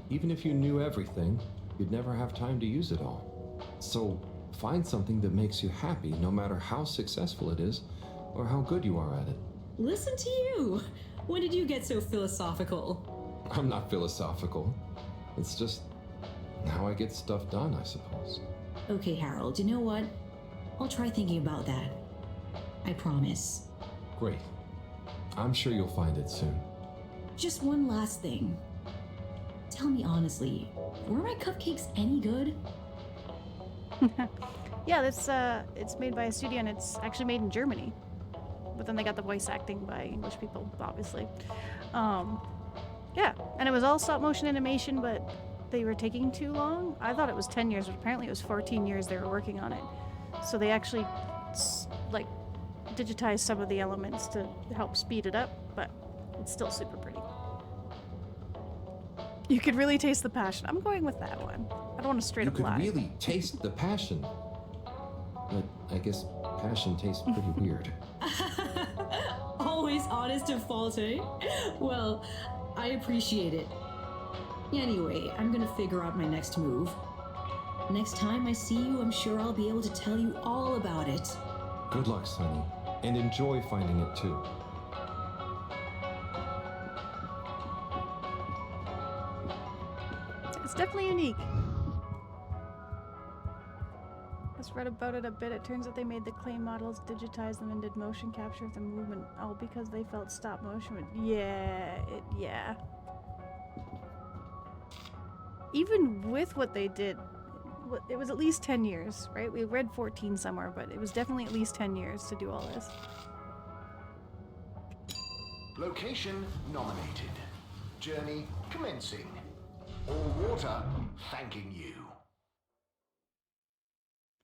even if you knew everything, you'd never have time to use it all. So find something that makes you happy, no matter how successful it is, or how good you are at it. Listen to you! When did you get so philosophical? I'm not philosophical. It's just how I get stuff done, I suppose. Okay, Harold, you know what? I'll try thinking about that. I promise. Great. I'm sure you'll find it soon. Just one last thing. Tell me honestly, were my cupcakes any good? Yeah, it's made by a studio and it's actually made in Germany. But then they got the voice acting by English people, obviously. Yeah, and it was all stop motion animation, but they were taking too long. I thought it was 10 years, but apparently it was 14 years they were working on it. So they actually, like, digitized some of the elements to help speed it up, but it's still super pretty. You could really taste the passion. I'm going with that one. I don't want to straight You up could lie. really taste the passion. But I guess passion tastes pretty weird. Always honest and faulty. Well, I appreciate it. Anyway, I'm gonna figure out my next move. Next time I see you, I'm sure I'll be able to tell you all about it. Good luck, Sonny. And enjoy finding it too. It's definitely unique. Let's read about it a bit. It turns out they made the clay models, digitized them, and did motion capture of the movement, all because they felt stop motion would. Yeah. Even with what they did, it was at least 10 years, right? We read 14 somewhere, but it was definitely at least 10 years to do all this. Location nominated. Journey commencing. All water thanking you.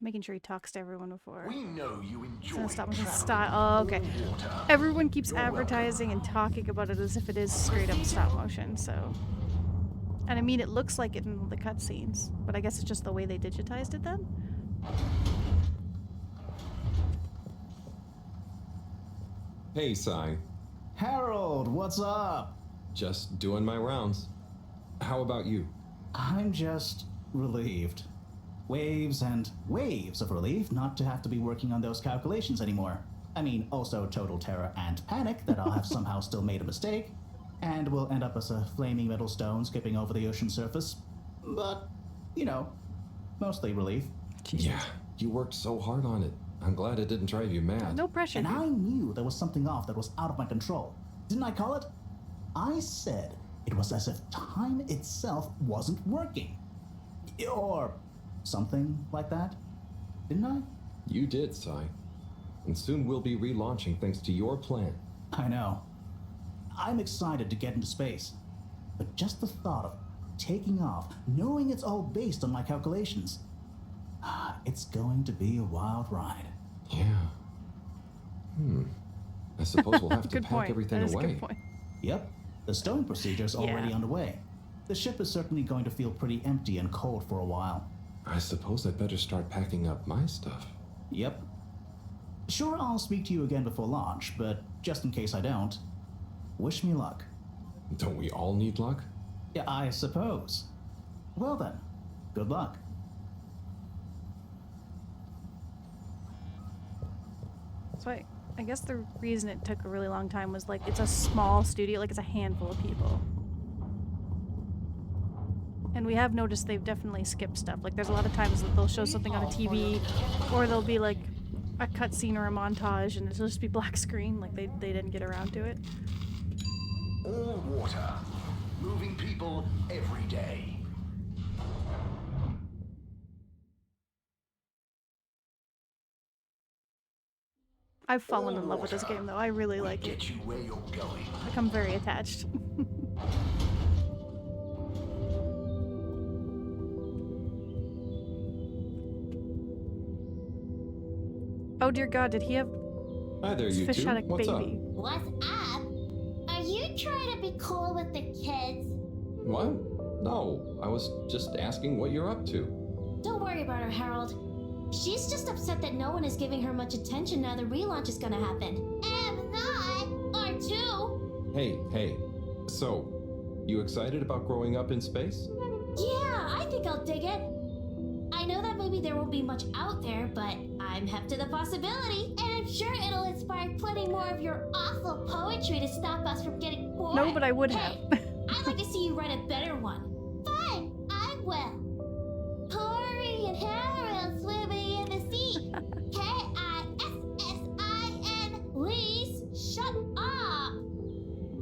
Making sure he talks to everyone before. We know you It's enjoy gonna stop motion traveling style. Oh, okay. all water. Everyone keeps advertising and talking about it as if it is straight up stop motion, so. And I mean, it looks like it in the cutscenes, but I guess it's just the way they digitized it then? Hey, Sai. Harold, what's up? Just doing my rounds. How about you? I'm just relieved. Waves and waves of relief not to have to be working on those calculations anymore. I mean, also total terror and panic that I'll have somehow still made a mistake, and will end up as a flaming metal stone skipping over the ocean surface. But, you know, mostly relief. Yeah, you worked so hard on it. I'm glad it didn't drive you mad. No pressure. And I knew there was something off that was out of my control. Didn't I call it? I said it was as if time itself wasn't working. Or something like that. Didn't I? You did, Sai. And soon we'll be relaunching thanks to your plan. I know. I'm excited to get into space. But just the thought of taking off, knowing it's all based on my calculations, it's going to be a wild ride. Yeah. I suppose we'll have to Good pack point. everything That is a away. good point. Yep, the stowing procedure's already Yeah. underway. The ship is certainly going to feel pretty empty and cold for a while. I suppose I'd better start packing up my stuff. Yep. Sure, I'll speak to you again before launch, but just in case I don't, wish me luck. Don't we all need luck? Yeah, I suppose. Well then, good luck. So I guess the reason it took a really long time was like it's a small studio, like it's a handful of people. And we have noticed they've definitely skipped stuff. Like there's a lot of times that they'll show something on a TV, or there'll be like a cutscene or a montage and it'll just be black screen, like they didn't get around to it. All water. Moving people every day. I've fallen in love with this game though. I really like it. Get you where you're going. Like I'm very attached. Oh dear God, did he have Hi there, you fish two. had a What's baby? What's up? Are you trying to be cool with the kids? What? No, I was just asking what you're up to. Don't worry about her, Harold. She's just upset that no one is giving her much attention now the relaunch is gonna happen. Am not! Or two! Hey. So, you excited about growing up in space? Yeah, I think I'll dig it. I know that maybe there won't be much out there, but I'm hep to the possibility. And I'm sure it'll inspire plenty more of your awful poetry to stop us from getting bored. No, but I would have. I'd like to see you write a better one. Fine, I will. Corey and Harold swimming in the sea. Kissin. Please shut up.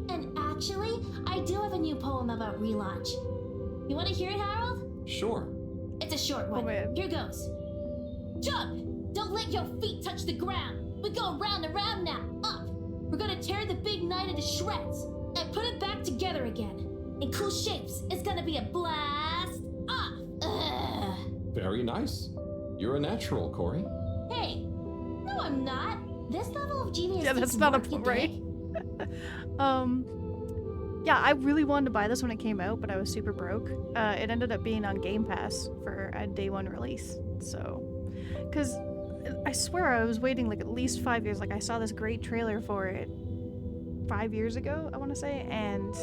And actually, I do have a new poem about relaunch. You want to hear it, Harold? Sure. It's a short one. Here goes. Jump! Don't let your feet touch the ground. We go round and round now. Up! We're gonna tear the big night into shreds and put it back together again. In cool shapes. It's gonna be a blast. Off! Ugh. Very nice. You're a natural, Corey. Hey, no, I'm not. This level of genius. Yeah, that's not a right. Yeah, I really wanted to buy this when it came out, but I was super broke. It ended up being on Game Pass for a day one release. So, because I swear I was waiting like at least 5 years. Like I saw this great trailer for it 5 years ago, I want to say, and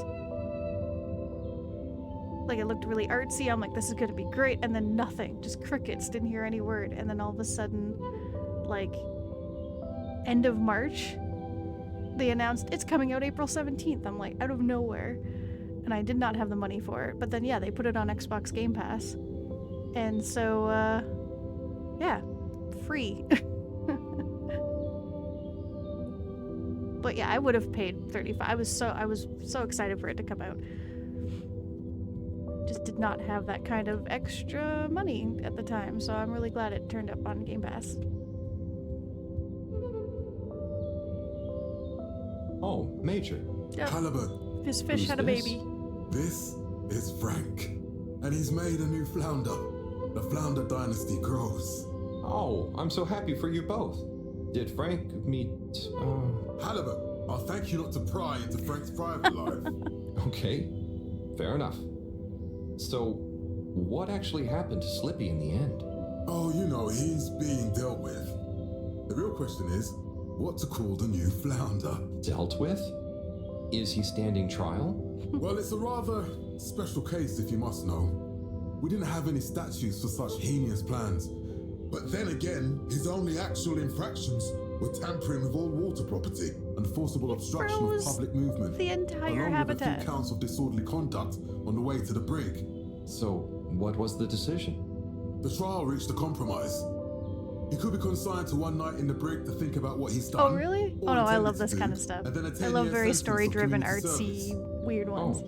like it looked really artsy. I'm like, this is gonna be great, and then nothing, just crickets. Didn't hear any word, and then all of a sudden, like end of March, they announced it's coming out April 17th. I'm like, out of nowhere. And I did not have the money for it. But then, yeah, they put it on Xbox Game Pass. And so, yeah, free. But yeah, I would have paid $35. I was so excited for it to come out. Just did not have that kind of extra money at the time. So I'm really glad it turned up on Game Pass. Oh, Major. Yep. Halibut. His fish Who's had a this? baby. This is Frank, and he's made a new flounder. The Flounder dynasty grows. Oh, I'm so happy for you both. Did Frank meet, Halibut, I'll thank you not to pry into Frank's private life. Okay, fair enough. So, what actually happened to Slippy in the end? Oh, you know, he's being dealt with. The real question is, what to call the new flounder? Dealt with? Is he standing trial? Well, it's a rather special case, if you must know. We didn't have any statutes for such heinous plans. But then again, his only actual infractions were tampering with all water property and forcible obstruction of public movement. The entire along habitat. with a few counts of disorderly conduct on the way to the brig. So, what was the decision? The trial reached a compromise. He could be consigned to one night in the brig to think about what he's done. Oh, really? or Oh, no, I intended love to this do, kind of stuff. and then a I 10-year love very sentence for story-driven, community artsy, service. weird ones.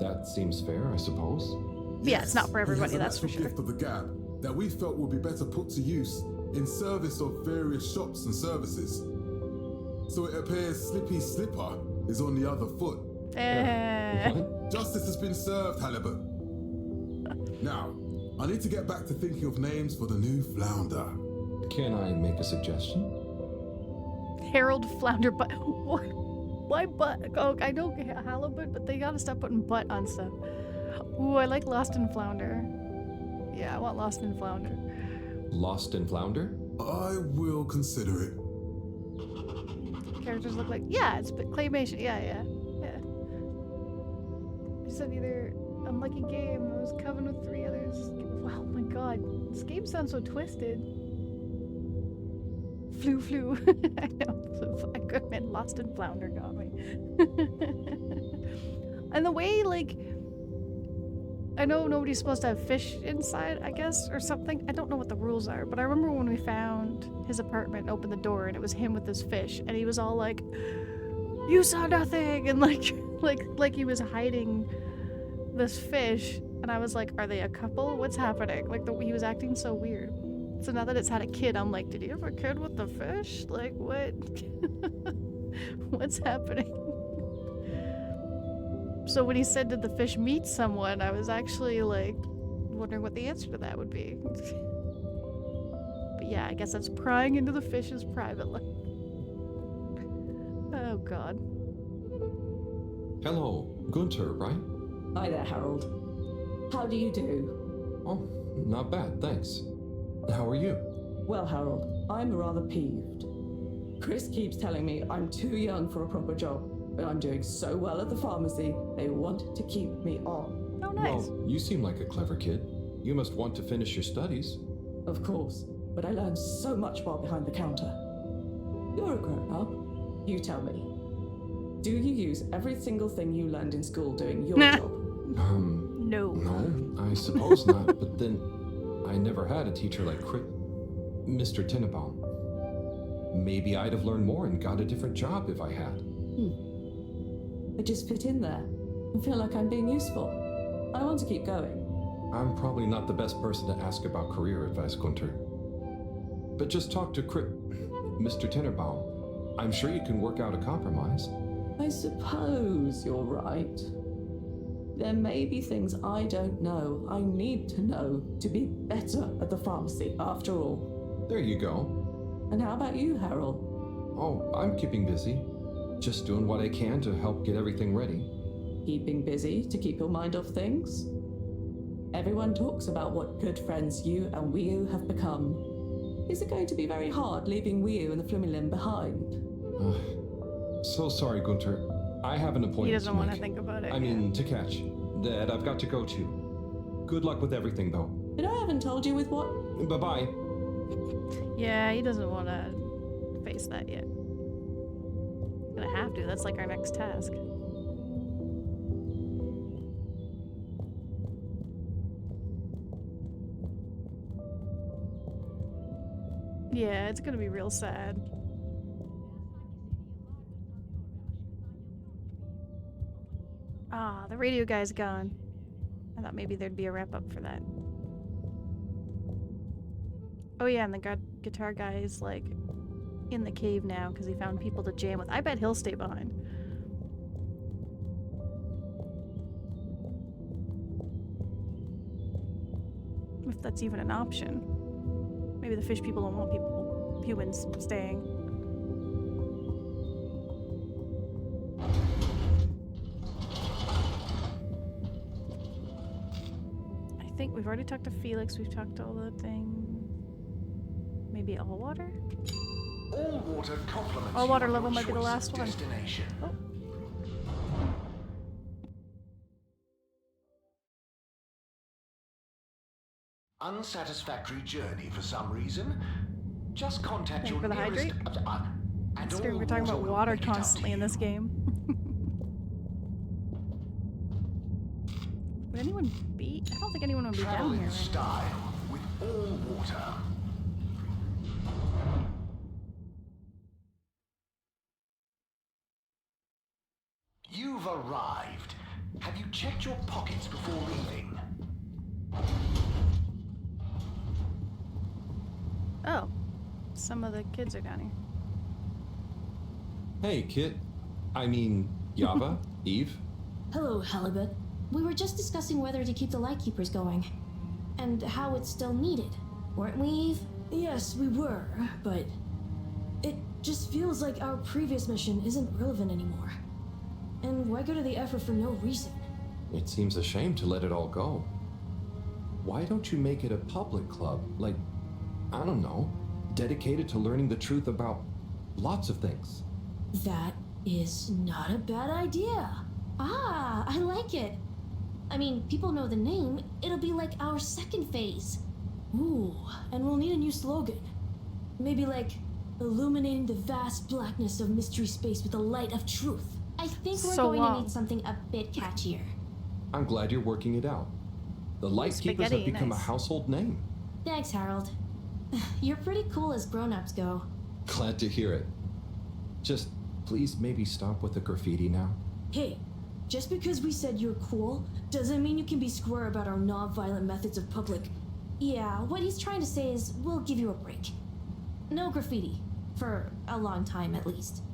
That seems fair, I suppose. Yeah, it's not for everybody, He has a that's for natural sure. gift of the gab that we felt would be better put to use in service of various shops and services. So it appears Slippy Slipper is on the other foot. Justice has been served, Halibut. Now, I need to get back to thinking of names for the new flounder. Can I make a suggestion? Harold Flounder butt. Why butt? Oh, I know halibut, but they gotta stop putting butt on stuff. Ooh, I like Lost and Flounder. Yeah, I want Lost and Flounder. Lost and Flounder? I will consider it. Characters look like, yeah, it's claymation. Yeah. I said either unlucky game. I was coven with 3 others. Wow, my god, this game sounds so twisted. Flu. I know. I could have been Lost and Flounder got me. And the way, like, I know nobody's supposed to have fish inside, I guess, or something. I don't know what the rules are, but I remember when we found his apartment and opened the door and it was him with his fish, and he was all like, "You saw nothing," and like he was hiding this fish, and I was like, "Are they a couple? What's happening?" Like he was acting so weird. So now that it's had a kid, I'm like, "Did he have a kid with the fish? Like what? What's happening?" So when he said, "Did the fish meet someone?" I was actually like wondering what the answer to that would be. But yeah, I guess that's prying into the fish's private life. Oh god. Hello, Gunter, right? Hi there, Harold. How do you do? Oh, not bad, thanks. How are you? Well, Harold, I'm rather peeved. Chris keeps telling me I'm too young for a proper job, but I'm doing so well at the pharmacy, they want to keep me on. Oh, nice. Well, you seem like a clever kid. You must want to finish your studies. Of course, but I learned so much while behind the counter. You're a grown-up. You tell me. Do you use every single thing you learned in school doing your job? No. No, I suppose not, but then I never had a teacher like Mr. Tinnebaum. Maybe I'd have learned more and got a different job if I had. I just fit in there and feel like I'm being useful. I want to keep going. I'm probably not the best person to ask about career advice, Gunter. But just talk to Mr. Tinnebaum. I'm sure you can work out a compromise. I suppose you're right. There may be things I don't know I need to know to be better at the pharmacy, after all. There you go. And how about you, Harold? Oh, I'm keeping busy. Just doing what I can to help get everything ready. Keeping busy to keep your mind off things? Everyone talks about what good friends you and Wiu have become. Is it going to be very hard leaving Wiu and the Flumilim behind? So sorry, Gunter. I have an appointment. He doesn't want to think about it. I mean, to catch. That I've got to go to. Good luck with everything, though. But I haven't told you with what? Bye-bye. Yeah, he doesn't want to face that yet. Gonna have to. That's like our next task. Yeah, it's gonna be real sad. Ah, the radio guy's gone. I thought maybe there'd be a wrap-up for that. Oh yeah, and the guitar guy is, like, in the cave now because he found people to jam with. I bet he'll stay behind. If that's even an option. Maybe the fish people don't want humans staying. I think we've already talked to Felix. We've talked to all the thing. Maybe all water? All water complements all water your level might be the choice last of one. destination. Oh. Unsatisfactory journey for some reason? Just contact Thank your for the nearest hydrate. and We're all talking about will water make it up to constantly in this game. Would anyone be? I don't think anyone would be Travel down here in right style with all water. You've arrived. Have you checked your pockets before leaving? Oh, some of the kids are down here. Hey, Kit. I mean, Yava, Eve. Hello, Halibut. We were just discussing whether to keep the Lightkeepers going. And how it's still needed. Weren't we, Eve? Yes, we were, but it just feels like our previous mission isn't relevant anymore. And why go to the effort for no reason? It seems a shame to let it all go. Why don't you make it a public club? Like, I don't know, dedicated to learning the truth about lots of things. That is not a bad idea. Ah, I like it. I mean, people know the name. It'll be like our second phase. Ooh, and we'll need a new slogan. Maybe like, illuminating the vast blackness of mystery space with the light of truth. I think we're So going to long. need something a bit catchier. I'm glad you're working it out. The Light Keepers have Spaghetti, become nice. a household name. Thanks, Harold. You're pretty cool as grown-ups go. Glad to hear it. Just please maybe stop with the graffiti now. Hey, just because we said you're cool doesn't mean you can be square about our non-violent methods of public. Yeah, what he's trying to say is we'll give you a break. No graffiti. For a long time, at least.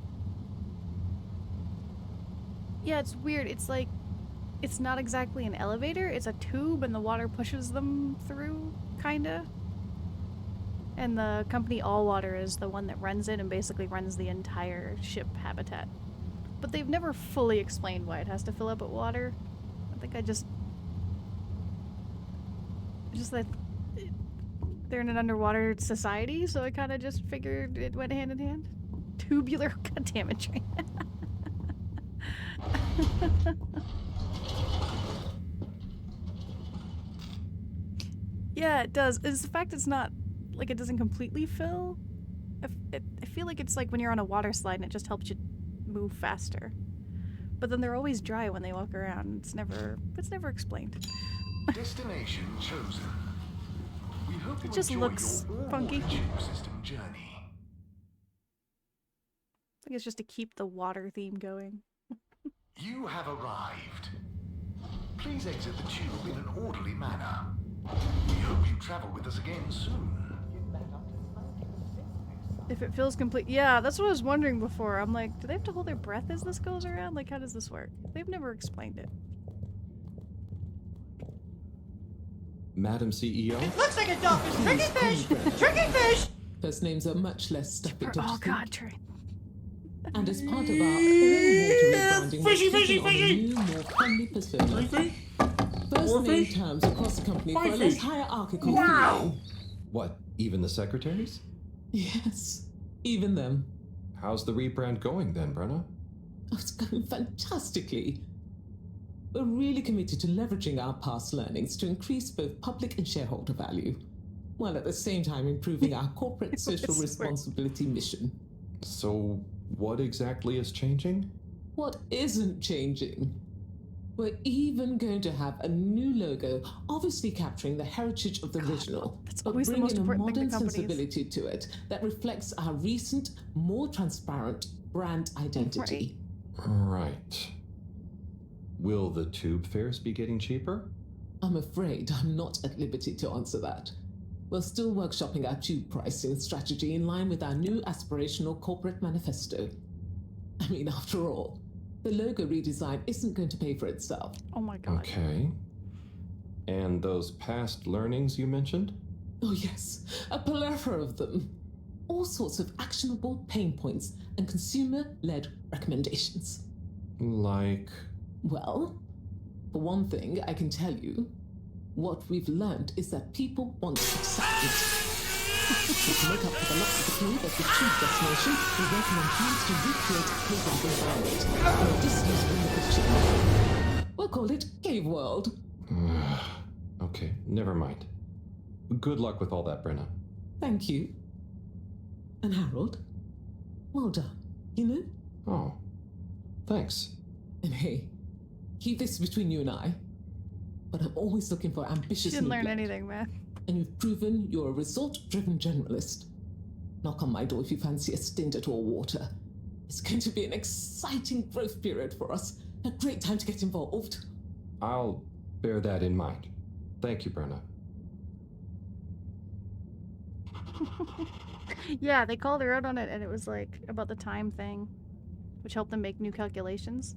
Yeah, it's weird. It's like, it's not exactly an elevator. It's a tube and the water pushes them through, kinda. And the company All Water is the one that runs it and basically runs the entire ship habitat. But they've never fully explained why it has to fill up with water. I think just that they're in an underwater society, so I kind of just figured it went hand in hand. Tubular, goddammit, train. Yeah, it does. It's the fact it's not, like, it doesn't completely fill. I feel like it's like when you're on a water slide and it just helps you move faster. But then they're always dry when they walk around. It's never explained. Destination chosen. We hope you It just enjoy looks your funky. all-water tube system journey. I think it's just to keep the water theme going. You have arrived. Please exit the tube in an orderly manner. We hope you travel with us again soon. If it feels complete. Yeah, that's what I was wondering before. I'm like, do they have to hold their breath as this goes around? Like, how does this work? They've never explained it. Madam CEO? Looks like a dolphin's tricky fish! Tricky fish! First names are much less stuffy. Oh god, Trey. And as part of our all-water rebranding, Fishy, we're fishy, taking on a fishy. new, more friendly persona. First More name fish? terms across the company for a Five less fish. hierarchical Wow. feeling. What, even the secretaries? Yes, even them. How's the rebrand going then, Brenna? Oh, it's going fantastically. We're really committed to leveraging our past learnings to increase both public and shareholder value, while at the same time improving our corporate social responsibility mission. So, what exactly is changing? What isn't changing? We're even going to have a new logo, obviously capturing the heritage of the original, but always the bringing most a important thing to modern companies. sensibility to it that reflects our recent, more transparent brand identity. Right. Will the tube fares be getting cheaper? I'm afraid I'm not at liberty to answer that. We're still workshopping our tube pricing strategy in line with our new aspirational corporate manifesto. I mean, after all, the logo redesign isn't going to pay for itself. Oh my god. Okay. And those past learnings you mentioned? Oh yes, a plethora of them. All sorts of actionable pain points and consumer-led recommendations. Like? Well, for one thing, I can tell you, what we've learned is that people want excitement. To make up for the loss of the cave as the tube destination, we recommend plans to recreate a cave-like environment for a disused renovation. We'll call it Cave World. Okay, never mind. Good luck with all that, Brenna. Thank you. And Harold, well done, you know? Oh, thanks. And hey, keep this between you and I, but I'm always looking for ambitious She didn't new learn blood. anything, man. And you've proven you're a result-driven generalist. Knock on my door if you fancy a stint at All Water. It's going to be an exciting growth period for us. A great time to get involved. I'll bear that in mind. Thank you, Brenna. Yeah, they called her out on it, and it was like about the time thing, which helped them make new calculations.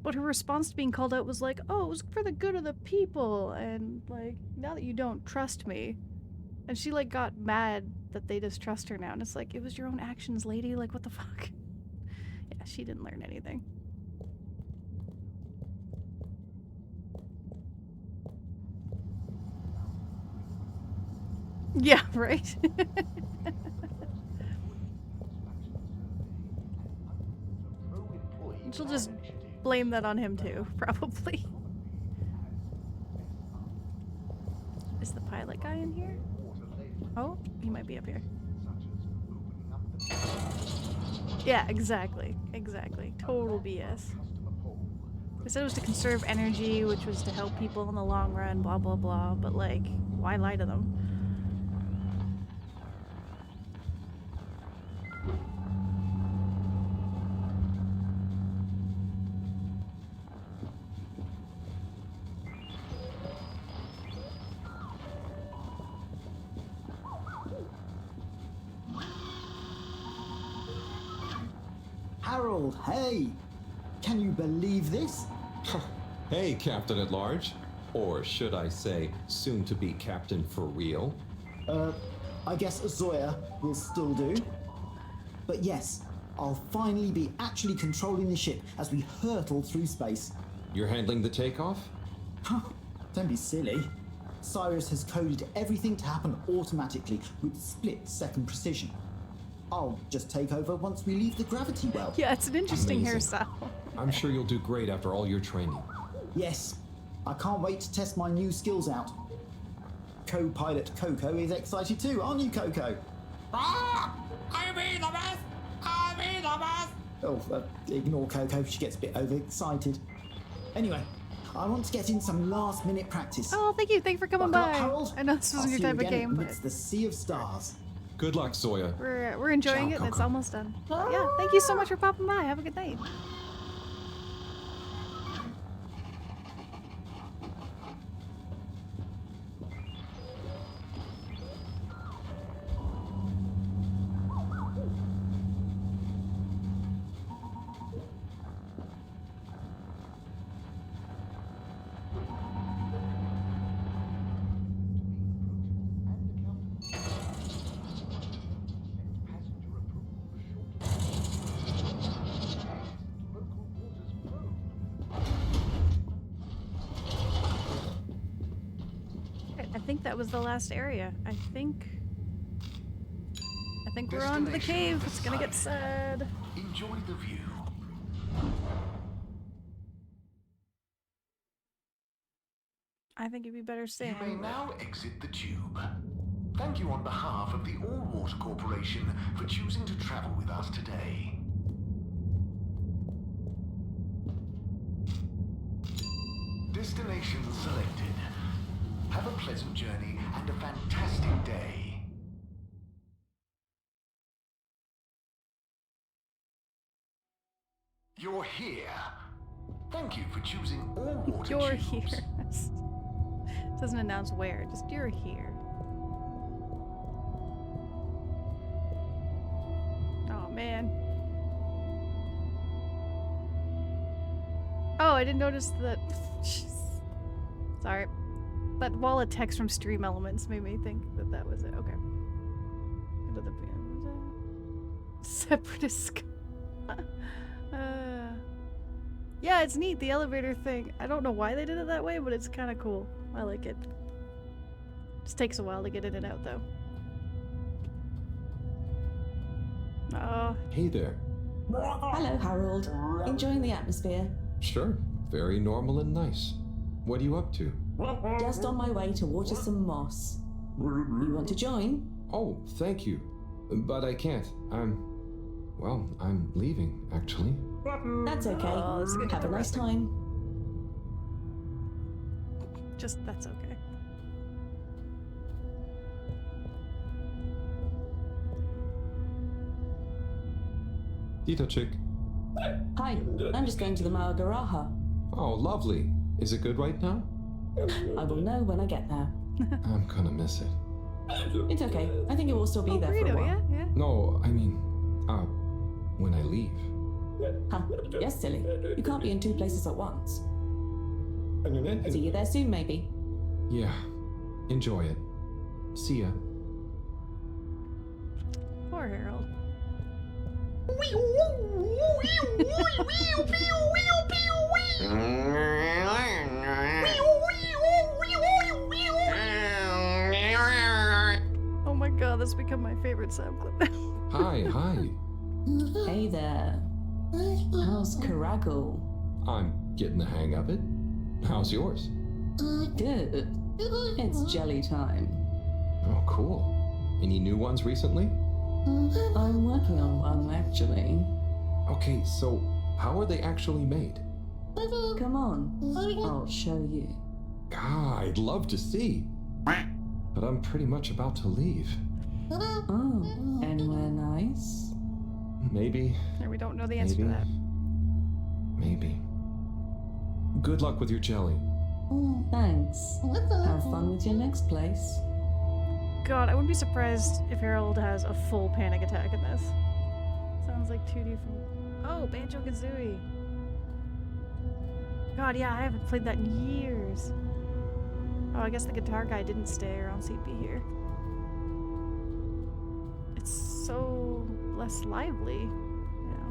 But her response to being called out was like, oh, it was for the good of the people, and like, now that you don't trust me. And she like got mad that they distrust her now, and it's like, it was your own actions, lady, like what the fuck? Yeah, she didn't learn anything. Yeah, right? She'll just blame that on him too, probably. Is the pilot guy in here? Oh, he might be up here. Yeah, exactly. Exactly. Total BS. They said it was to conserve energy, which was to help people in the long run, blah blah blah, but like, why lie to them? Harold, hey! Can you believe this? Hey, Captain at Large. Or should I say, soon to be Captain for real? I guess Zoya will still do. But yes, I'll finally be actually controlling the ship as we hurtle through space. You're handling the takeoff? Don't be silly. Cyrus has coded everything to happen automatically with split-second precision. I'll just take over once we leave the gravity well. Yeah, it's an interesting Amazing. hairstyle. I'm sure you'll do great after all your training. Yes, I can't wait to test my new skills out. Co-pilot Coco is excited too, aren't you, Coco? Ah! I be the best! I be the best! Oh, ignore Coco, she gets a bit overexcited. Anyway, I want to get in some last-minute practice. Oh, thank you. Thank you for coming Buckle by. up, Harold. I know this I'll wasn't your see you type of again game, but amidst the sea of stars. Good luck, Zoya. we're enjoying Ciao, it and it's Coco. almost done. But yeah, thank you so much for popping by. Have a good night. I think that was the last area. I think we're on to the cave. It's gonna get sad. Enjoy the view. I think it'd be better staying. You may now exit the tube. Thank you on behalf of the All-Water Corporation for choosing to travel with us today. Destination selected. Have a pleasant journey and a fantastic day. You're here. Thank you for choosing All-Water You're tubes. here. Doesn't announce where, just you're here. Oh man. Oh, I didn't notice that. Sorry. That wall of text from Stream Elements made me think that that was it. Okay. Separatist. Yeah, it's neat, the elevator thing. I don't know why they did it that way, but it's kind of cool. I like it. Just takes a while to get in and out, though. Oh. Hey there. Hello, Harold. Enjoying the atmosphere? Sure. Very normal and nice. What are you up to? Just on my way to water some moss. You want to join? Oh, thank you. But I can't. I'm leaving, actually. That's okay. Oh, this is gonna Have a get nice depressing. time. Just, that's okay. Tito chick. Hi, I'm just going to the Mahagaraha. Oh, lovely. Is it good right now? I will know when I get there. I'm gonna miss it. It's okay. I think it will still be there for a Burrito, while. yeah, yeah. No, I mean, when I leave. Huh. Yes, silly. You can't be in two places at once. See you there soon, maybe. Yeah. Enjoy it. See ya. Poor Harold. this become my favorite sound clip. Hi. Hey there. How's Caragle? I'm getting the hang of it. How's yours? Good. It's jelly time. Oh, cool. Any new ones recently? I'm working on one, actually. Okay, so how are they actually made? Come on, I'll show you. God, I'd love to see. But I'm pretty much about to leave. Oh, anywhere nice? Maybe. We don't know the answer to that. Maybe. Good luck with your jelly. Thanks. Have fun with your next place. God, I wouldn't be surprised if Harold has a full panic attack in this. Sounds like 2D from... Oh, Banjo-Kazooie. God, yeah, I haven't played that in years. Oh, I guess the guitar guy didn't stay or else he'd be here. It's so less lively. Yeah.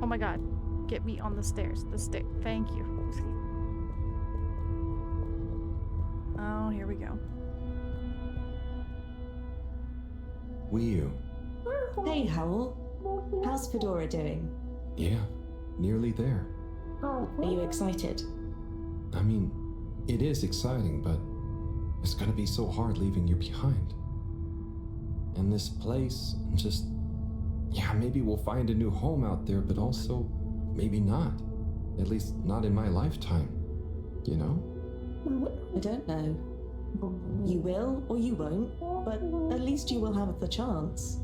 Oh my god. Get me on the stairs. The stair. Thank you. Oh, here we go. Wii U. Hey, Howl. How's Fedora doing? Yeah, nearly there. Are you excited? I mean, it is exciting, but it's gonna be so hard leaving you behind. And this place, just... Yeah, maybe we'll find a new home out there, but also maybe not. At least not in my lifetime. You know? I don't know. You will or you won't, but at least you will have the chance.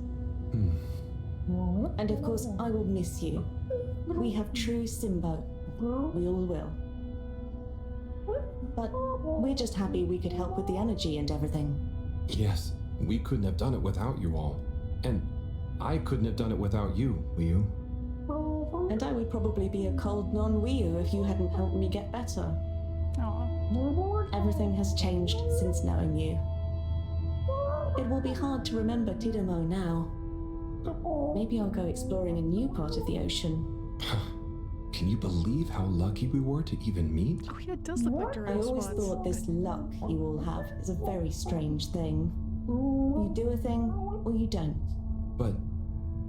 And of course, I will miss you. We have true Simbo. We all will. But we're just happy we could help with the energy and everything. Yes, we couldn't have done it without you all. And I couldn't have done it without you, Wii U. And I would probably be a cold non-Wii U if you hadn't helped me get better. Everything has changed since knowing you. It will be hard to remember Tidamo now. Maybe I'll go exploring a new part of the ocean. Can you believe how lucky we were to even meet? Oh yeah, it does look like I always thought this luck you all have is a very strange thing. You do a thing, or you don't. But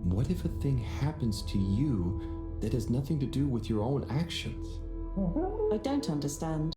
what if a thing happens to you that has nothing to do with your own actions? I don't understand.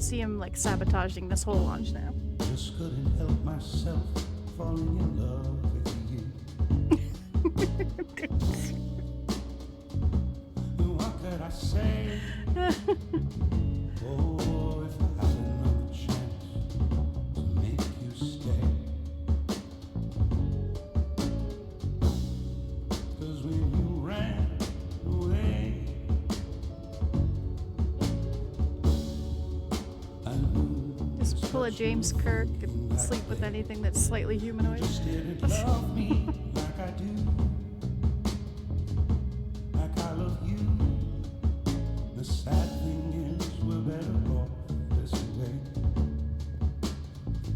could see him like sabotaging this whole launch now. Just couldn't help myself falling in love with you. What could I say? Oh, if I had another chance to make you stay. 'Cause when you ran away, Just pull a James Kirk and sleep with anything that's slightly humanoid. love me like I do, like I love you. The sad thing is we're better off this way.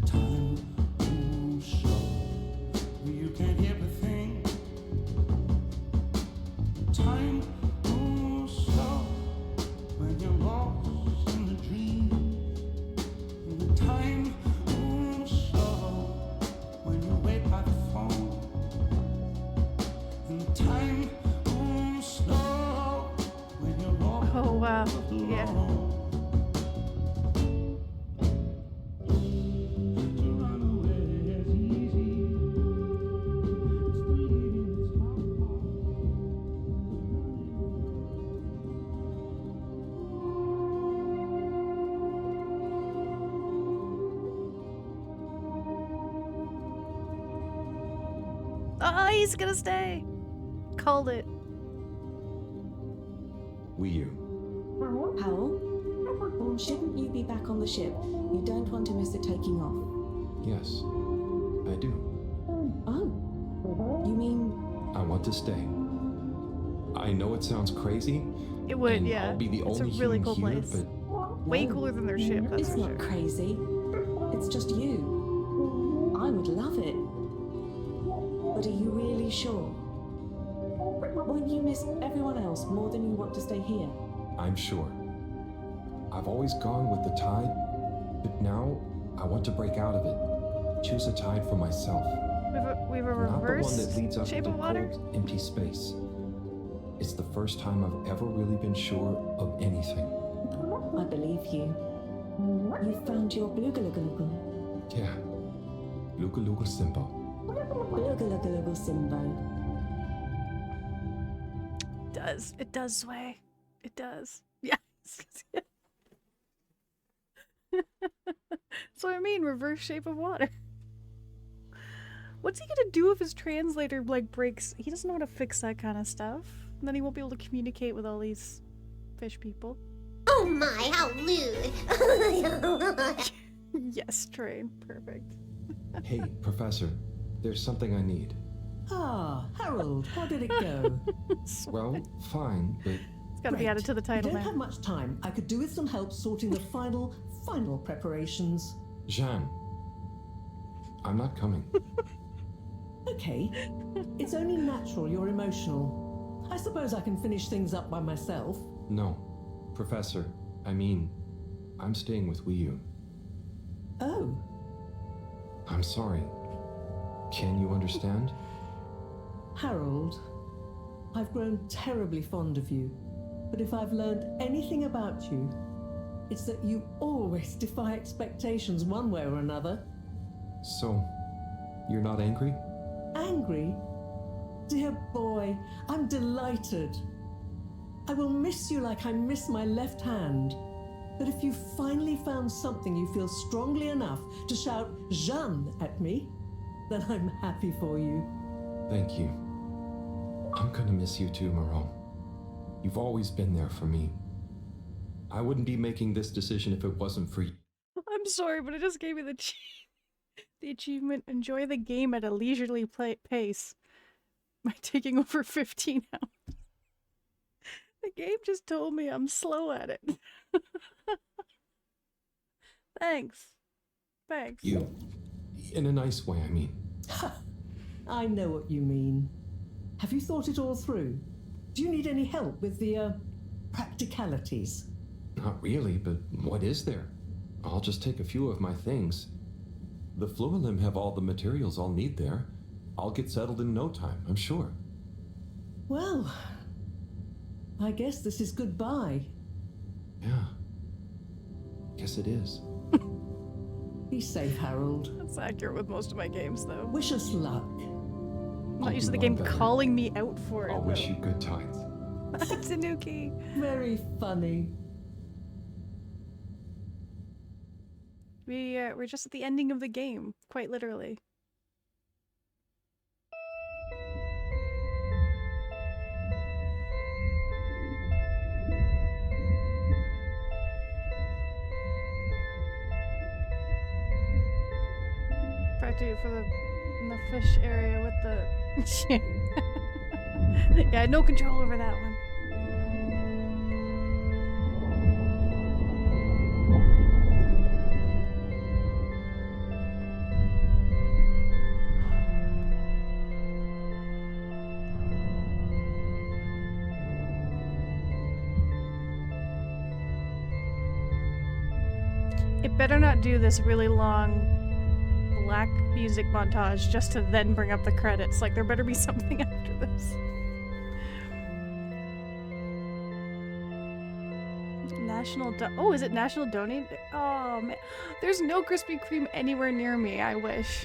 Time moves slow, you can't hear the thing. Time moves slow when you're lost in the dream. And the time moves slow when you wait by the phone. And the time moves slow when you're lost. Oh wow, yeah. Oh, he's gonna stay. Called it. Wii U. Powell? Shouldn't you be back on the ship? You don't want to miss it taking off. Yes, I do. Oh. You mean... I want to stay. I know it sounds crazy. It would, and yeah. I'll be the It's a only really human cool here, place. but Way cooler than their ship, that's It's for not sure. crazy. It's just you. I would love it. But are you really sure? Won't you miss everyone else more than you want to stay here? I'm sure. I've always gone with the tide, but now I want to break out of it. Choose a tide for myself. We have a Not the one reverse that leads up shape into of water? cold, empty space. It's the first time I've ever really been sure of anything. I believe you. You found your Blugalugalagal. Yeah. Luka Luka Simbo. Blugalugalagal Simbo. It does sway. It does. Yeah. So I mean, reverse shape of water. What's he gonna do if his translator like breaks? He doesn't know how to fix that kind of stuff. And then he won't be able to communicate with all these fish people. Oh my, how rude. Yes, train. Perfect. Hey, Professor, there's something I need. Ah, Harold, how did it go? Well, fine, but It's gotta be added to the title We don't now. have much time. I could do with some help sorting the final preparations. Jeanne, I'm not coming. Okay. It's only natural you're emotional. I suppose I can finish things up by myself. No, Professor, I mean, I'm staying with Wii U. Oh. I'm sorry. Can you understand? Harold, I've grown terribly fond of you. But if I've learned anything about you, it's that you always defy expectations one way or another. So, you're not angry? Angry? Dear boy, I'm delighted. I will miss you like I miss my left hand. But if you finally found something you feel strongly enough to shout Jeanne at me, then I'm happy for you. Thank you. I'm gonna miss you too, Moreau. You've always been there for me. I wouldn't be making this decision if it wasn't for you. I'm sorry, but it just gave me the achievement. Enjoy the game at a leisurely pace by taking over 15 hours. The game just told me I'm slow at it. Thanks. Thanks. You. In a nice way, I mean. I know what you mean. Have you thought it all through? Do you need any help with the, practicalities? Not really, but what is there? I'll just take a few of my things. The Fluilim have all the materials I'll need there. I'll get settled in no time, I'm sure. Well, I guess this is goodbye. Yeah. guess it is. Be safe, Harold. That's accurate with most of my games, though. Wish us luck. I'm not used to the game calling me out for it. I'll wish you good times. Tanuki. Very funny. We're just at the ending of the game, quite literally. Practically for in the fish area with the yeah, I had no control over that one. It better not do this really long black music montage just to then bring up the credits. Like, there better be something after this. Oh, is it National Donate? Oh, man. There's no Krispy Kreme anywhere near me. I wish.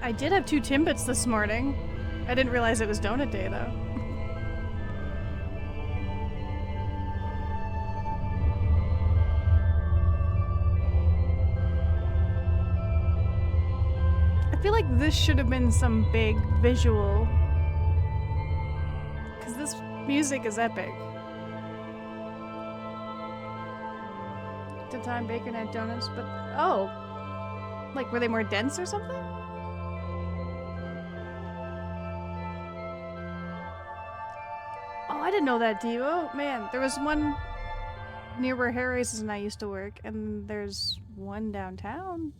I did have 2 Timbits this morning. I didn't realize it was donut day, though. I feel like this should have been some big visual. Because this music is epic. At the time, Bacon had donuts, but... Oh! Like, were they more dense or something? I didn't know that, Devo. Man, there was one near where Harry's and I used to work, and there's one downtown,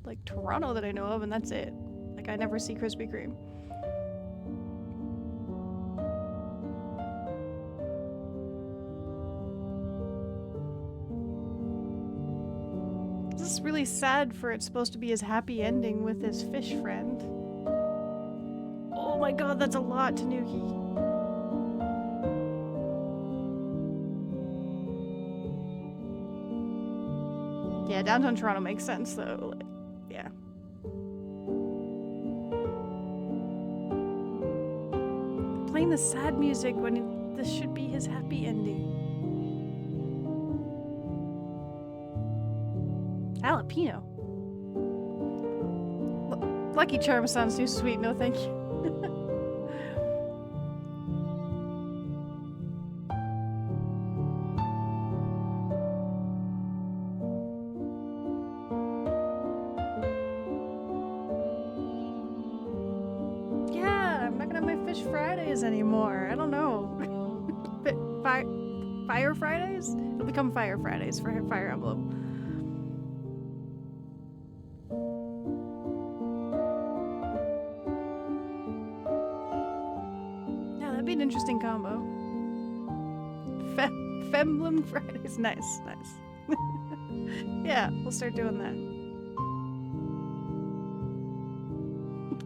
like Toronto, that I know of, and that's it. Like, I never see Krispy Kreme. This is really sad for it's supposed to be his happy ending with his fish friend. Oh my god, that's a lot, Tanuki. Yeah, downtown Toronto makes sense, though. Like, yeah. Playing the sad music when this should be his happy ending. Jalapeno. Lucky Charm sounds too sweet, no thank you. Anymore. I don't know. Fire Fridays? It'll become Fire Fridays for Fire Emblem. Yeah, that'd be an interesting combo. Femblem Fridays. Nice, nice. Yeah, we'll start doing that.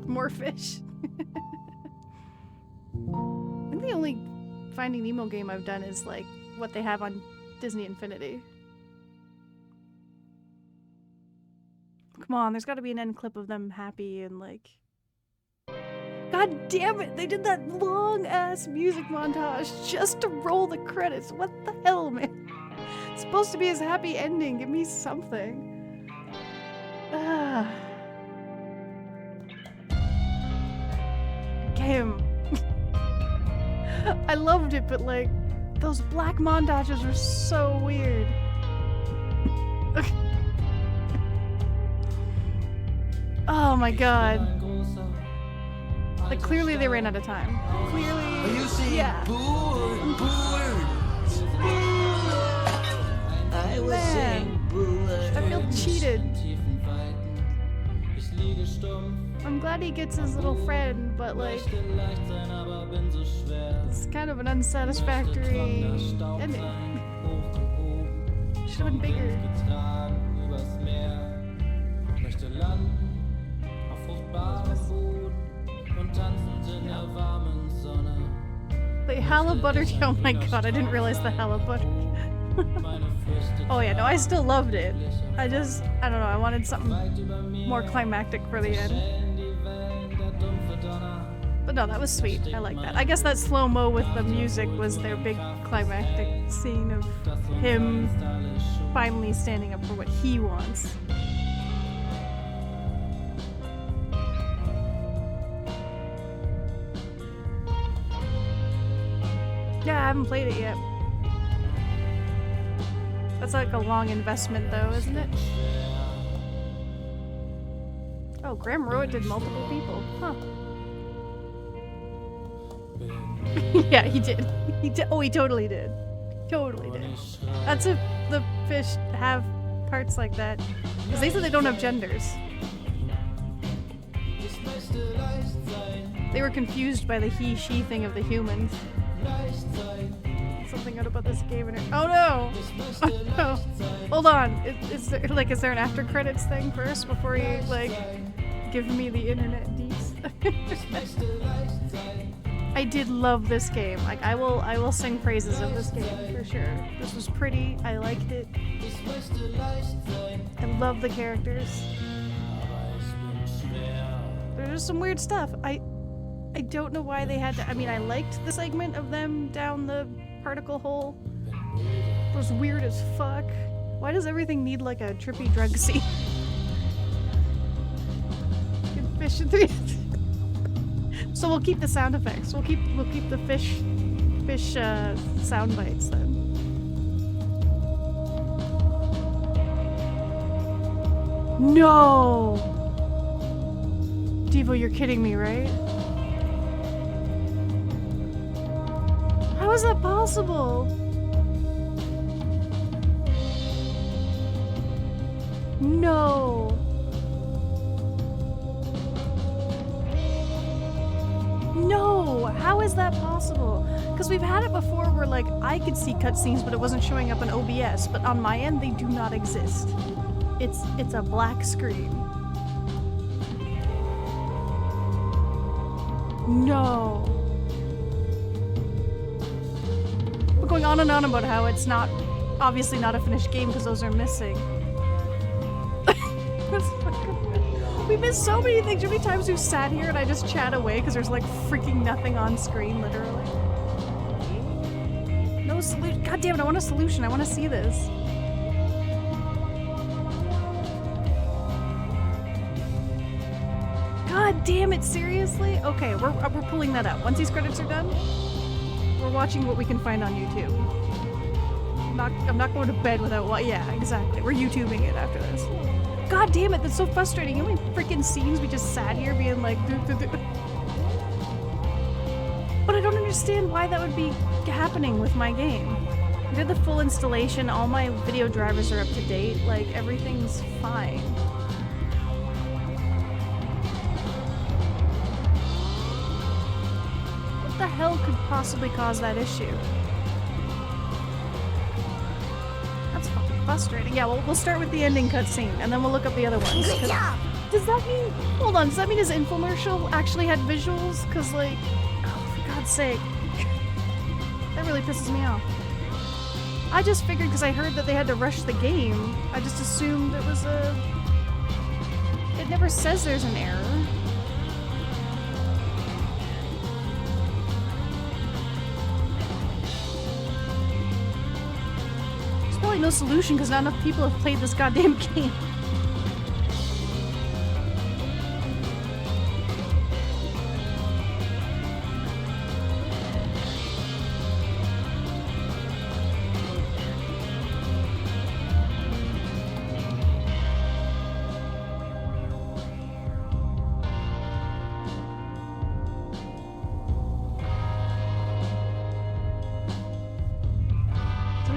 More fish. I think the only Finding Nemo game I've done is like what they have on Disney Infinity. Come on, there's got to be an end clip of them happy and like... God damn it! They did that long-ass music montage just to roll the credits. What the hell, man? It's supposed to be his happy ending. Give me something. Game. I loved it, but like, those black montages were so weird. Oh my god. Like, clearly they ran out of time. Clearly. Are you saying yeah. I was Man. saying board. I feel cheated. I'm glad he gets his little friend, but like, it's kind of an unsatisfactory ending. Should have been bigger. The halibut, oh my god, I didn't realize the halibut. Oh yeah, no, I still loved it. I don't know, I wanted something more climactic for the end. But no, that was sweet. I like that. I guess that slow-mo with the music was their big climactic scene of him finally standing up for what he wants. Yeah, I haven't played it yet. That's like a long investment though, isn't it? Oh, Graham Rowett did multiple people. Huh. Yeah, he did. He did. Oh, he totally did. Totally did. That's if the fish have parts like that. Because they said they don't have genders. They were confused by the he-she thing of the humans. Something out about this game and oh no! Oh no! Hold on. Is there an after credits thing first before you like give me the internet deets? I did love this game. Like I will sing praises of this game for sure. This was pretty. I liked it. I love the characters. There's just some weird stuff. I don't know why they had to. I mean, I liked the segment of them down the particle hole. It was weird as fuck. Why does everything need like a trippy drug scene? Fish in 3. So we'll keep the sound effects. We'll keep the fish sound bites then. No! Devo, you're kidding me, right? How is that possible? No. No, how is that possible? Because we've had it before where like I could see cutscenes but it wasn't showing up in OBS, but on my end they do not exist. It's a black screen. No. We're going on and on about how it's not, obviously not a finished game because those are missing. We missed so many things. How many times we've sat here and I just chat away because there's like freaking nothing on screen, literally. No solution. God damn it, I want a solution. I want to see this. God damn it, seriously? Okay, we're pulling that up. Once these credits are done, we're watching what we can find on YouTube. I'm not going to bed without yeah, exactly. We're YouTubing it after this. God damn it, that's so frustrating. You know how many freaking scenes we just sat here being like But I don't understand why that would be happening with my game. I did the full installation, all my video drivers are up to date, like everything's fine. What the hell could possibly cause that issue? That's fucking frustrating. Yeah, we'll start with the ending cutscene, and then we'll look up the other ones. Good job! Does that mean... Hold on, does that mean his infomercial actually had visuals? Because, like... Oh, for God's sake. That really pisses me off. I just figured, because I heard that they had to rush the game, I just assumed it was a... It never says there's an error. Probably no solution because not enough people have played this goddamn game.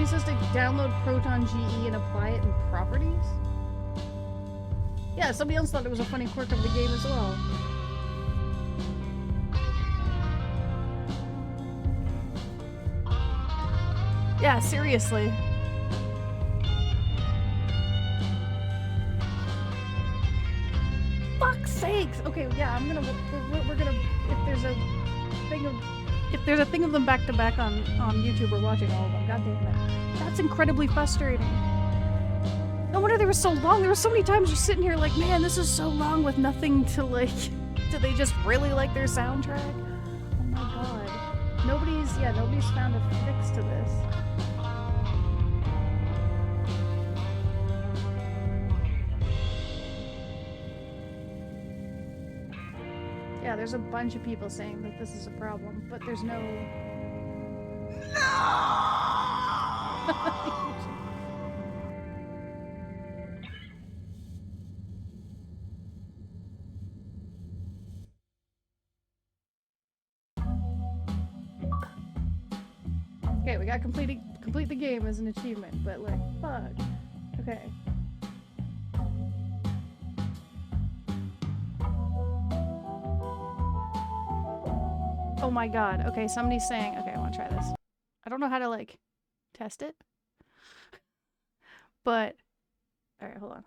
Somebody says to download Proton GE and apply it in properties? Yeah, somebody else thought it was a funny quirk of the game as well. Yeah, seriously. Fuck's sakes! Okay, yeah, we're gonna, if there's a thing of them back to back on YouTube, we're watching all of them. God damn it. That's incredibly frustrating. No wonder they were so long. There were so many times you're sitting here like, man, this is so long with nothing to like, do they just really like their soundtrack? Oh my god. Nobody's found a fix to this. Yeah, there's a bunch of people saying that this is a problem, but there's no... Okay, we got complete the game as an achievement, but like, fuck. Okay. Oh my god. Okay, somebody's saying, okay, I want to try this. I don't know how to like test it. But all right, hold on.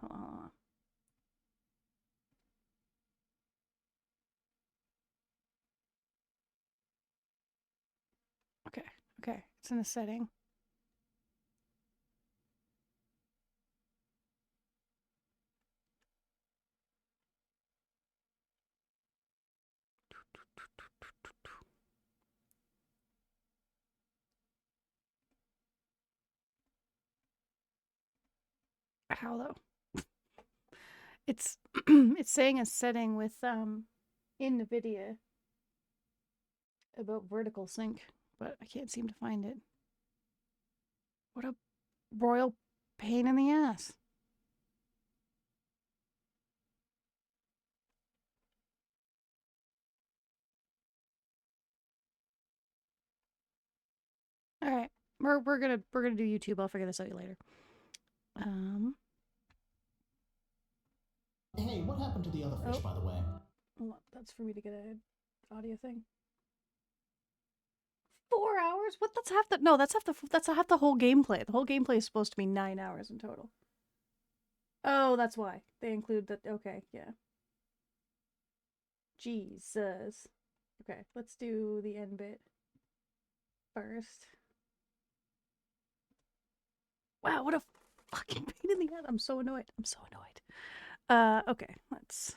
Okay, it's in the setting. How though? It's it's saying a setting with in NVIDIA about vertical sync, but I can't seem to find it. What a royal pain in the ass. All right, we're gonna do YouTube. I'll figure this out later. Hey, what happened to the other fish, by the way? Well, that's for me to get an audio thing. 4 hours? What? That's half the. No, that's half the whole gameplay. The whole gameplay is supposed to be 9 hours in total. Oh, that's why they include that. Okay, yeah. Jesus. Okay, let's do the end bit first. Wow, what a fucking pain in the ass. I'm so annoyed. Okay, let's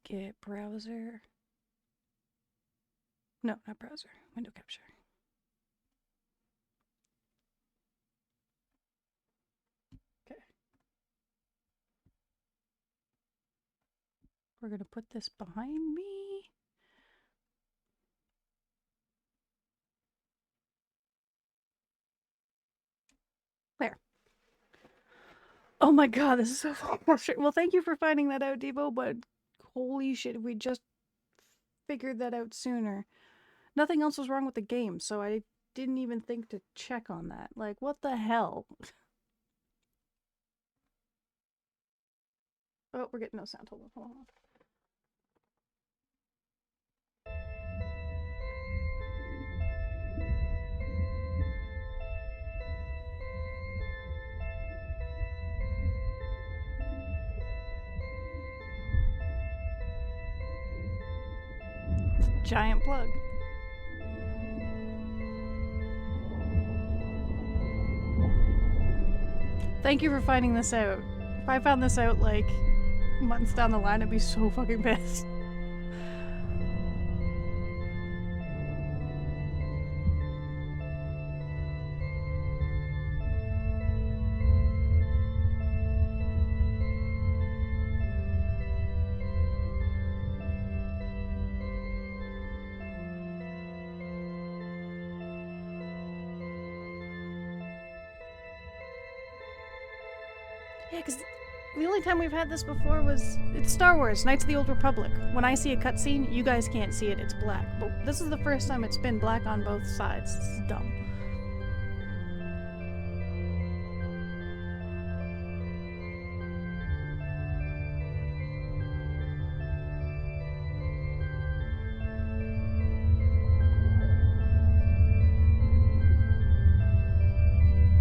get browser. No, not browser. Window capture. Okay. We're gonna put this behind me. There. Oh my god, this is so frustrating. Well, thank you for finding that out, Debo, but holy shit, if we just figured that out sooner. Nothing else was wrong with the game, so I didn't even think to check on that. Like, what the hell? Oh, we're getting no sound. Hold on. Giant plug. Thank you for finding this out. If I found this out, like, months down the line, I'd be so fucking pissed. Yeah, because The only time we've had this before was... It's Star Wars, Knights of the Old Republic. When I see a cutscene, you guys can't see it, it's black. But this is the first time it's been black on both sides. This is dumb.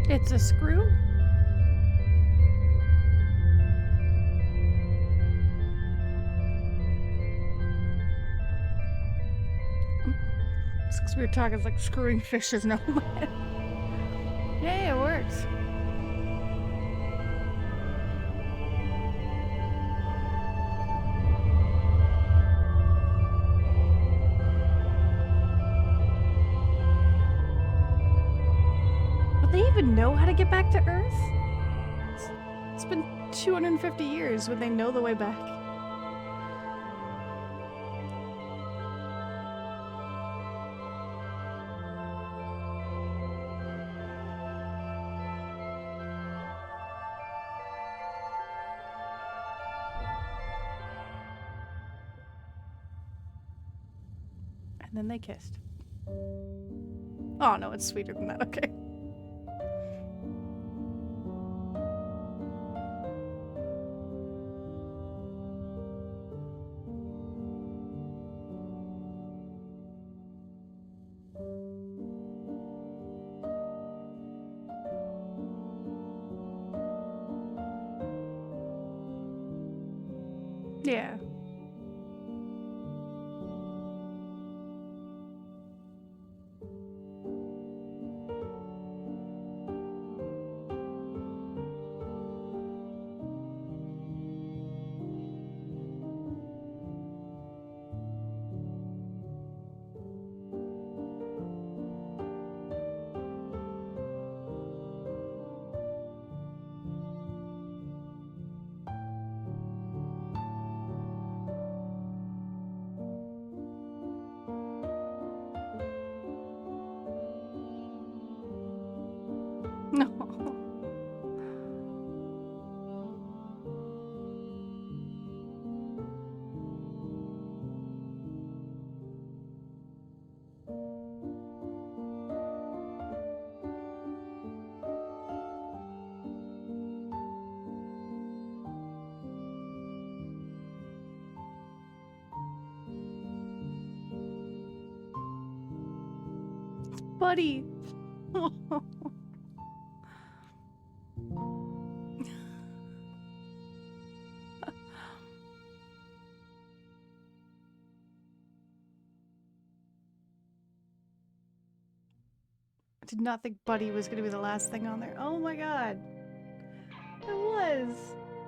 It's a screw? Because we were talking like screwing fishes, no way. Hey, it works. Would they even know how to get back to Earth? It's been 250 years. Would they know the way back? And then they kissed. Oh no, it's sweeter than that, okay. Yeah. No. Buddy. I did not think Buddy was going to be the last thing on there. Oh my god. It was.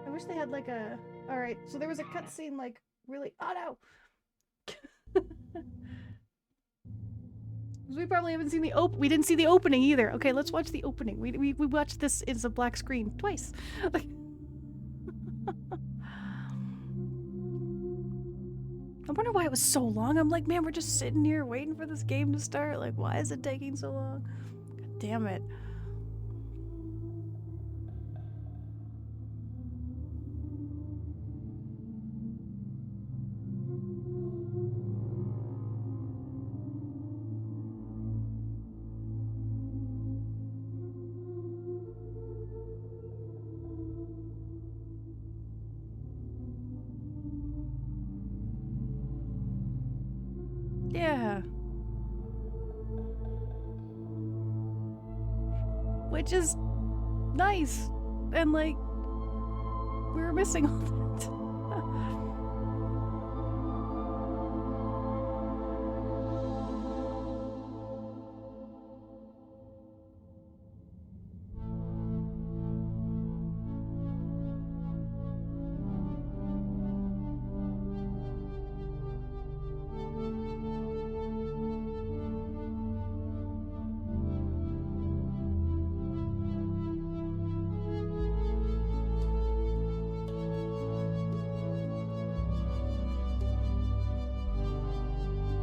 I wish they had like a... Alright, so there was a cutscene like really... Oh no! We probably haven't seen the we didn't see the opening either. Okay, let's watch the opening. We watched this in a black screen twice. I wonder why it was so long. I'm like, man, we're just sitting here waiting for this game to start. Like, why is it taking so long? God damn it. Yeah. Which is nice. And like, we were missing all that.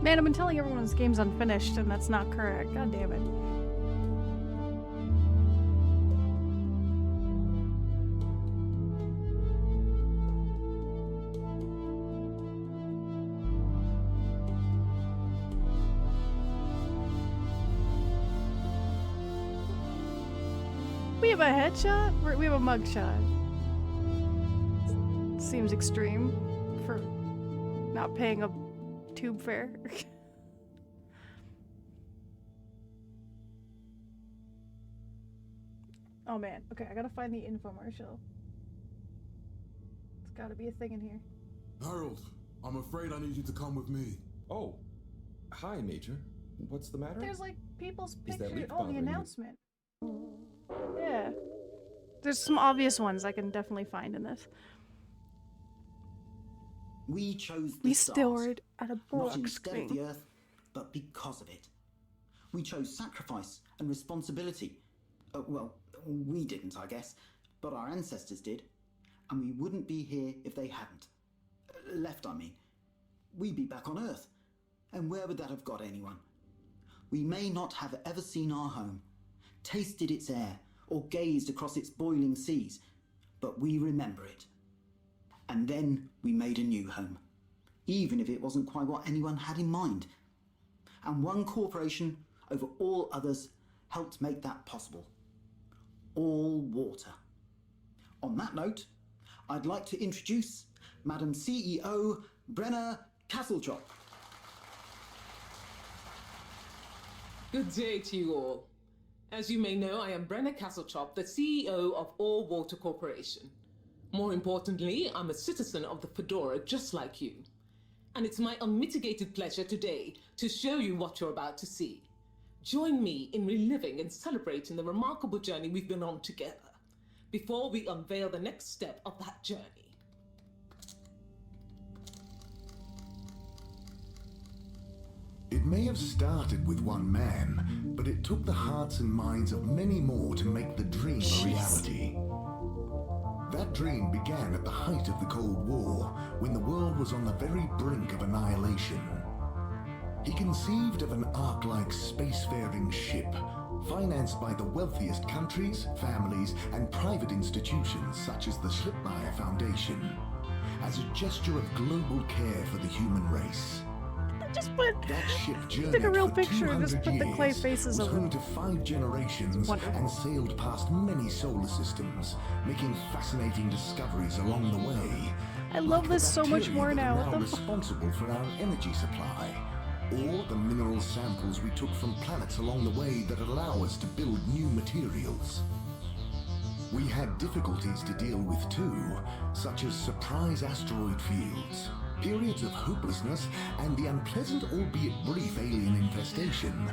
Man, I've been telling everyone this game's unfinished, and that's not correct. God damn it. we have a headshot? We have a mugshot. Seems extreme for not paying a tube fare. Oh man, okay, I gotta find the infomercial. It's gotta be a thing in here. Harold, I'm afraid I need you to come with me. Oh, hi, Major. What's the matter? There's like people's Is that pictures. leak Oh, the bothering you? announcement. Yeah. There's some obvious ones I can definitely find in this. We chose the We stars, stored at a not box instead of screen. the Earth, but because of it. We chose sacrifice and responsibility. Well, we didn't, I guess, but our ancestors did, and we wouldn't be here if they hadn't. Left, I mean. We'd be back on Earth, and where would that have got anyone? We may not have ever seen our home, tasted its air, or gazed across its boiling seas, but we remember it. And then we made a new home, even if it wasn't quite what anyone had in mind. And one corporation over all others helped make that possible. All water. On that note, I'd like to introduce Madam CEO Brenna Castletop. Good day to you all. As you may know, I am Brenna Castletop, the CEO of All Water Corporation. More importantly, I'm a citizen of the Fedora just like you. And it's my unmitigated pleasure today to show you what you're about to see. Join me in reliving and celebrating the remarkable journey we've been on together before we unveil the next step of that journey. It may have started with one man, but it took the hearts and minds of many more to make the dream a reality. That dream began at the height of the Cold War, when the world was on the very brink of annihilation. He conceived of an Ark-like spacefaring ship, financed by the wealthiest countries, families, and private institutions such as the Schlipmeyer Foundation, as a gesture of global care for the human race. Just put that ship journeyed took a real for picture and just 200 put the clay years, faces was over home to 5 generations and sailed past many solar systems, making fascinating discoveries along the way. I love this so much more now. What the responsible for our energy supply, or the mineral samples we took from planets along the way that allow us to build new materials. We had difficulties to deal with too, such as surprise asteroid fields, periods of hopelessness, and the unpleasant albeit brief alien infestation.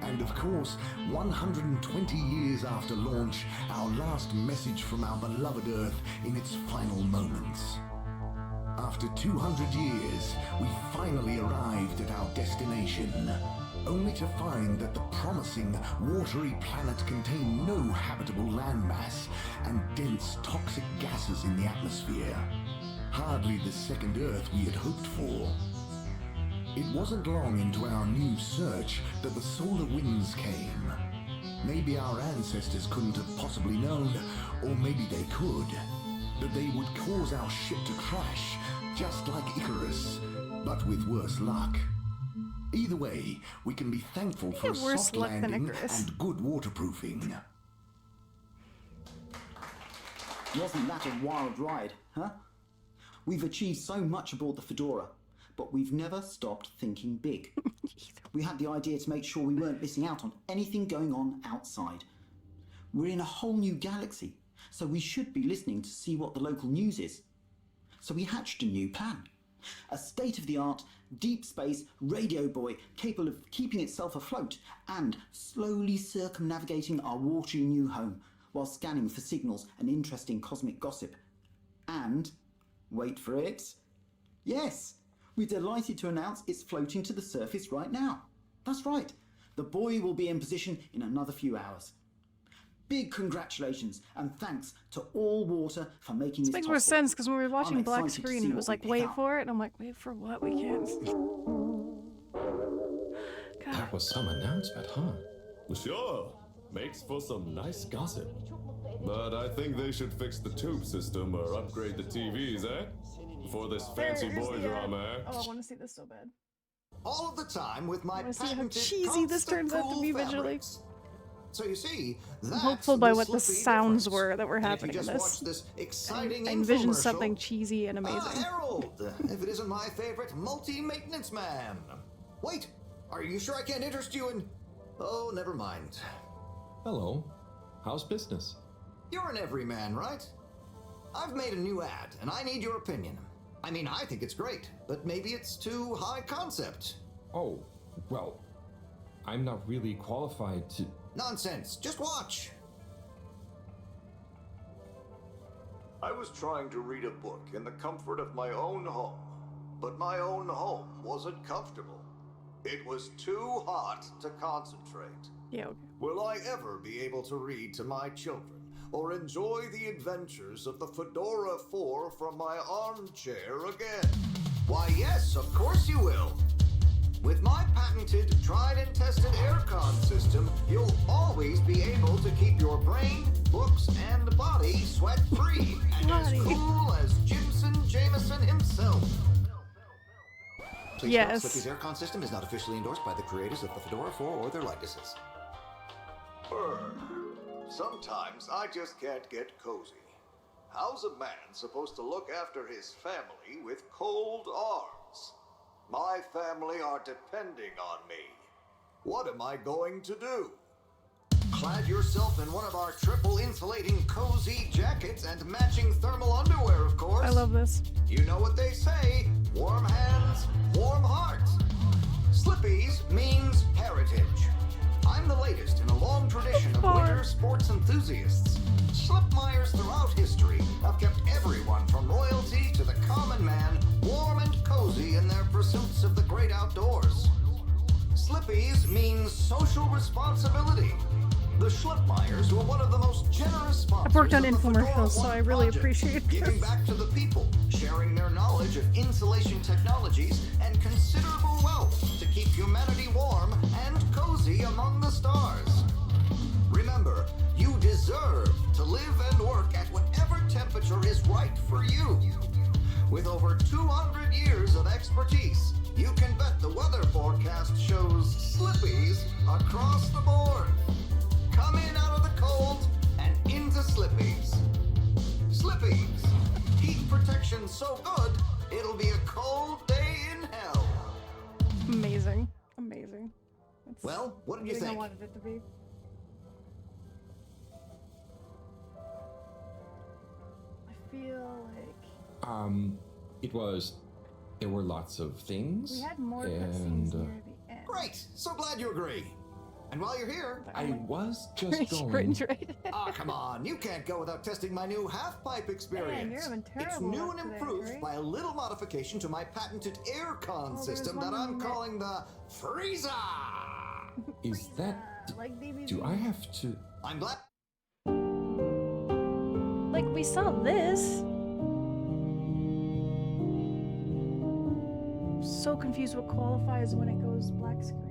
And of course, 120 years after launch, our last message from our beloved Earth in its final moments. After 200 years, we finally arrived at our destination, only to find that the promising, watery planet contained no habitable landmass and dense, toxic gases in the atmosphere. Hardly the second Earth we had hoped for. It wasn't long into our new search that the solar winds came. Maybe our ancestors couldn't have possibly known, or maybe they could, that they would cause our ship to crash, just like Icarus, but with worse luck. Either way, we can be thankful for a soft landing and good waterproofing. Wasn't that a wild ride, huh? We've achieved so much aboard the Fedora, but we've never stopped thinking big. We had the idea to make sure we weren't missing out on anything going on outside. We're in a whole new galaxy, so we should be listening to see what the local news is. So we hatched a new plan. A state-of-the-art, deep space radio buoy capable of keeping itself afloat and slowly circumnavigating our watery new home while scanning for signals and interesting cosmic gossip. And, wait for it, yes, we're delighted to announce it's floating to the surface right now. That's right, the buoy will be in position in another few hours. Big congratulations and thanks to All Water for making this makes possible. more sense because when we were watching I'm Black excited to Screen, see it what was we like, pick wait up. for it, and I'm like, wait for what? We can't. That was some announcement, huh? Sure, makes for some nice gossip. But I think they should fix the tube system or upgrade the TVs, eh? For this fancy There's boy the, drama, eh? Oh, I want to see this so bad. All of the time with my I want to see how patented cheesy this constant turns out to cool be visually. fabrics. So you see, I'm that's hopeful by what the Slippy sounds difference. were that were And if you happening in just watch this. this exciting I envisioned infomercial- something cheesy and amazing. Harold, if it isn't my favorite multi-maintenance man. Wait, are you sure I can't interest you in... Oh, never mind. Hello. How's business? You're an everyman, right? I've made a new ad, and I need your opinion. I mean, I think it's great, but maybe it's too high concept. Oh, well, I'm not really qualified to... Nonsense, just watch. I was trying to read a book in the comfort of my own home, but my own home wasn't comfortable. It was too hot to concentrate. Yeah, okay. Will I ever be able to read to my children or enjoy the adventures of the Fedora 4 from my armchair again? Why, yes, of course you will. With my patented, tried and tested aircon system, you'll always be able to keep your brain, books, and body sweat-free and as cool as Jimson Jameson himself. Please Yes. note, Slippy's aircon system is not officially endorsed by the creators of the Fedora 4 or their likenesses. Sometimes I just can't get cozy. How's a man supposed to look after his family with cold arms? My family are depending on me. What am I going to do? Clad yourself in one of our triple insulating cozy jackets and matching thermal underwear, of course. I love this. You know what they say, warm hands, warm heart. Slippies means heritage. I'm the latest in a long tradition of winter sports enthusiasts. Slipmeyers throughout history have kept everyone from royalty to the common man warm and cozy in their pursuits of the great outdoors. Slippies means social responsibility. The Schlipmeyers were one of the most generous sponsors. I've worked on of the Fedora infomercials, so 1 I really project, appreciate this. giving back to the people, sharing their knowledge of insulation technologies and considerable wealth to keep humanity warm and cozy among the stars. Remember, you deserve to live and work at whatever temperature is right for you. With over 200 years of expertise, you can bet the weather forecast shows Slippies across the board. Come in out of the cold and into Slippies. Slippies. Heat protection so good, it'll be a cold day in hell. Amazing. Amazing. That's Well, what did you everything think? I wanted it to be. I feel like There were lots of things. we had more and cutscenes near the end. Great. So glad you agree. And while you're here, I was just going. Cringe, right? Ah, come on. You can't go without testing my new half-pipe experience. Man, you're having It's terrible new luck and today, improved Trey. by a little modification to my patented aircon there's system one that I'm that- calling the Freezer. Is that? Like DBZ. Do I have to? I'm glad. Like, we saw this. So confused what qualifies when it goes black screen.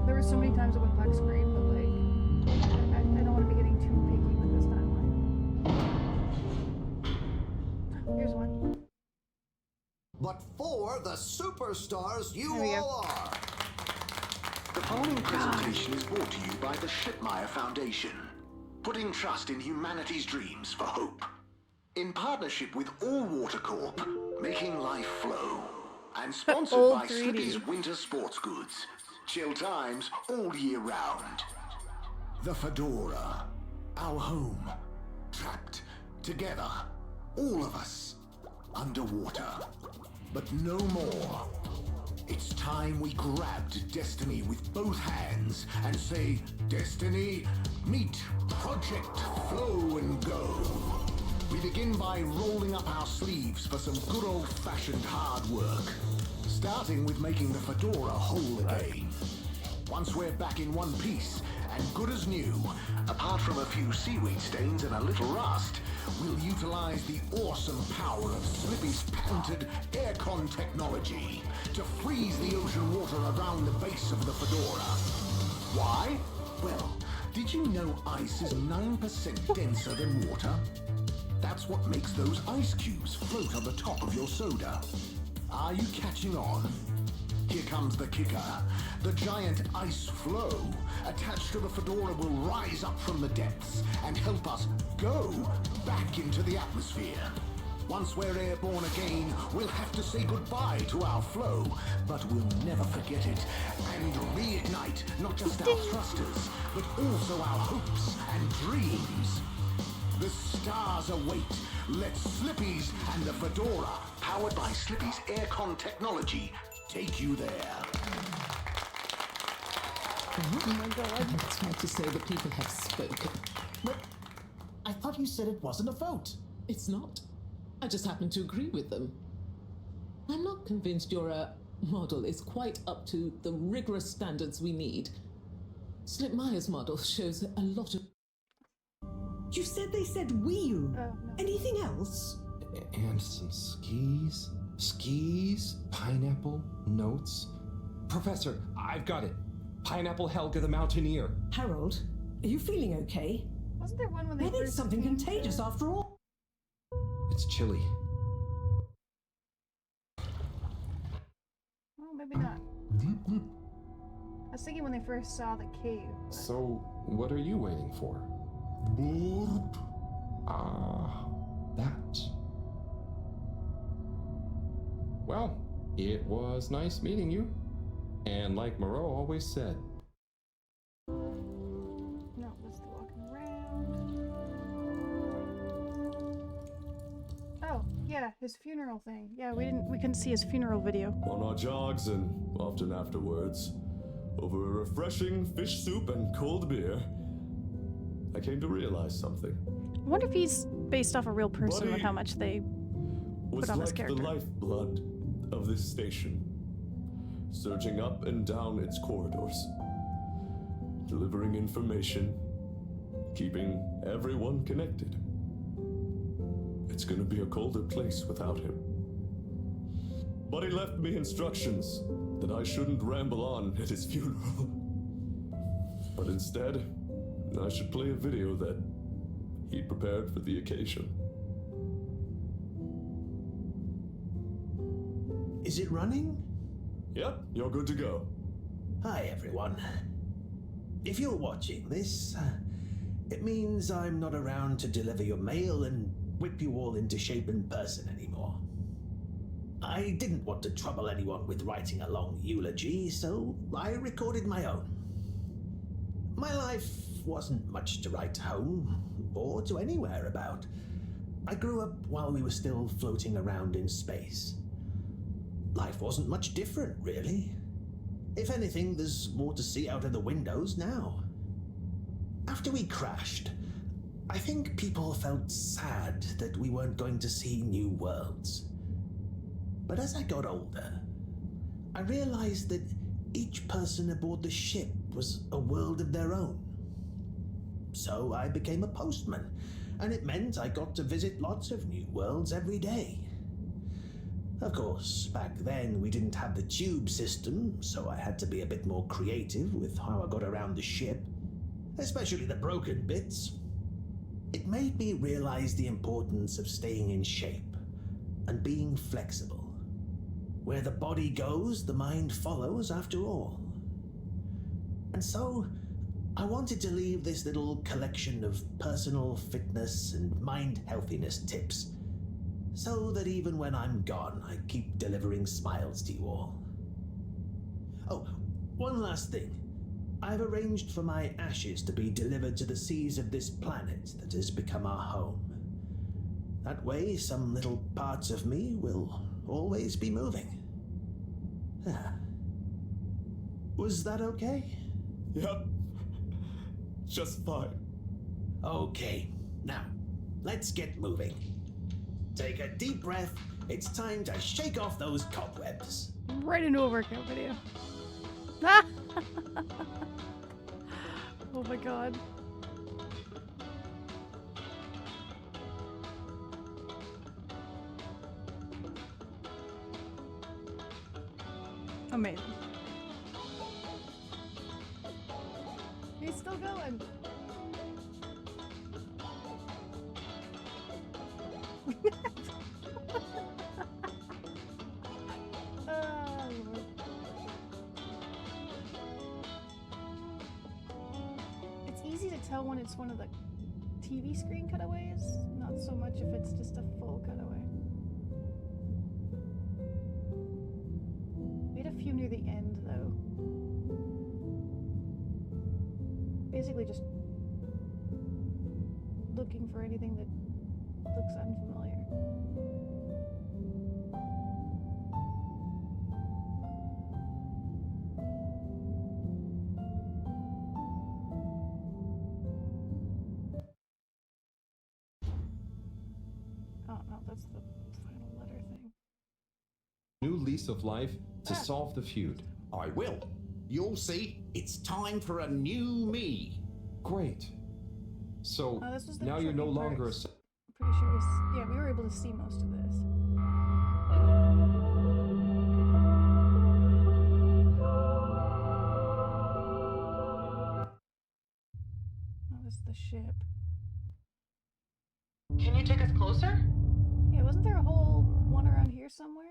There were so many times it went black screen, but like, I don't want to be getting too picky with this timeline. Here's one. But for the superstars you There we go. all are. The following presentation is brought to you by the Schlipmeyer Foundation, putting trust in humanity's dreams for hope. In partnership with All Water Corp, making life flow. And sponsored Old by 3D. Slippy's Winter Sports Goods. Chill times all year round. The Fedora, our home. Trapped together, all of us, underwater. But no more. It's time we grabbed destiny with both hands and say, Destiny, meet Project Flow and Go. We begin by rolling up our sleeves for some good old-fashioned hard work. Starting with making the Fedora whole again. Once we're back in one piece and good as new, apart from a few seaweed stains and a little rust, we'll utilize the awesome power of Slippy's patented aircon aircon technology to freeze the ocean water around the base of the Fedora. Why? Well, did you know ice is 9% denser than water? That's what makes those ice cubes float on the top of your soda. Are you catching on? Here comes the kicker. The giant ice floe attached to the Fedora will rise up from the depths and help us go back into the atmosphere. Once we're airborne again, we'll have to say goodbye to our flow, but we'll never forget it and reignite not just our thrusters, but also our hopes and dreams. The stars await. Let Slippy's and the Fedora, powered by Slippy's aircon technology, take you there. Oh my God. It's hard to say that people have spoken. But I thought you said it wasn't a vote. It's not. I just happen to agree with them. I'm not convinced your model is quite up to the rigorous standards we need. Slip Meyer's model shows a lot of... You said they said wheel. Oh, no. Anything else? And some skis. Skis, pineapple, notes. Professor, I've got it. Pineapple Helga the Mountaineer. Harold, are you feeling okay? Wasn't there one when they Maybe it's first something came contagious there? after all. It's chilly. Oh, maybe not. I was thinking when they first saw the cave. But... So, what are you waiting for? Ah, that. Well, it was nice meeting you. And like Moreau always said. No, let's do walking around. Oh, yeah, his funeral thing. Yeah, we couldn't see his funeral video. On our jogs and often afterwards, over a refreshing fish soup and cold beer, I came to realize something. I wonder if he's based off a real person with how much they Was put on like this character. the lifeblood of this station, surging up and down its corridors, delivering information, keeping everyone connected. It's gonna be a colder place without him. But he left me instructions that I shouldn't ramble on at his funeral. But instead, I should play a video that he prepared for the occasion. Is it running? Yep, you're good to go. Hi, everyone. If you're watching this, it means I'm not around to deliver your mail and whip you all into shape in person anymore. I didn't want to trouble anyone with writing a long eulogy, so I recorded my own. My life wasn't much to write home or to anywhere about. I grew up while we were still floating around in space. Life wasn't much different, really. If anything, there's more to see out of the windows now. After we crashed, I think people felt sad that we weren't going to see new worlds. But as I got older, I realized that each person aboard the ship was a world of their own. So I became a postman, and it meant I got to visit lots of new worlds every day. Of course, back then we didn't have the tube system, so I had to be a bit more creative with how I got around the ship, especially the broken bits. It made me realize the importance of staying in shape and being flexible. Where the body goes, the mind follows after all. And so, I wanted to leave this little collection of personal fitness and mind healthiness tips, so that even when I'm gone, I keep delivering smiles to you all. Oh, one last thing. I've arranged for my ashes to be delivered to the seas of this planet that has become our home. That way, some little parts of me will always be moving. Was that okay? Yep. Just fine. Okay, now, let's get moving. Take a deep breath. It's time to shake off those cobwebs. Right into a workout video. Ah! Oh my god. Amazing. He's still going. Oh, Lord. It's easy to tell when it's one of the TV screen cutaways, not so much if it's just a full cutaway. We had a few near the end, though. Basically just looking for anything that looks unfamiliar. Oh, no, that's the final letter thing. New lease of life to solve the feud. I will. You'll see. It's time for a new me. Great. So Oh, this was the now you're no tricky longer a. parts. Pretty sure yeah, we were able to see most of this. Oh, this is the ship. Can you take us closer? Yeah, wasn't there a whole one around here somewhere?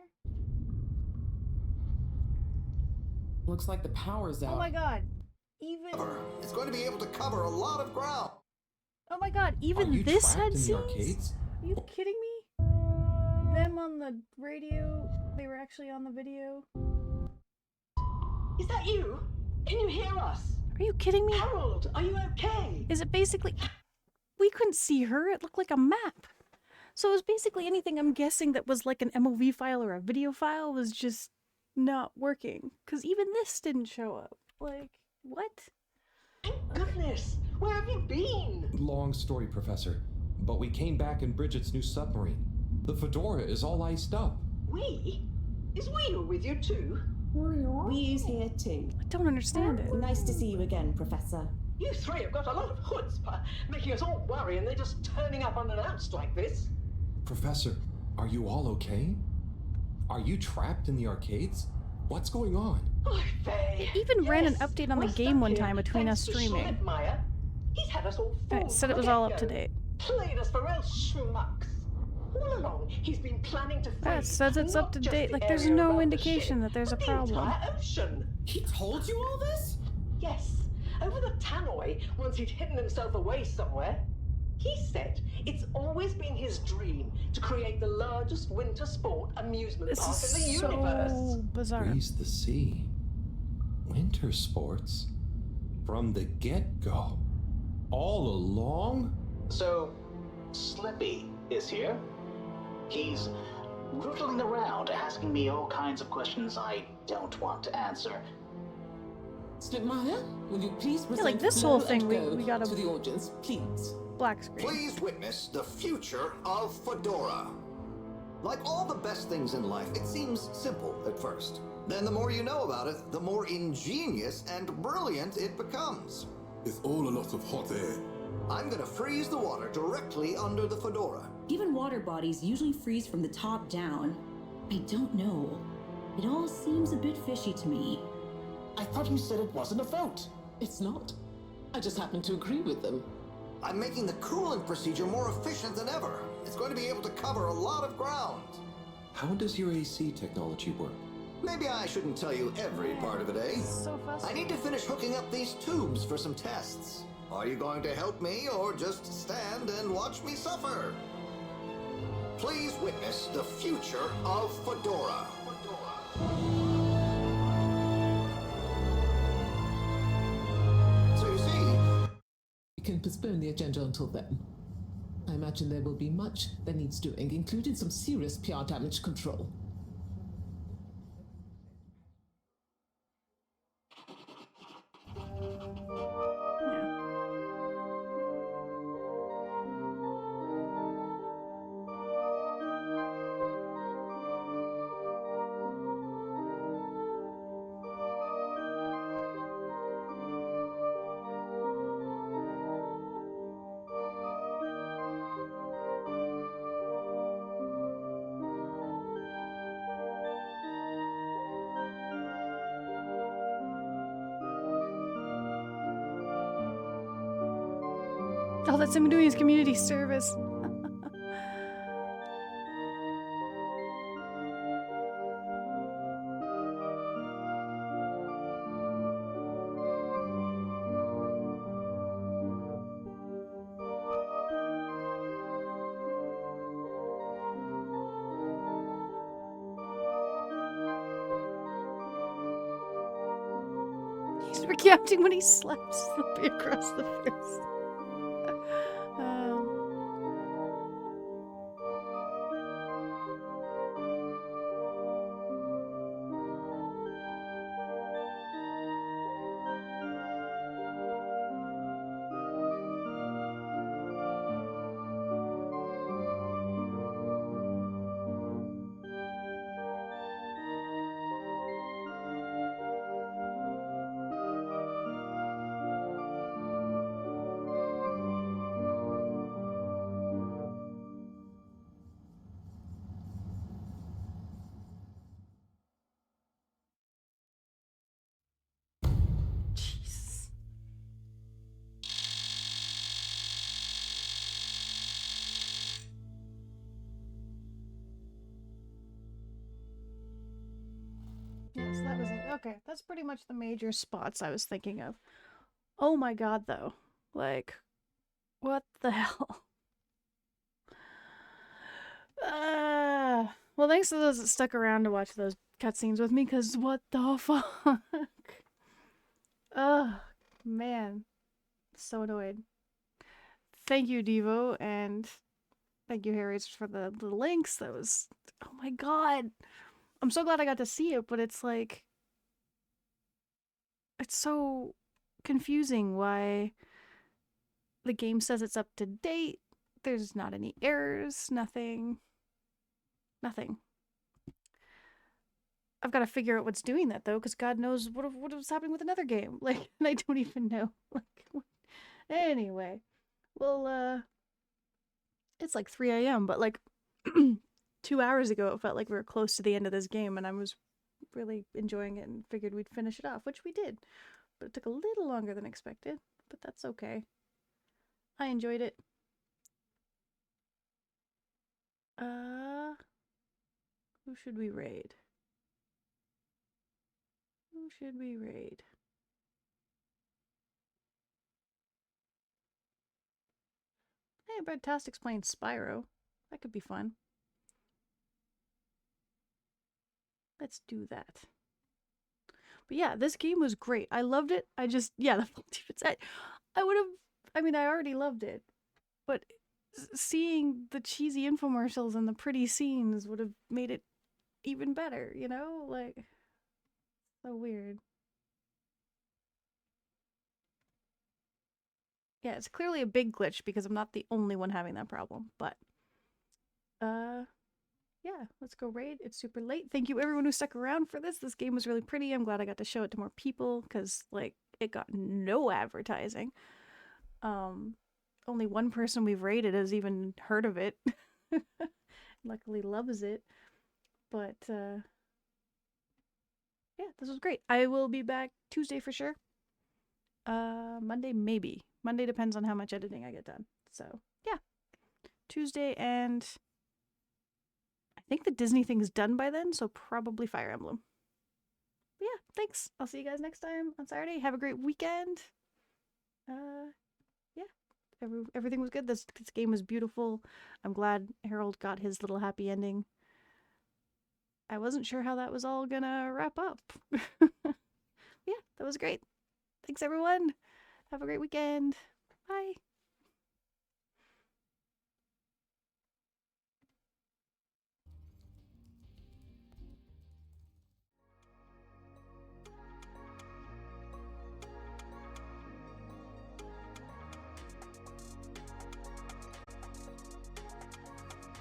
Looks like the power's out. Oh my god. Even It's going to be able to cover a lot of ground. Oh my god, even this had scenes? Are you kidding me? Them on the radio, they were actually on the video. Is that you? Can you hear us? Are you kidding me? Harold, are you okay? Is it basically... We couldn't see her, it looked like a map. So it was basically anything I'm guessing that was like an MOV file or a video file was just not working. Because even this didn't show up. Like, what? Goodness, where have you been? Long story, Professor. But we came back in Bridget's new submarine. The Fedora is all iced up. We? Is Wheel with you too? Wee's here too. I don't understand it. Nice to see you again, Professor. You three have got a lot of chutzpah, making us all worry and they're just turning up unannounced like this. Professor, are you all okay? Are you trapped in the arcades? What's going on? They even ran an update on the game one time between us streaming. He's had us all And it said it was all up to date. Played us for real schmucks. All along, he's been planning to Yeah, it says it's up to date. Like, there's no indication that there's a problem. Ocean. He told you all this? Yes, over the tannoy, once he'd hidden himself away somewhere. He said it's always been his dream to create the largest winter sport amusement park in the universe. Bizarre. Freeze the sea. Winter sports? From the get-go? All along? So, Slippy is here. He's rootling around asking me all kinds of questions I don't want to answer. Slipmeyer, will you please present like this Blow whole thing and we Go gotta- to the audience, please. Black screen. Please witness the future of Fedora. Like all the best things in life, it seems simple at first. Then the more you know about it, the more ingenious and brilliant it becomes. It's all a lot of hot air. I'm gonna freeze the water directly under the Fedora. Given water bodies usually freeze from the top down, I don't know. It all seems a bit fishy to me. I thought you said it wasn't a vote. It's not. I just happen to agree with them. I'm making the cooling procedure more efficient than ever. It's going to be able to cover a lot of ground. How does your AC technology work? Maybe I shouldn't tell you every part of it, eh? So I need to finish hooking up these tubes for some tests. Are you going to help me or just stand and watch me suffer? Please witness the future of Fedora. So you see, We can postpone the agenda until then. I imagine there will be much that needs doing, including some serious PR damage control. Oh, that's him doing his community service. He's recounting when he slaps Slippy across the face. Yes, that was it. Okay, that's pretty much the major spots I was thinking of. Oh my god, though. Like, what the hell? Well, thanks to those that stuck around to watch those cutscenes with me, because what the fuck? Ugh, man. So annoyed. Thank you, Devo, and thank you, Harry, for the links. That was... Oh my god. I'm so glad I got to see it, but it's like... It's so confusing why the game says it's up to date. There's not any errors, nothing. Nothing. I've got to figure out what's doing that, though, because God knows what was happening with another game. Like, and I don't even know. Like, anyway. Well, it's like 3 a.m., but like 2 hours ago, it felt like we were close to the end of this game, and I was really enjoying it and figured we'd finish it off, which we did. But it took a little longer than expected, but that's okay. I enjoyed it. Who should we raid? Who should we raid? Hey, Breadtastic's playing Spyro. That could be fun. Let's do that. But yeah, this game was great. I loved it. I just, yeah, the multi-defense. I would have, I mean, I already loved it. But seeing the cheesy infomercials and the pretty scenes would have made it even better, you know? Like, so weird. Yeah, it's clearly a big glitch because I'm not the only one having that problem, but yeah, let's go raid. It's super late. Thank you everyone who stuck around for this. This game was really pretty. I'm glad I got to show it to more people because like it got no advertising. Only one person we've raided has even heard of it. Luckily loves it. But yeah, this was great. I will be back Tuesday for sure. Monday maybe. Monday depends on how much editing I get done. So yeah, Tuesday, and I think the Disney thing's done by then, so probably Fire Emblem. But yeah, thanks. I'll see you guys next time on Saturday. Have a great weekend. Yeah, everything was good. This game was beautiful. I'm glad Harold got his little happy ending. I wasn't sure how that was all gonna wrap up. Yeah, that was great. Thanks everyone. Have a great weekend. Bye.